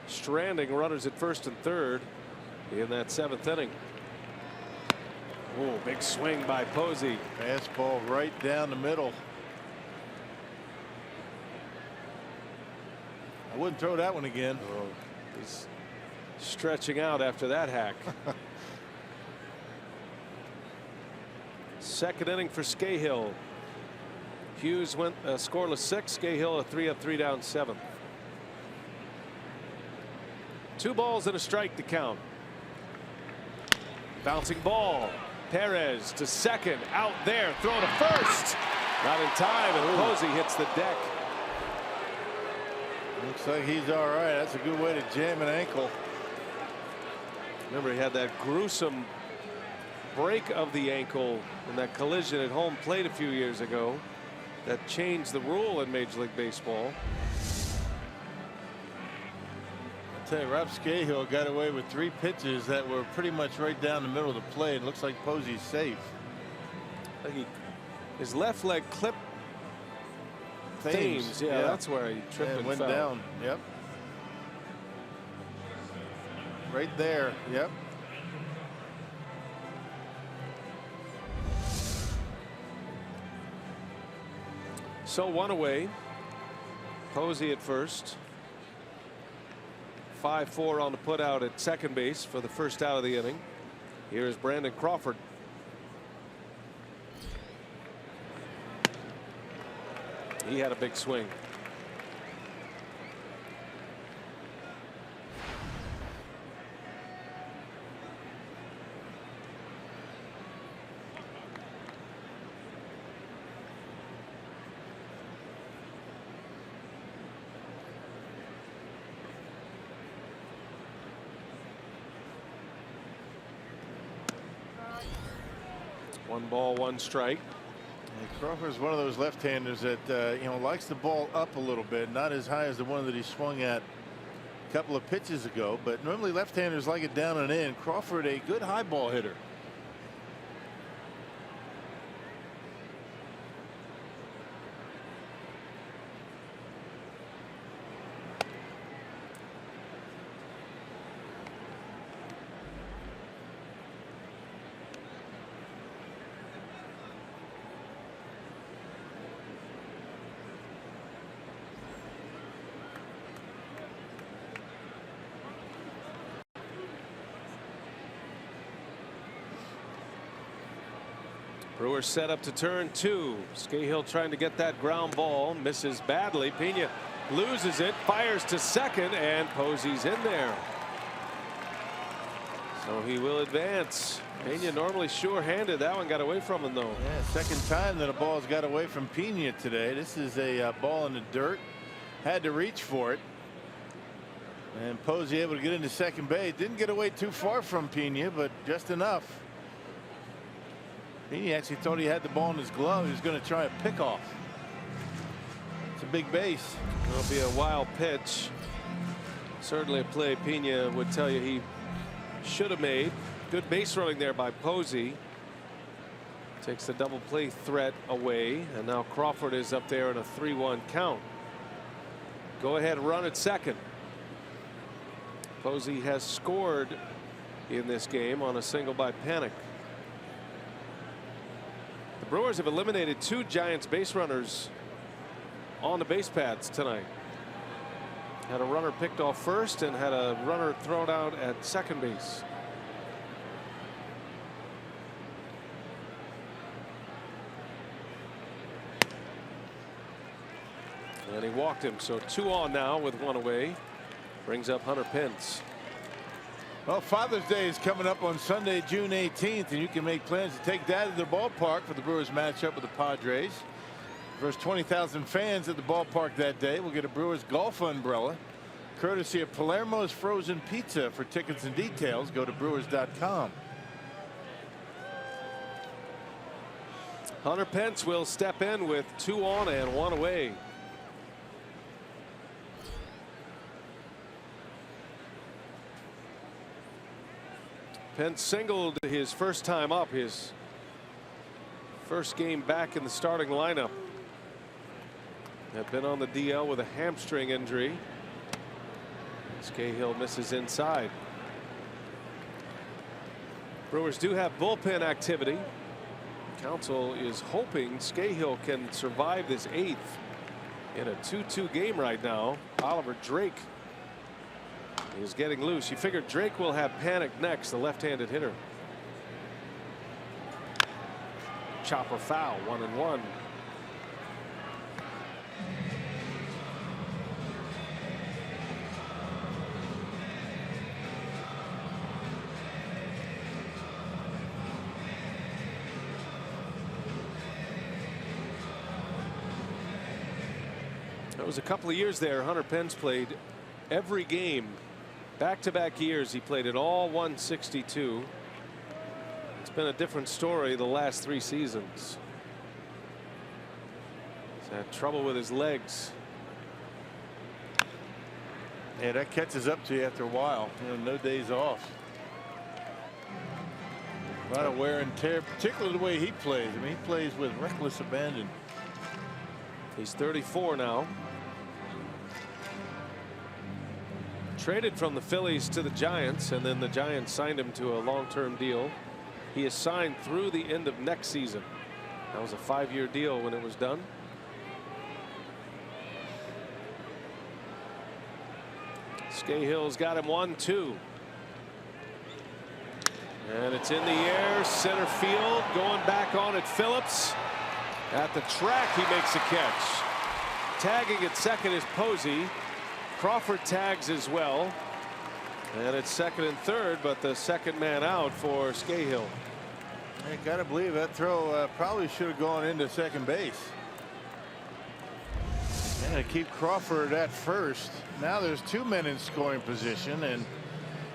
stranding runners at first and third in that 7th inning. Oh, big swing by Posey. Fastball right down the middle. I wouldn't throw that one again. Oh, he's stretching out after that hack. 2nd inning for Scahill. Hughes went scoreless 6. Scahill a 3 up 3 down 7th. 2 balls and a strike to count. Bouncing ball. Perez to second. Out there. Throw to first. Not in time. And Posey hits the deck. Looks like he's all right. That's a good way to jam an ankle. Remember, he had that gruesome break of the ankle in that collision at home plate a few years ago that changed the rule in Major League Baseball. I'll tell you, Rob Scahill got away with 3 pitches that were pretty much right down the middle of the plate. It looks like Posey's safe. I think his left leg clipped Thames. Yeah, that's where he tripped and went fell. down. Yep. Right there. Yep. So 1 away. Posey at first. 5-4 on the putout at second base for the first out of the inning. Here's Brandon Crawford. He had a big swing. One ball, one strike. Crawford's one of those left-handers that likes the ball up a little bit, not as high as the one that he swung at a couple of pitches ago, but normally left-handers like it down and in. Crawford, a good high ball hitter. Brewers set up to turn 2. Scahill trying to get that ground ball, misses badly. Pena loses it, fires to second, and Posey's in there. So he will advance. Pena normally sure-handed. That one got away from him, though. Yeah, second time that a ball's got away from Pena today. This is a ball in the dirt. Had to reach for it. And Posey able to get into second base. Didn't get away too far from Pena, but just enough. He actually thought he had the ball in his glove. He was going to try a pickoff. It's a big base. It'll be a wild pitch. Certainly a play Pena would tell you he should have made. Good base running there by Posey. Takes the double play threat away. And now Crawford is up there in a 3-1 count. Go ahead run at second. Posey has scored in this game on a single by Panic. The Brewers have eliminated 2 Giants base runners on the base paths tonight. Had a runner picked off first and had a runner thrown out at second base. And he walked him, so 2 on now with 1 away. Brings up Hunter Pence. Well, Father's Day is coming up on Sunday, June 18th, and you can make plans to take Dad to the ballpark for the Brewers matchup with the Padres. First 20,000 fans at the ballpark that day will get a Brewers golf umbrella, courtesy of Palermo's Frozen Pizza. For tickets and details, go to Brewers.com. Hunter Pence will step in with 2 on and 1 away. Pence singled his first time up, his first game back in the starting lineup. Had been on the DL with a hamstring injury. Scahill misses inside. Brewers do have bullpen activity. Counsell is hoping Scahill can survive this 8th in a 2-2 game right now. Oliver Drake is getting loose. You figure Drake will have Panic next, the left-handed hitter. Chopper foul, 1-1. That was a couple of years there. Hunter Pence played every game. Back-to-back years he played at all 162. It's been a different story the last 3 seasons. He's had trouble with his legs. Yeah, that catches up to you after a while. You know, no days off. A lot of wear and tear, particularly the way he plays. I mean, he plays with reckless abandon. He's 34 now. Traded from the Phillies to the Giants, and then the Giants signed him to a long-term deal. He is signed through the end of next season. That was a 5-year deal when it was done. Scahill's got him 1-2. And it's in the air, center field, going back on it. Phillips at the track, he makes a catch. Tagging at second is Posey. Crawford tags as well. And it's second and third, but the second man out for Scahill. I gotta believe that throw probably should have gone into second base. And keep Crawford at first. Now there's 2 men in scoring position, and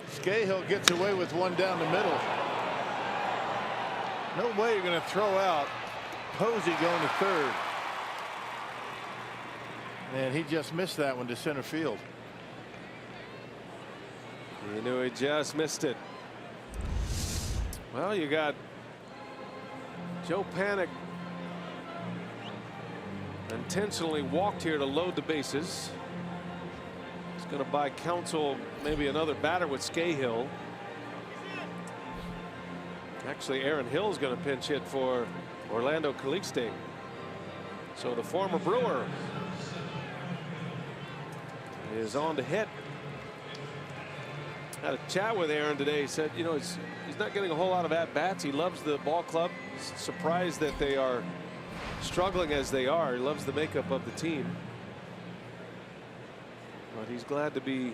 Scahill gets away with 1 down the middle. No way you're going to throw out Posey going to third. And he just missed that one to center field. You knew he just missed it. Well, you got Joe Panic intentionally walked here to load the bases. He's going to buy Counsell maybe another batter with Scahill. Actually, Aaron Hill's going to pinch hit for Orlando Calixte. So the former Brewer is on to hit. Had a chat with Aaron today. He said, you know, he's not getting a whole lot of at-bats. He loves the ball club. He's surprised that they are struggling as they are. He loves the makeup of the team. But he's glad to be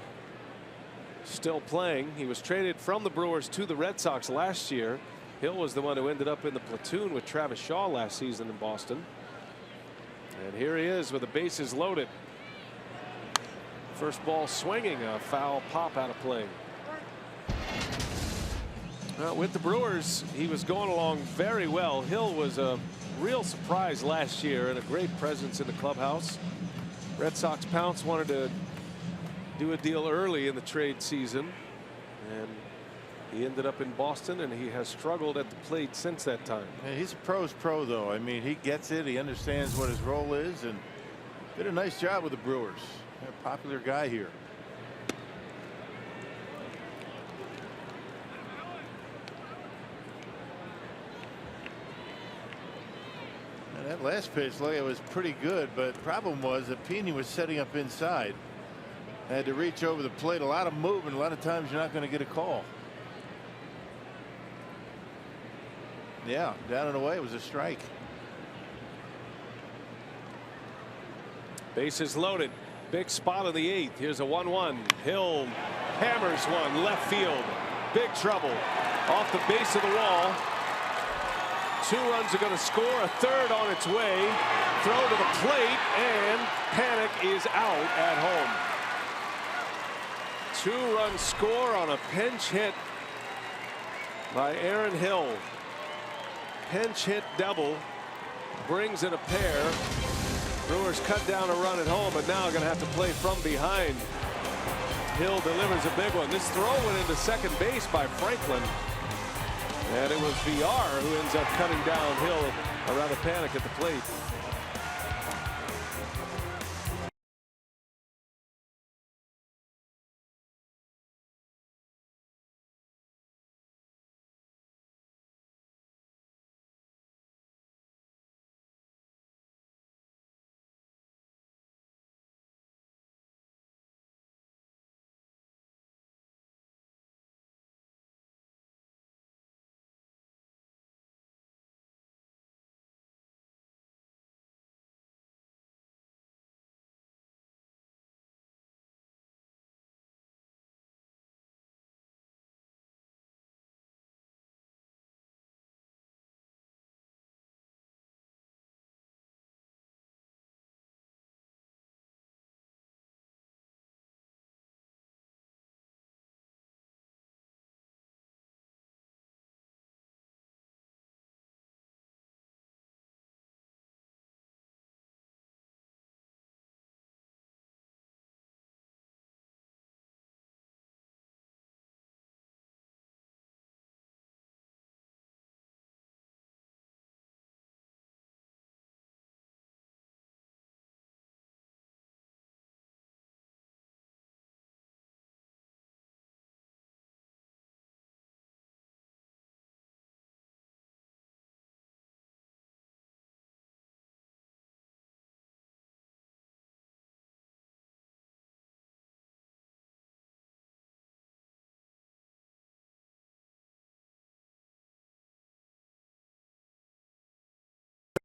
still playing. He was traded from the Brewers to the Red Sox last year. Hill was the one who ended up in the platoon with Travis Shaw last season in Boston. And here he is with the bases loaded. First ball swinging, a foul pop out of play. With the Brewers, he was going along very well. Hill was a real surprise last year and a great presence in the clubhouse. Red Sox Pounce wanted to do a deal early in the trade season, and he ended up in Boston, and he has struggled at the plate since that time. Yeah, he's a pro's pro, though. I mean, he gets it. He understands what his role is, and did a nice job with the Brewers. A popular guy here. And that last pitch, look, it was pretty good, but the problem was that Pena was setting up inside. Had to reach over the plate. A lot of movement. A lot of times you're not going to get a call. Yeah, down and away. It was a strike. Bases loaded. Big spot in the 8th. Here's a 1-1. Hill hammers one left field. Big trouble. Off the base of the wall. 2 runs are going to score. A third on its way. Throw to the plate, and Panic is out at home. 2-run score on a pinch hit by Aaron Hill. Pinch hit double brings in a pair. Brewers cut down a run at home, but now going to have to play from behind. Hill delivers a big one. This throw went into second base by Franklin, and it was VR who ends up cutting down Hill, or rather Panic, at the plate.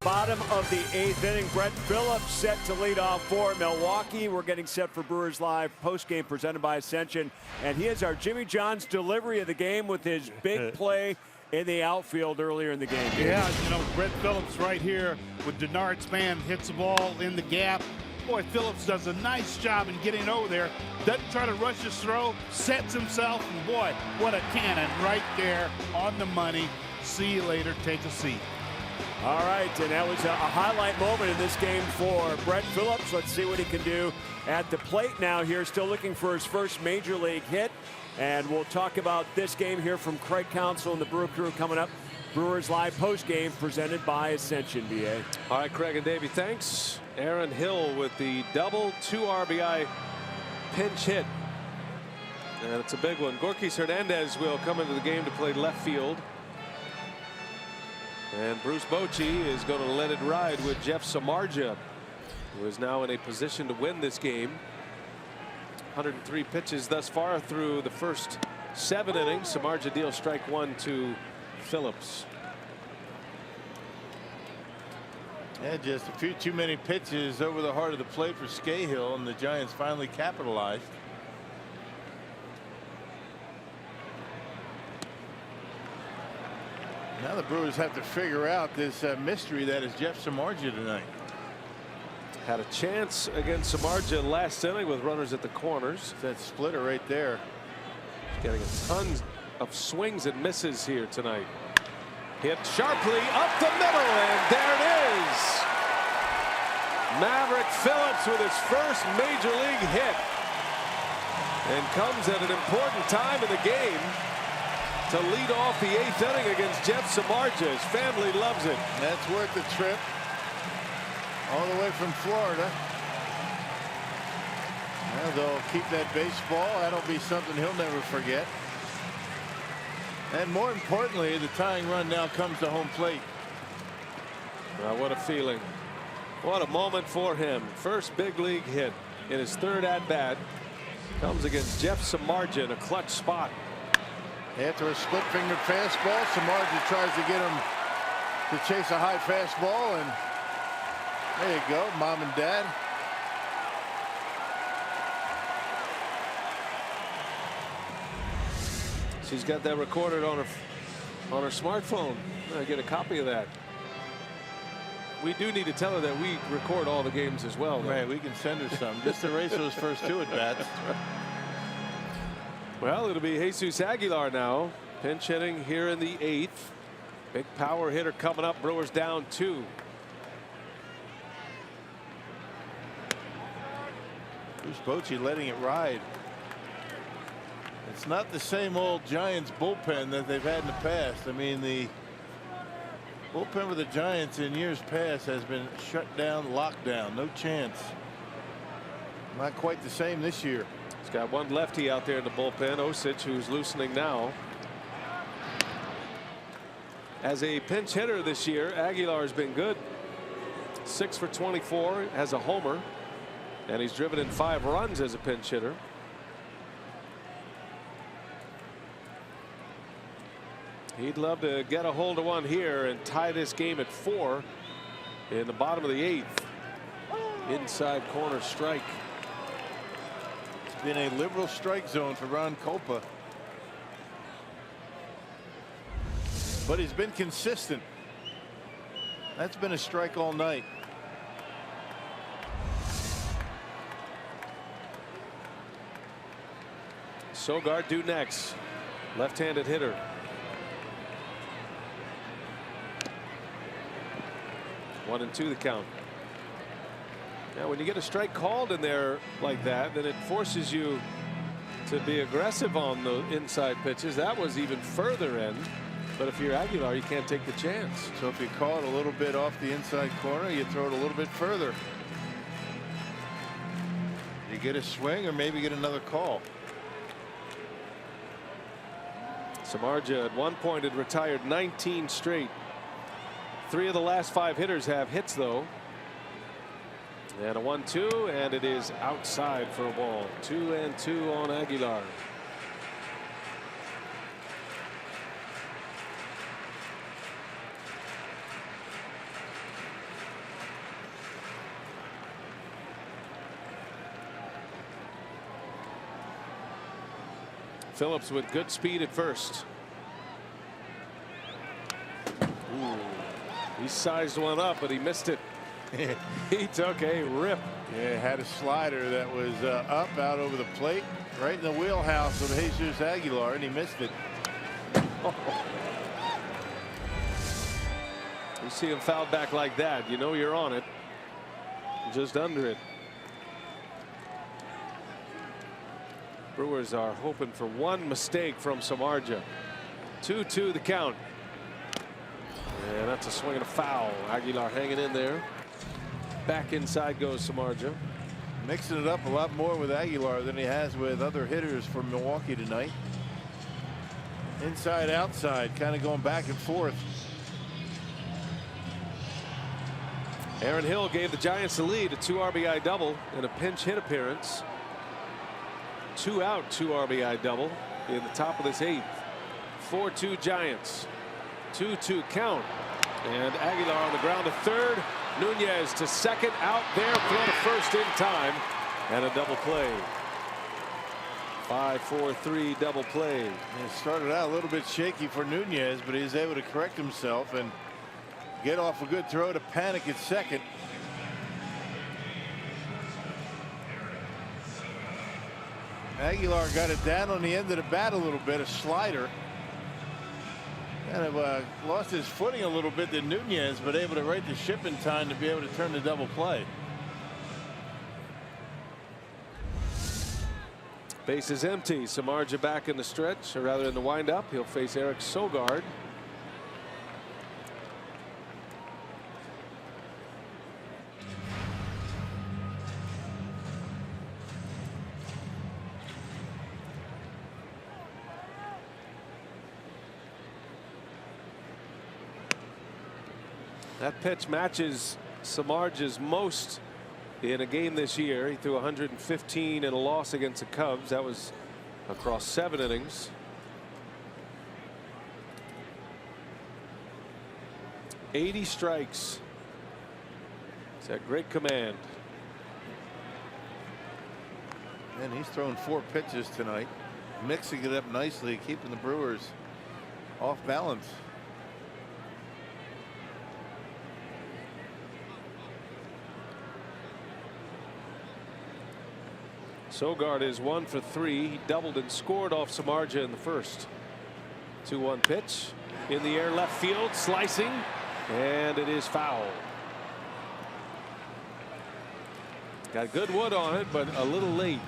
Bottom of the 8th inning, Brett Phillips set to lead off for Milwaukee. We're getting set for Brewers Live postgame presented by Ascension. And he is our Jimmy John's delivery of the game with his big play in the outfield earlier in the game. Yeah, you know, Brett Phillips right here with Denard's man hits the ball in the gap. Boy, Phillips does a nice job in getting over there. Doesn't try to rush his throw, sets himself, and boy, what a cannon right there on the money. See you later, take a seat. All right, and that was a highlight moment in this game for Brett Phillips. Let's see what he can do at the plate now here. Still looking for his first major league hit. And we'll talk about this game here from Craig Counsell and the Brew Crew coming up. Brewers Live post game presented by Ascension, BA. All right, Craig and Davey, thanks. Aaron Hill with the double 2 RBI pinch hit. And it's a big one. Gorkys Hernandez will come into the game to play left field. And Bruce Bochy is going to let it ride with Jeff Samardzija, who is now in a position to win this game. 103 pitches thus far through the first 7 innings. Samardzija deals strike 1 to Phillips. Yeah, just a few too many pitches over the heart of the plate for Scahill, and the Giants finally capitalized. Now the Brewers have to figure out this mystery that is Jeff Samardzija tonight. Had a chance against Samardzija last inning with runners at the corners. That splitter right there. Getting a ton of swings and misses here tonight. Hit sharply up the middle, and there it is. Maverick Phillips with his first major league hit, and comes at an important time in the game to lead off the 8th inning against Jeff Samardzija. His family loves it. That's worth the trip all the way from Florida. Well, they'll keep that baseball. That'll be something he'll never forget. And more importantly, the tying run now comes to home plate. Well, what a feeling. What a moment for him. First big league hit in his 3rd at bat. Comes against Jeff Samardzija in a clutch spot. After a split finger fastball, Samardzija tries to get him to chase a high fastball, and there you go, Mom and Dad. She's got that recorded on her smartphone. I get a copy of that. We do need to tell her that we record all the games as well. Right, we can send her some just to race those first 2 at bats. Well, it'll be Jesus Aguilar now, pinch hitting here in the 8th. Big power hitter coming up. Brewers down 2. Bruce Bochy letting it ride. It's not the same old Giants bullpen that they've had in the past. I mean, the bullpen with the Giants in years past has been shut down, locked down, no chance. Not quite the same this year. He's got one lefty out there in the bullpen, Osich, who's loosening now. As a pinch hitter this year, Aguilar's been good. 6 for 24, has a homer, and he's driven in 5 runs as a pinch hitter. He'd love to get a hold of one here and tie this game at 4 in the bottom of the 8th. Inside corner strike. It's been a liberal strike zone for Ron Kopa. But he's been consistent. That's been a strike all night. Sogard due next. Left-handed hitter. One and 2 the count. Now when you get a strike called in there like that, then it forces you to be aggressive on the inside pitches. That was even further in. But if you're Aguilar, you can't take the chance. So if you call it a little bit off the inside corner, you throw it a little bit further. You get a swing or maybe get another call. Samardzija at one point had retired 19 straight. 3 of the last 5 hitters have hits, though. And a 1-2, and it is outside for a ball. 2-2 on Aguilar. Phillips with good speed at first. Ooh. He sized one up, but he missed it. He took a rip. Yeah, had a slider that was up out over the plate, right in the wheelhouse of Jesus Aguilar, and he missed it. Oh. You see him fouled back like that, you know you're on it. Just under it. Brewers are hoping for one mistake from Samardzija. 2-2 the count. And that's a swing and a foul. Aguilar hanging in there. Back inside goes Samardzija. Mixing it up a lot more with Aguilar than he has with other hitters from Milwaukee tonight. Inside, outside, kind of going back and forth. Aaron Hill gave the Giants the lead, a 2 RBI double in a pinch hit appearance. 2 out, 2 RBI double in the top of this 8th. 4-2 Giants. 2-2 count. And Aguilar on the ground to third. Nunez to second, out there, throw to first in time, and a double play. 5-4-3 double play. It started out a little bit shaky for Nunez, but he was able to correct himself and get off a good throw to panic at second. Aguilar got it down on the end of the bat a little bit, a slider. Kind of lost his footing a little bit than Nunez, but able to right the ship in time to be able to turn the double play. Base is empty. Samardzija back in the stretch, or rather in the windup. He'll face Eric Sogard. That pitch matches Samardzija's most in a game this year. He threw 115 in a loss against the Cubs. That was across 7 innings. .80 strikes. He's got great command. And he's thrown 4 pitches tonight. mixing it up nicely, keeping the Brewers off balance. Sogard is 1 for 3. He doubled and scored off Samardzija in the first. 2-1 pitch in the air, left field, slicing, and it is foul. Got good wood on it, but a little late.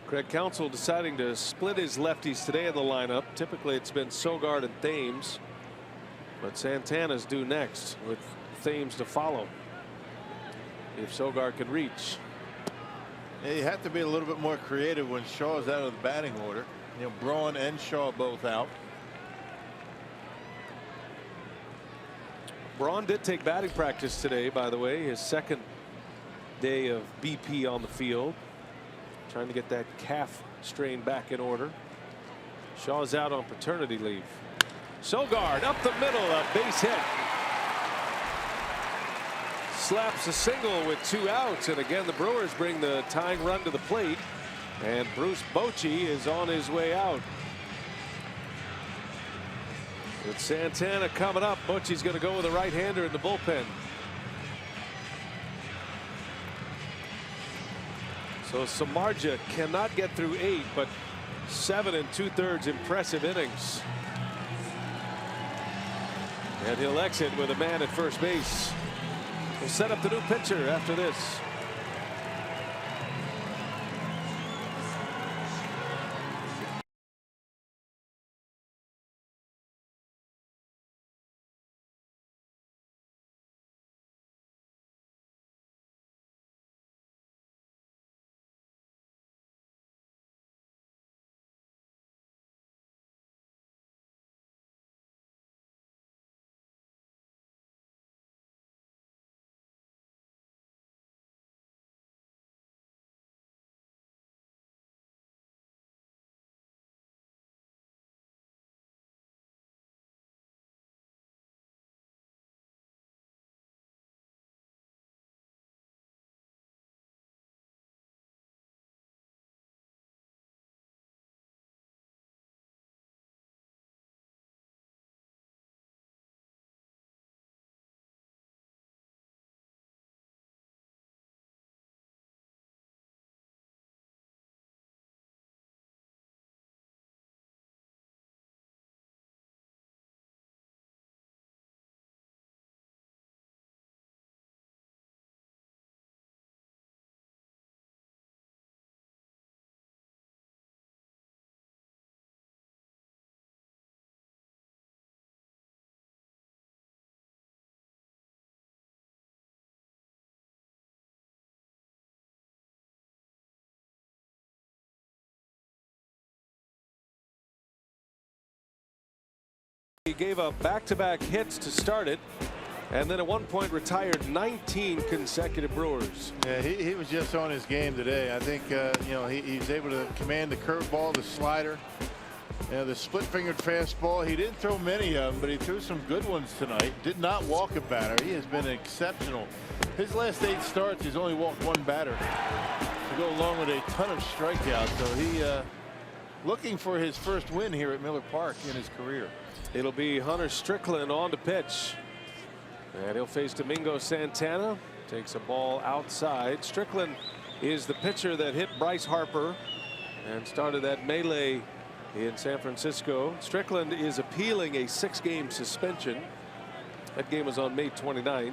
Craig Counsell deciding to split his lefties today in the lineup. Typically it's been Sogard and Thames, but Santana's due next with Thames to follow if Sogard can reach. Yeah, you have to be a little bit more creative when Shaw's out of the batting order. You know, Braun and Shaw both out. Braun did take batting practice today, by the way, his second day of BP on the field. Trying to get that calf strain back in order. Shaw's out on paternity leave. Sogard up the middle, a base hit. Slaps a single with 2 outs, and again the Brewers bring the tying run to the plate, and Bruce Bochy is on his way out. With Santana coming up, Bochy's going to go with a right-hander in the bullpen. So Samardzija cannot get through 8, but 7 2/3 impressive innings. And he'll exit with a man at first base. We'll set up the new pitcher after this. He gave up back-to-back hits to start it, and then at one point retired 19 consecutive Brewers. Yeah, he was just on his game today. I think you know, he's able to command the curveball, the slider, the split-fingered fastball. He didn't throw many of them, but he threw some good ones tonight. Did not walk a batter. He has been exceptional. His last 8 starts, he's only walked 1 batter to go along with a ton of strikeouts. So he looking for his first win here at Miller Park in his career. It'll be Hunter Strickland on to pitch, and he'll face Domingo Santana. Takes a ball outside. Strickland is the pitcher that hit Bryce Harper and started that melee in San Francisco. Strickland is appealing a 6-game suspension. That game was on May 29th.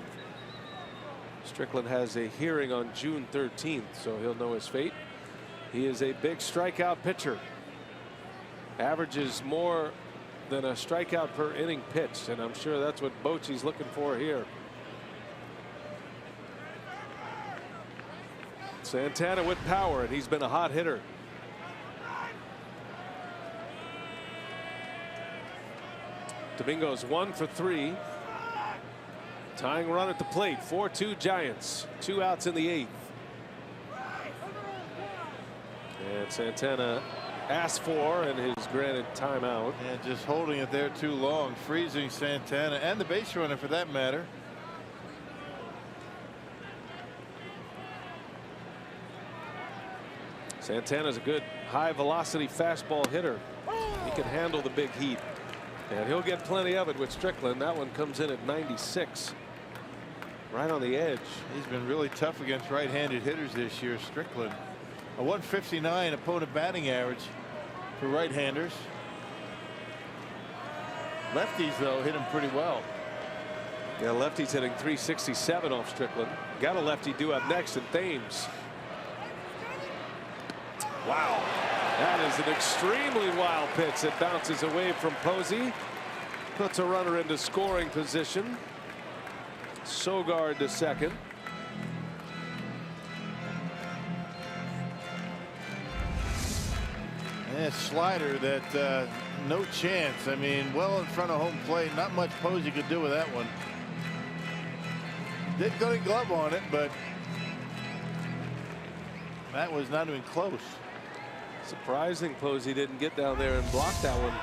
Strickland has a hearing on June 13th, so he'll know his fate. He is a big strikeout pitcher. Averages more than a strikeout per inning pitched, and I'm sure that's what Bochy's looking for here. Santana with power, and he's been a hot hitter. Domingo's 1 for 3. Tying run at the plate. 4-2 Giants. 2 outs in the 8th. And Santana asked for and his granted timeout. And just holding it there too long, freezing Santana and the base runner for that matter. Santana's a good high velocity fastball hitter. He can handle the big heat, and he'll get plenty of it with Strickland. That one comes in at 96, right on the edge. He's been really tough against right-handed hitters this year, Strickland. A 159 opponent batting average for right-handers. Lefties though hit him pretty well. Yeah, lefty's hitting 367 off Strickland. Got a lefty due up next in Thames. Wow, that is an extremely wild pitch that bounces away from Posey. Puts a runner into scoring position. Sogard to second. And slider that no chance. I mean, well in front of home plate. Not much Posey could do with that one. Did go to glove on it, but that was not even close. Surprising Posey didn't get down there and block that one.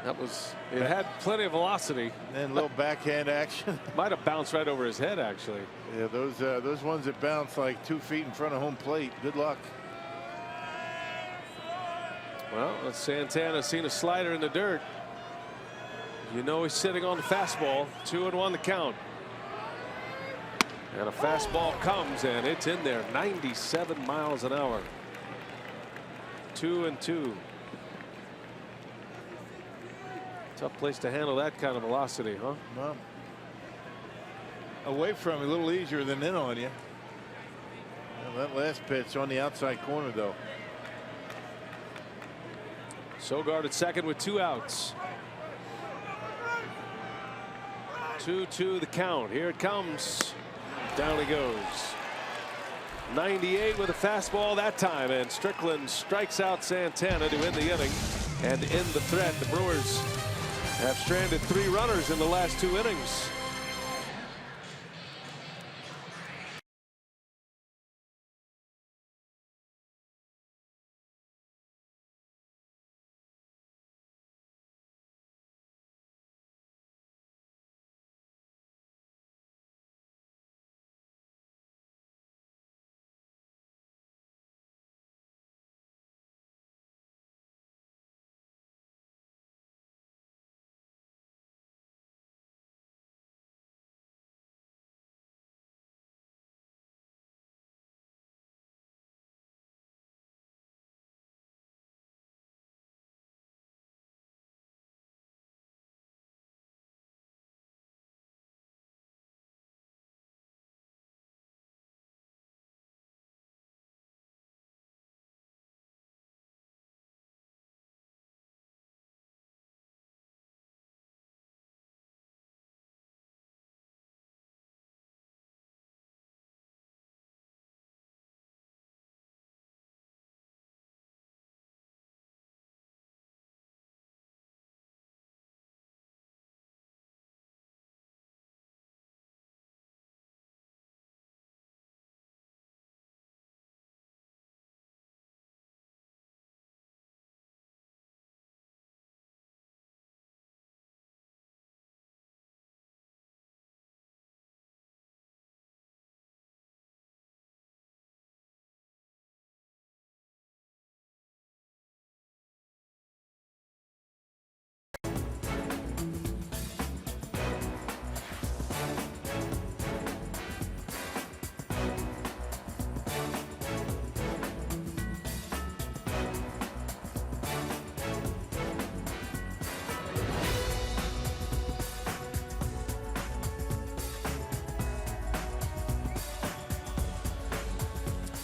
That was, it had plenty of velocity. And a little backhand action. Might have bounced right over his head, actually. Yeah, those ones that bounce like 2 feet in front of home plate. Good luck. Well, Santana's seen a slider in the dirt. You know he's sitting on the fastball. 2-1 the count. And a fastball comes, and it's in there. 97 miles an hour. 2-2. Tough place to handle that kind of velocity, huh? Well, away from you, a little easier than in on you. Well, that last pitch on the outside corner, though. Sogard at second with 2 outs. 2-2 the count. Here it comes. Down he goes. 98 with a fastball that time, and Strickland strikes out Santana to end the inning and end the threat. The Brewers have stranded 3 runners in the last 2 innings.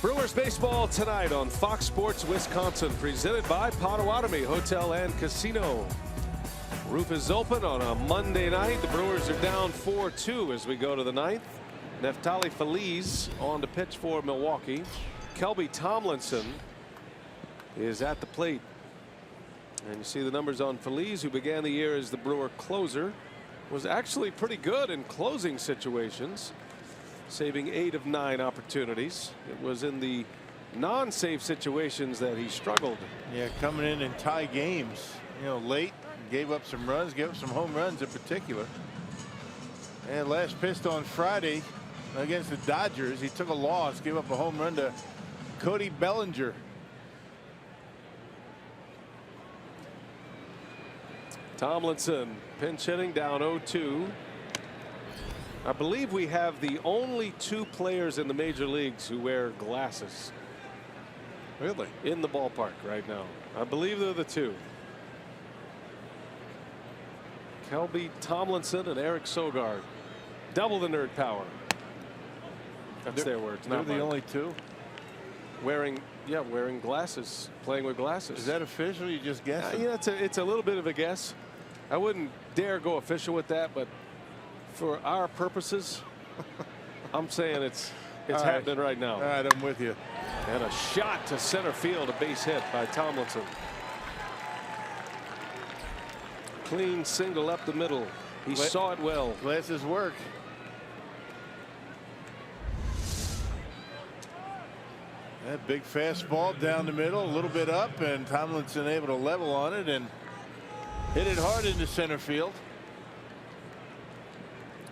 Brewers baseball tonight on Fox Sports Wisconsin, presented by Potawatomi Hotel and Casino. Roof is open on a Monday night. The Brewers are down 4-2 as we go to the 9th. Neftali Feliz on to pitch for Milwaukee. Kelby Tomlinson is at the plate. And you see the numbers on Feliz, who began the year as the Brewer closer, was actually pretty good in closing situations, saving 8 of 9 opportunities. It was in the non-save situations that he struggled. Yeah, coming in and tie games, you know, late, gave up some runs, gave up some home runs in particular. And last pitched on Friday against the Dodgers, he took a loss, gave up a home run to Cody Bellinger. Tomlinson pinch hitting, down 0-2. I believe we have the only 2 players in the major leagues who wear glasses. Really? In the ballpark right now. I believe they're the 2. Kelby Tomlinson and Eric Sogard. Double the nerd power. That's their words. They're Not the mine. only 2 wearing glasses, playing with glasses. Is that official? You just guessing? Yeah, it's a little bit of a guess. I wouldn't dare go official with that, but for our purposes, I'm saying it's happening right now. All right, I'm with you. And a shot to center field, a base hit by Tomlinson. Clean single up the middle. He saw it well. Glasses work. That big fastball down the middle, a little bit up, and Tomlinson able to level on it and hit it hard into center field.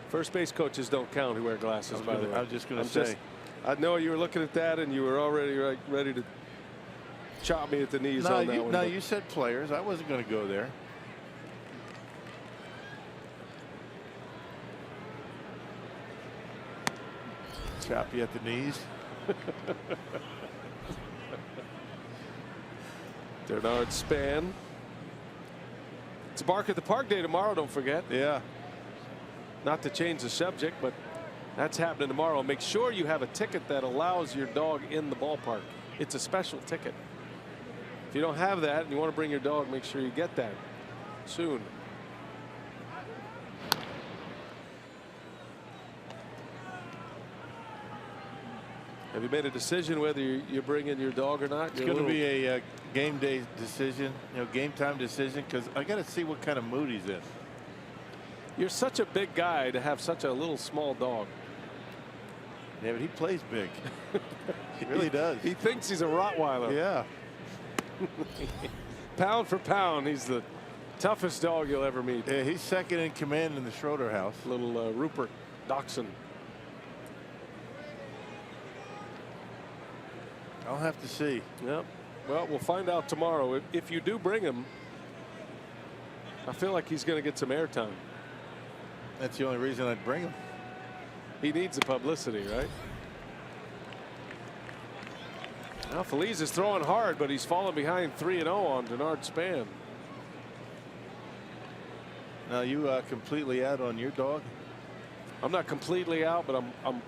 First base coaches don't count who wear glasses, by the way. I was just going to say. I know you were looking at that and you were already ready to chop me at the knees on that one. No, you said players. I wasn't going to go there. Chop you at the knees. Bernard Span. It's Bark at the Park Day tomorrow, don't forget. Yeah. Not to change the subject, but that's happening tomorrow. Make sure you have a ticket that allows your dog in the ballpark. It's a special ticket. If you don't have that and you want to bring your dog, make sure you get that soon. Have you made a decision whether you're bringing your dog or not? It's going to be a game day decision, game time decision, because I got to see what kind of mood he's in. You're such a big guy to have such a little small dog. Yeah, but he plays big. He really does. He thinks he's a Rottweiler. Yeah. Pound for pound, he's the toughest dog you'll ever meet. Yeah, he's second in command in the Schroeder house. Little Rupert Dachshund. I'll have to see. Yep. Well, we'll find out tomorrow. If you do bring him, I feel like he's going to get some airtime. That's the only reason I'd bring him. He needs the publicity, right? Now Feliz is throwing hard, but he's fallen behind 3-0 on Bernard Span. Now you completely out on your dog? I'm not completely out, but I'm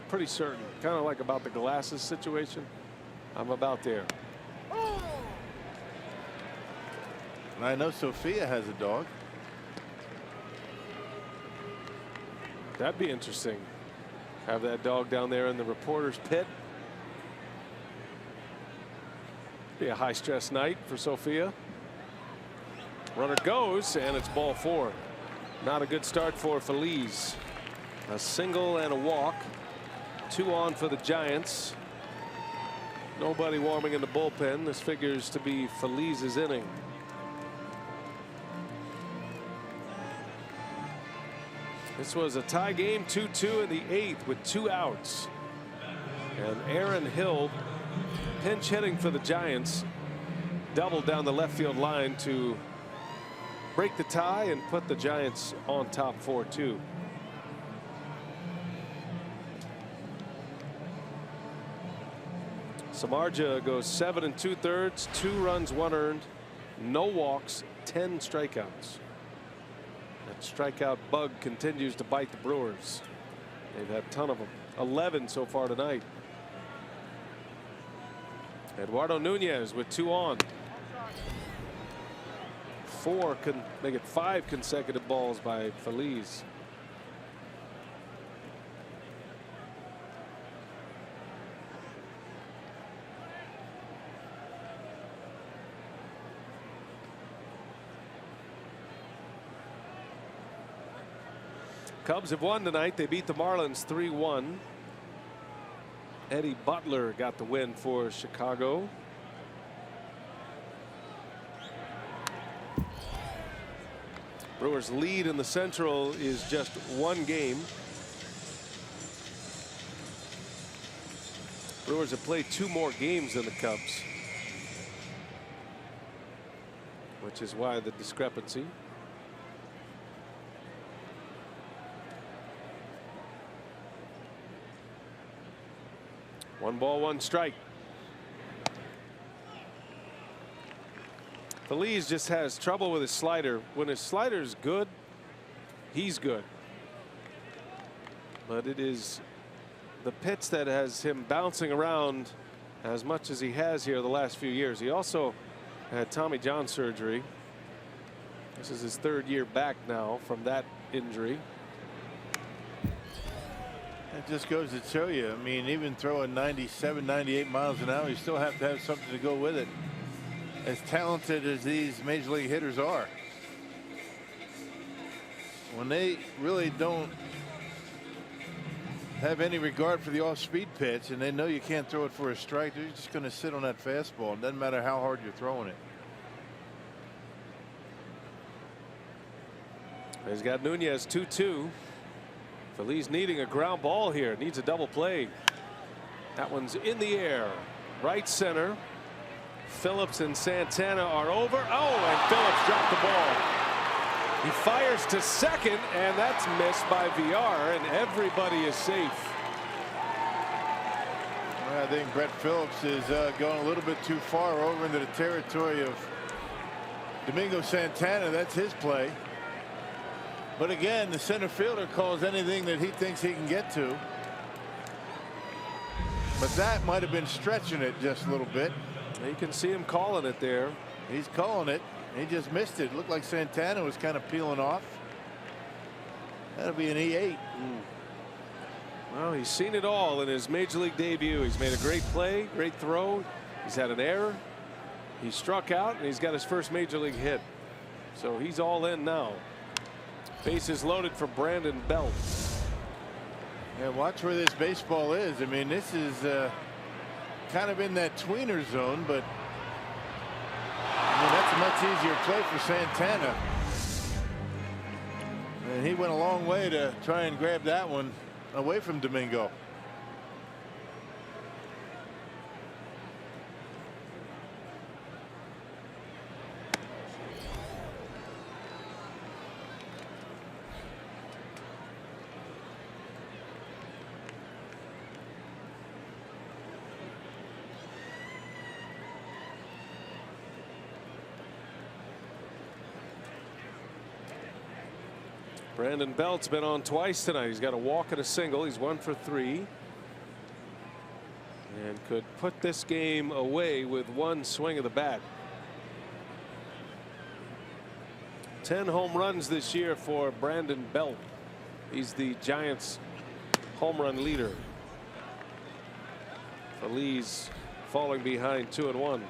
pretty certain. Kind of like about the glasses situation. I'm about there. And I know Sophia has a dog. That'd be interesting. Have that dog down there in the reporter's pit. Be a high stress night for Sophia. Runner goes and it's ball 4. Not a good start for Feliz. A single and a walk. 2 on for the Giants. Nobody warming in the bullpen. This figures to be Feliz's inning. This was a tie game, 2-2 in the 8th with 2 outs. And Aaron Hill, pinch hitting for the Giants, doubled down the left field line to break the tie and put the Giants on top 4-2. Samardzija goes 7 2/3, 2 runs, 1 earned, no walks, 10 strikeouts. That strikeout bug continues to bite the Brewers. They've had a ton of them, 11 so far tonight. Eduardo Nunez with 2 on. 4 can make it 5 consecutive balls by Feliz. Cubs have won tonight. They beat the Marlins 3-1. Eddie Butler got the win for Chicago. Brewers' lead in the Central is just 1 game. Brewers have played 2 more games than the Cubs, which is why the discrepancy. One ball, 1 strike. Phillies just has trouble with his slider. When his slider's good, he's good. But it is the pitch that has him bouncing around as much as he has here the last few years. He also had Tommy John surgery. This is his 3rd year back now from that injury. It just goes to show you. I mean, even throwing 97, 98 miles an hour, you still have to have something to go with it. As talented as these major league hitters are, when they really don't have any regard for the off-speed pitch and they know you can't throw it for a strike, they're just going to sit on that fastball. It doesn't matter how hard you're throwing it. He's got Nunez 2-2. Phillies needing a ground ball here. Needs a double play. That one's in the air. Right center. Phillips and Santana are over. Oh, and Phillips dropped the ball. He fires to second, and that's missed by VR, and everybody is safe. I think Brett Phillips is going a little bit too far over into the territory of Domingo Santana. That's his play. But again, the center fielder calls anything that he thinks he can get to. But that might have been stretching it just a little bit. You can see him calling it there. He's calling it. He just missed it. Looked like Santana was kind of peeling off. That'll be an E8. Well, he's seen it all in his major league debut. He's made a great play, great throw. He's had an error. He struck out, and he's got his first major league hit. So he's all in now. Bases loaded for Brandon Belt. And watch where this baseball is. I mean, this is kind of in that tweener zone, but I mean, that's a much easier play for Santana. And he went a long way to try and grab that one away from Domingo. Brandon Belt's been on twice tonight. He's got a walk and a single. He's 1 for 3. And could put this game away with 1 swing of the bat. 10 home runs this year for Brandon Belt. He's the Giants' home run leader. Phillies falling behind 2-1.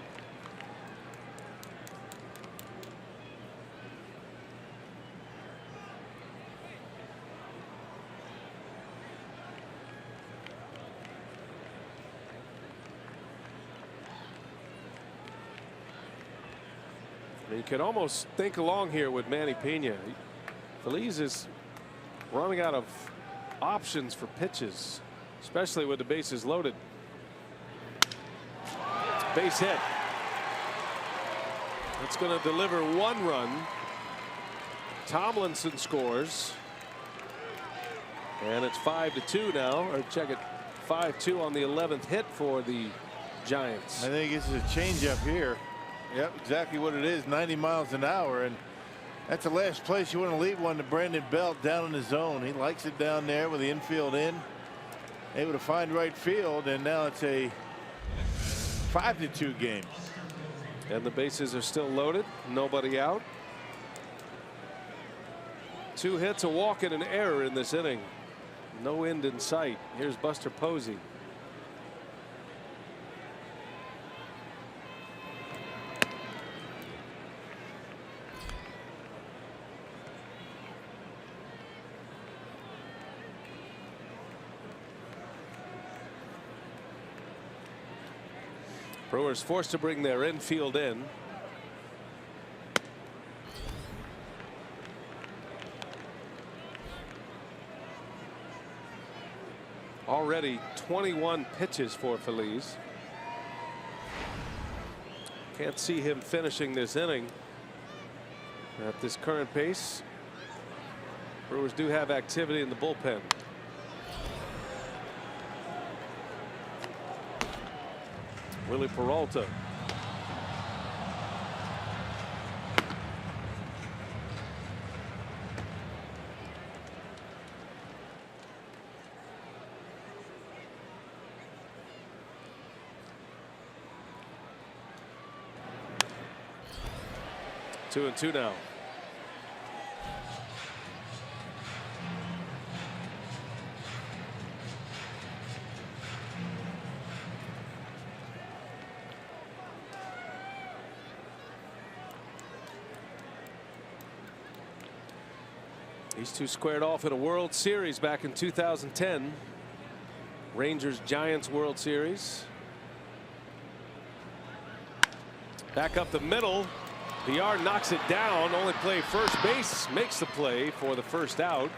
You can almost think along here with Manny Pena. Phillies is running out of options for pitches, especially with the bases loaded. Base hit. It's going to deliver 1 run. Tomlinson scores. And it's 5-2 now, or check it, 5-2 on the 11th hit for the Giants. I think this is a changeup here. Yep, exactly what it is, 90 miles an hour, and that's the last place you want to leave one to Brandon Belt down in the zone. He likes it down there with the infield in, able to find right field, and now it's a 5-2 game. And the bases are still loaded, nobody out. 2 hits, a walk, and an error in this inning. No end in sight. Here's Buster Posey. Brewers forced to bring their infield in. Already 21 pitches for Phillies. Can't see him finishing this inning at this current pace. Brewers do have activity in the bullpen. Willie Peralta. Two and two now. These two squared off in a World Series back in 2010. Rangers-Giants World Series. Back up the middle. VR knocks it down. Only play first base. Makes the play for the first out.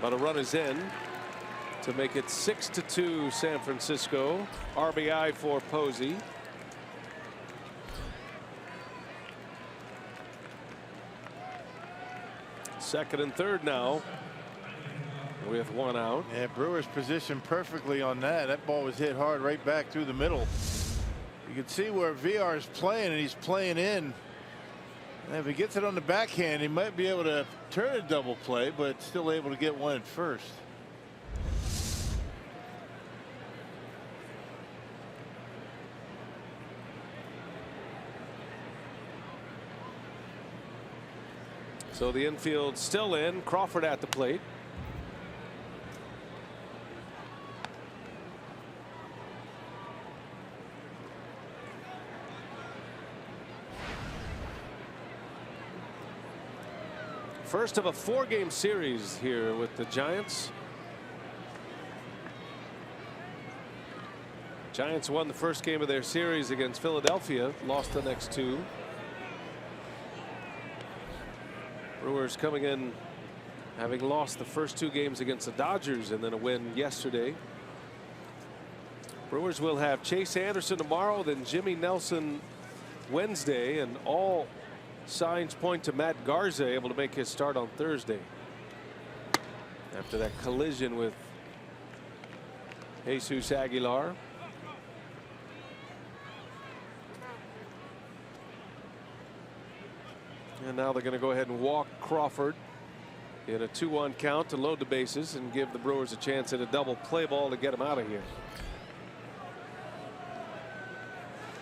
But a run is in to make it 6-2 San Francisco. RBI for Posey. Second and third now with one out. Yeah, Brewers positioned perfectly on that. That ball was hit hard right back through the middle. You can see where VR is playing, and he's playing in. And if he gets it on the backhand, he might be able to turn a double play, but still able to get one at first. So the infield still in. Crawford at the plate. First of a 4-game series here with the Giants. Giants won the first game of their series against Philadelphia, lost the next two. Brewers coming in having lost the first 2 games against the Dodgers and then a win yesterday. Brewers will have Chase Anderson tomorrow, then Jimmy Nelson Wednesday, and all signs point to Matt Garza able to make his start on Thursday after that collision with Jesus Aguilar. And now they're going to go ahead and walk Crawford in a 2-1 count to load the bases and give the Brewers a chance at a double play ball to get him out of here.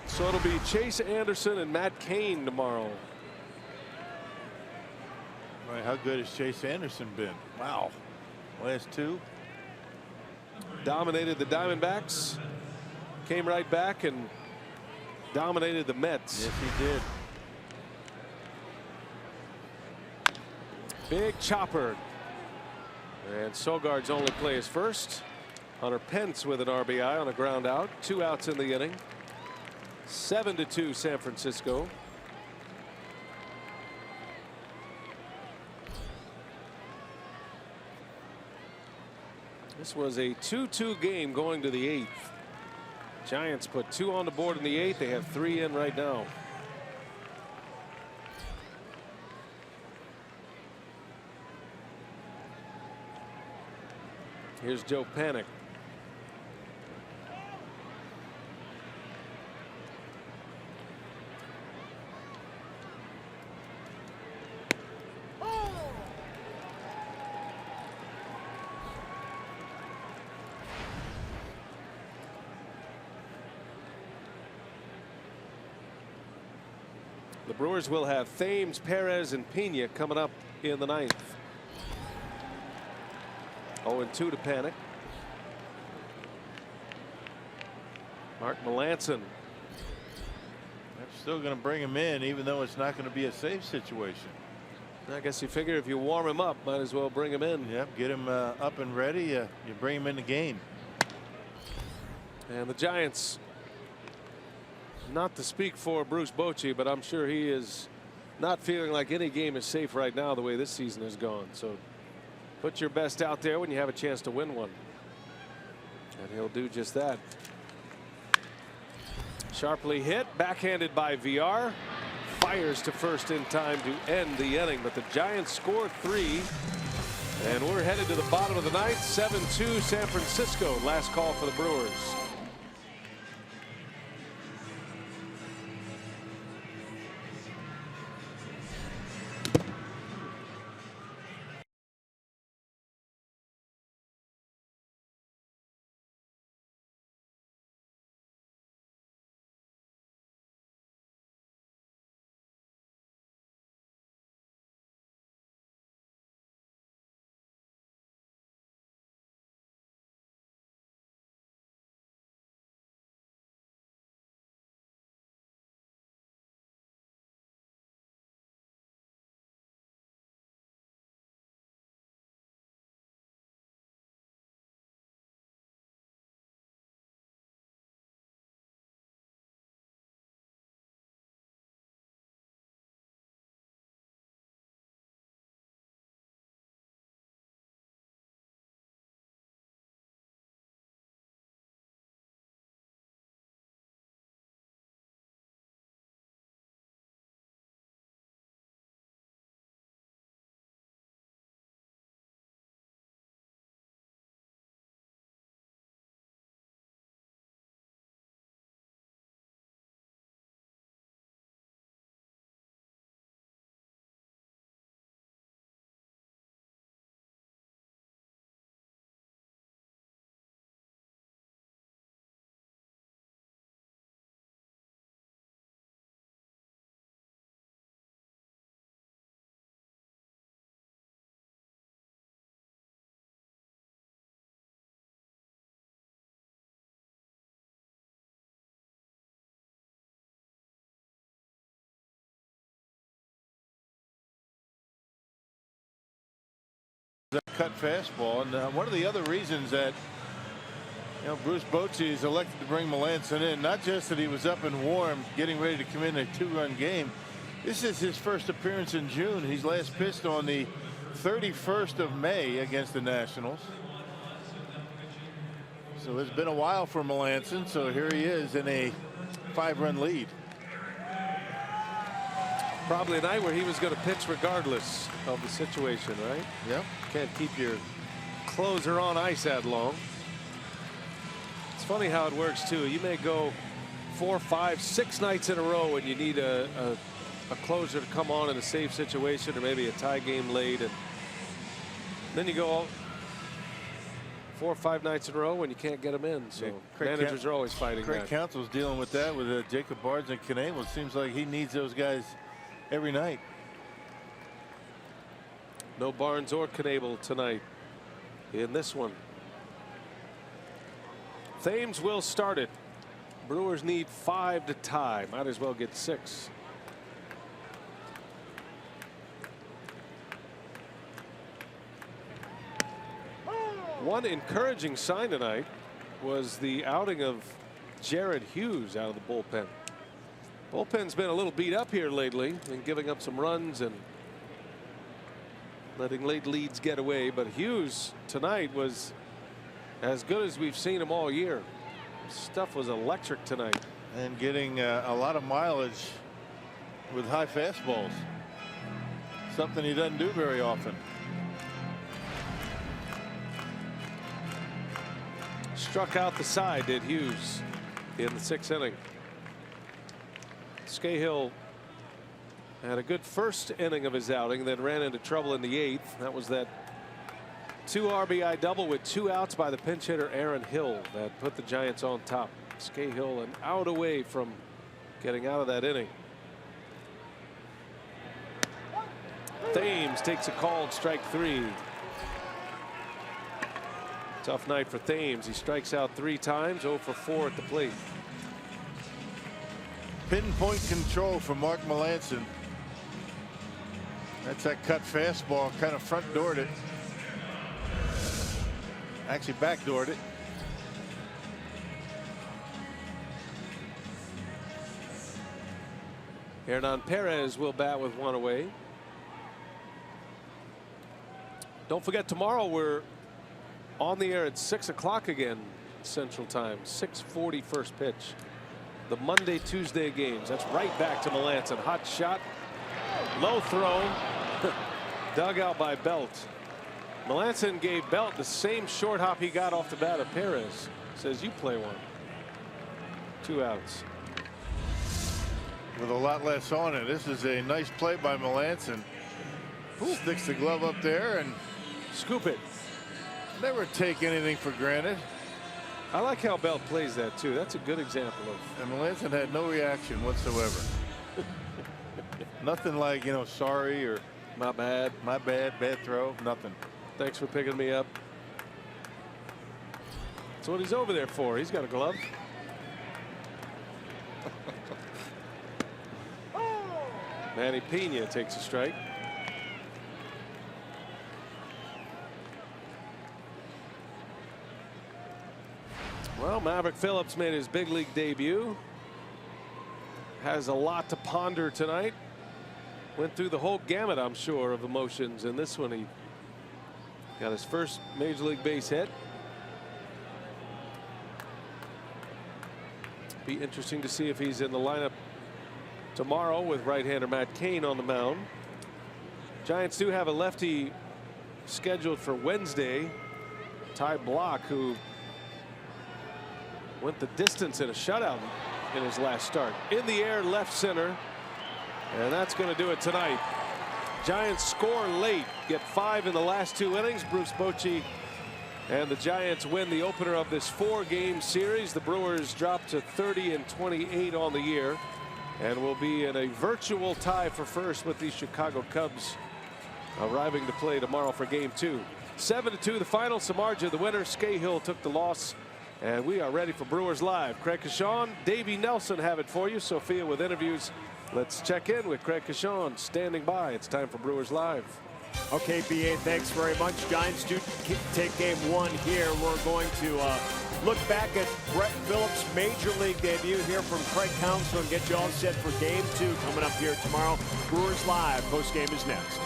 So it'll be Chase Anderson and Matt Cain tomorrow. Right, how good has Chase Anderson been? Wow. Last 2. Dominated the Diamondbacks. Came right back and dominated the Mets. Yes, he did. Big chopper. And Sogard's only play is first. Hunter Pence with an RBI on a ground out. 2 outs in the inning. 7-2 San Francisco. This was a 2-2 game going to the 8th. Giants put 2 on the board in the 8th. They have 3 in right now. Here's Joe Panik. The Brewers will have Thames, Perez, and Pena coming up in the 9th. 0-2 to Panik. Mark Melancon. They're still going to bring him in, even though it's not going to be a safe situation. I guess you figure if you warm him up, might as well bring him in. Yep, get him up and ready. You bring him in the game. And the Giants Not to speak for Bruce Bochy, but I'm sure he is not feeling like any game is safe right now the way this season has gone. So put your best out there when you have a chance to win one. And he'll do just that. Sharply hit, backhanded by VR. Fires to first in time to end the inning, but the Giants score 3. And we're headed to the bottom of the ninth. 7-2 San Francisco. Last call for the Brewers. That cut fastball, and one of the other reasons that Bruce Bochy is elected to bring Melancon in, not just that he was up and warm getting ready to come in a 2-run game. This is his first appearance in June. He's last pitched on the 31st of May against the Nationals. So it's been a while for Melancon, so here he is in a 5-run lead. Probably a night where he was going to pitch regardless of the situation, right? Yep. Can't keep your closer on ice that long. It's funny how it works too. You may go 4, 5, 6 nights in a row and you need a closer to come on in a safe situation or maybe a tie game late, and then you go 4 or 5 nights in a row when you can't get them in. So managers are always fighting Craig that. Counsell's dealing with that with Jacob Barnes and Knebel. It seems like he needs those guys every night. No Barnes or Knebel tonight in this one. Thames will start it. Brewers need 5 to tie. Might as well get 6. One encouraging sign tonight was the outing of Jared Hughes out of the bullpen. Bullpen's been a little beat up here lately and giving up some runs and letting late leads get away, but Hughes tonight was as good as we've seen him all year. Stuff was electric tonight. And getting a lot of mileage with high fastballs. Something he doesn't do very often. Struck out the side, did Hughes, in the 6th inning. Scahill had a good first inning of his outing, then ran into trouble in the 8th. That was that 2 RBI double with 2 outs by the pinch hitter Aaron Hill that put the Giants on top. Scahill an out away from getting out of that inning. Thames takes a called strike 3. Tough night for Thames. He strikes out 3 times, 0 for 4 at the plate. Pinpoint control for Mark Melancon. That's that cut fastball, kind of front doored it. Actually backdoored it. Hernan Perez will bat with one away. Don't forget, tomorrow we're on the air at 6 o'clock again Central Time. 6:40 first pitch. The Monday Tuesday games. That's right back to Melanson. Hot shot. Low throw. Dug out by Belt. Melanson gave Belt the same short hop he got off the bat of Perez. Says, you play one. 2 outs. With a lot less on it. This is a nice play by Melanson. Sticks the glove up there and scoop it. Never take anything for granted. I like how Belt plays that too. That's a good example of. And Melanson had no reaction whatsoever. Nothing like, you know, sorry or my bad, bad throw, nothing. Thanks for picking me up. That's what he's over there for. He's got a glove. Manny Pena takes a strike. Well, Maverick Phillips made his big league debut. Has a lot to ponder tonight. Went through the whole gamut, I'm sure, of emotions. In this one, he got his first major league base hit. Be interesting to see if he's in the lineup tomorrow with right-hander Matt Cain on the mound. Giants do have a lefty scheduled for Wednesday. Ty Block, who went the distance in a shutout in his last start. In the air, left center. And that's going to do it tonight. Giants score late, get 5 in the last 2 innings. Bruce Bochy and the Giants win the opener of this 4-game series. The Brewers drop to 30-28 on the year and will be in a virtual tie for first with the Chicago Cubs arriving to play tomorrow for game 2. 7-2 the final. Samardzija the winner. Scahill took the loss. And we are ready for Brewers Live. Craig Kashawn, Davey Nelson have it for you. Sophia with interviews. Let's check in with Craig Kashawn standing by. It's time for Brewers Live. Okay, BA, thanks very much. Giants do take game 1 here. We're going to look back at Brett Phillips' major league debut, here from Craig Counsell, and get you all set for game 2 coming up here tomorrow. Brewers Live. Post game is next.